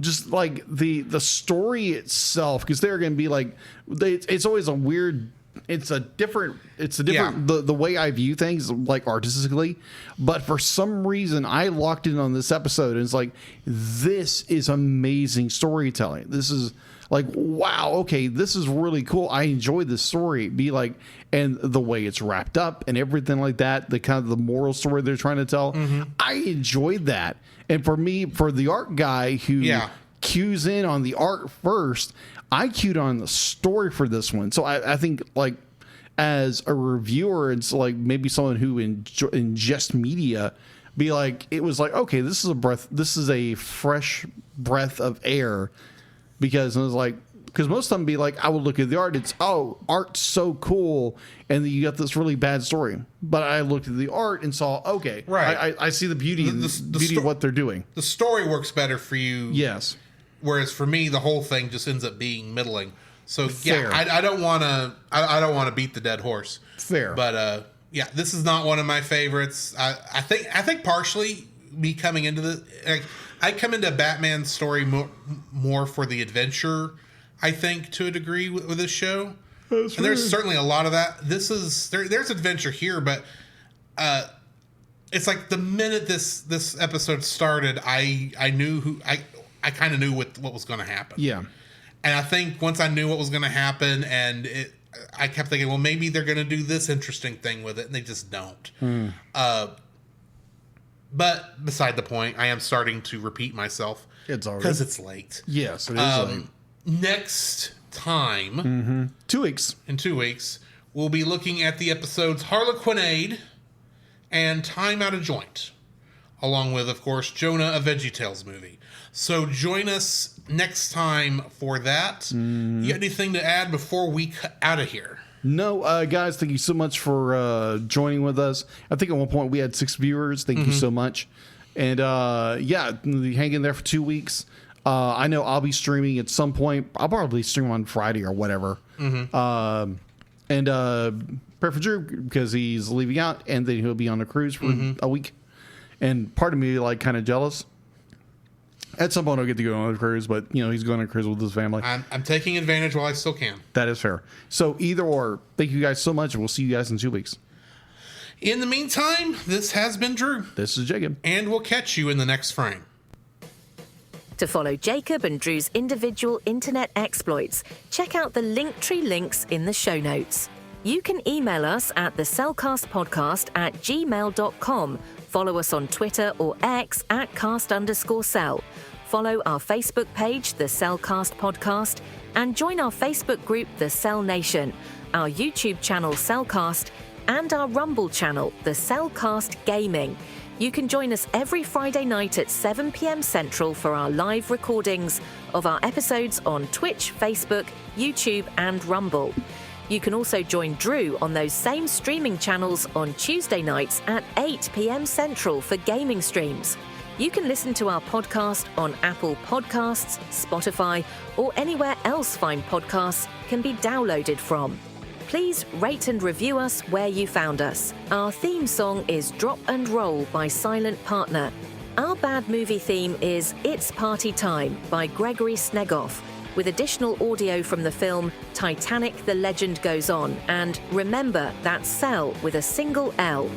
just like the story itself, because they're going to be like, it's always a weird. It's a different the way I view things, like artistically, but for some reason I locked in on this episode and it's like, this is amazing storytelling. This is like, wow, okay, this is really cool. I enjoyed this story. And the way it's wrapped up and everything like that, the kind of the moral story they're trying to tell, I enjoyed that. And for me, for the art guy who cues in on the art first, I cued on the story for this one. So I think, like, as a reviewer, it's like maybe someone who ingests media, be like, it was like, okay, this is a fresh breath of air, because it was like, because most of them be like, I would look at the art, it's, oh, art's so cool, and then you got this really bad story. But I looked at the art and saw, okay, right, I see the beauty of what they're doing. The story works better for you. Yes. Whereas for me, the whole thing just ends up being middling. So Fair. yeah, I don't want to beat the dead horse. Fair. But yeah, this is not one of my favorites. I think partially me coming into I come into a Batman story more for the adventure. I think to a degree with this show, and there's certainly a lot of that. There's adventure here, but it's like the minute this episode started, I knew I kind of knew what was going to happen. Yeah. And I think once I knew what was going to happen, and I kept thinking, well, maybe they're going to do this interesting thing with it, and they just don't. But beside the point, I am starting to repeat myself. It's already because it's late. Yes, it is late. Next time, 2 weeks. In 2 weeks, we'll be looking at the episodes Harlequinade and Time Out of Joint, along with, of course, Jonah, a VeggieTales movie. So join us next time for that. You got anything to add before we cut out of here? No, guys, thank you so much for joining with us. I think at one point we had 6 viewers. Thank you so much. And yeah, hang in there for 2 weeks. I know I'll be streaming at some point. I'll probably stream on Friday or whatever. And pray for Drew because he's leaving out, and then he'll be on a cruise for a week. And part of me like kind of jealous. At some point I'll get to go on a cruise, but he's going on a cruise with his family. I'm taking advantage while I still can. That is fair. So either or, thank you guys so much, and we'll see you guys in 2 weeks. In the meantime, this has been Drew. This is Jacob. And we'll catch you in the next frame. To follow Jacob and Drew's individual internet exploits, check out the Linktree links in the show notes. You can email us at thecellcastpodcast@gmail.com. Follow us on Twitter or X @cast_cell. Follow our Facebook page, The Cellcast Podcast, and join our Facebook group, The Cell Nation, our YouTube channel, Cellcast, and our Rumble channel, The Cellcast Gaming. You can join us every Friday night at 7 p.m. Central for our live recordings of our episodes on Twitch, Facebook, YouTube, and Rumble. You can also join Drew on those same streaming channels on Tuesday nights at 8 p.m. Central for gaming streams. You can listen to our podcast on Apple Podcasts, Spotify, or anywhere else fine podcasts can be downloaded from. Please rate and review us where you found us. Our theme song is Drop and Roll by Silent Partner. Our Bad Movie theme is It's Party Time by Gregory Snegoff, with additional audio from the film Titanic: The Legend Goes On. And remember, that's Cell with a single L.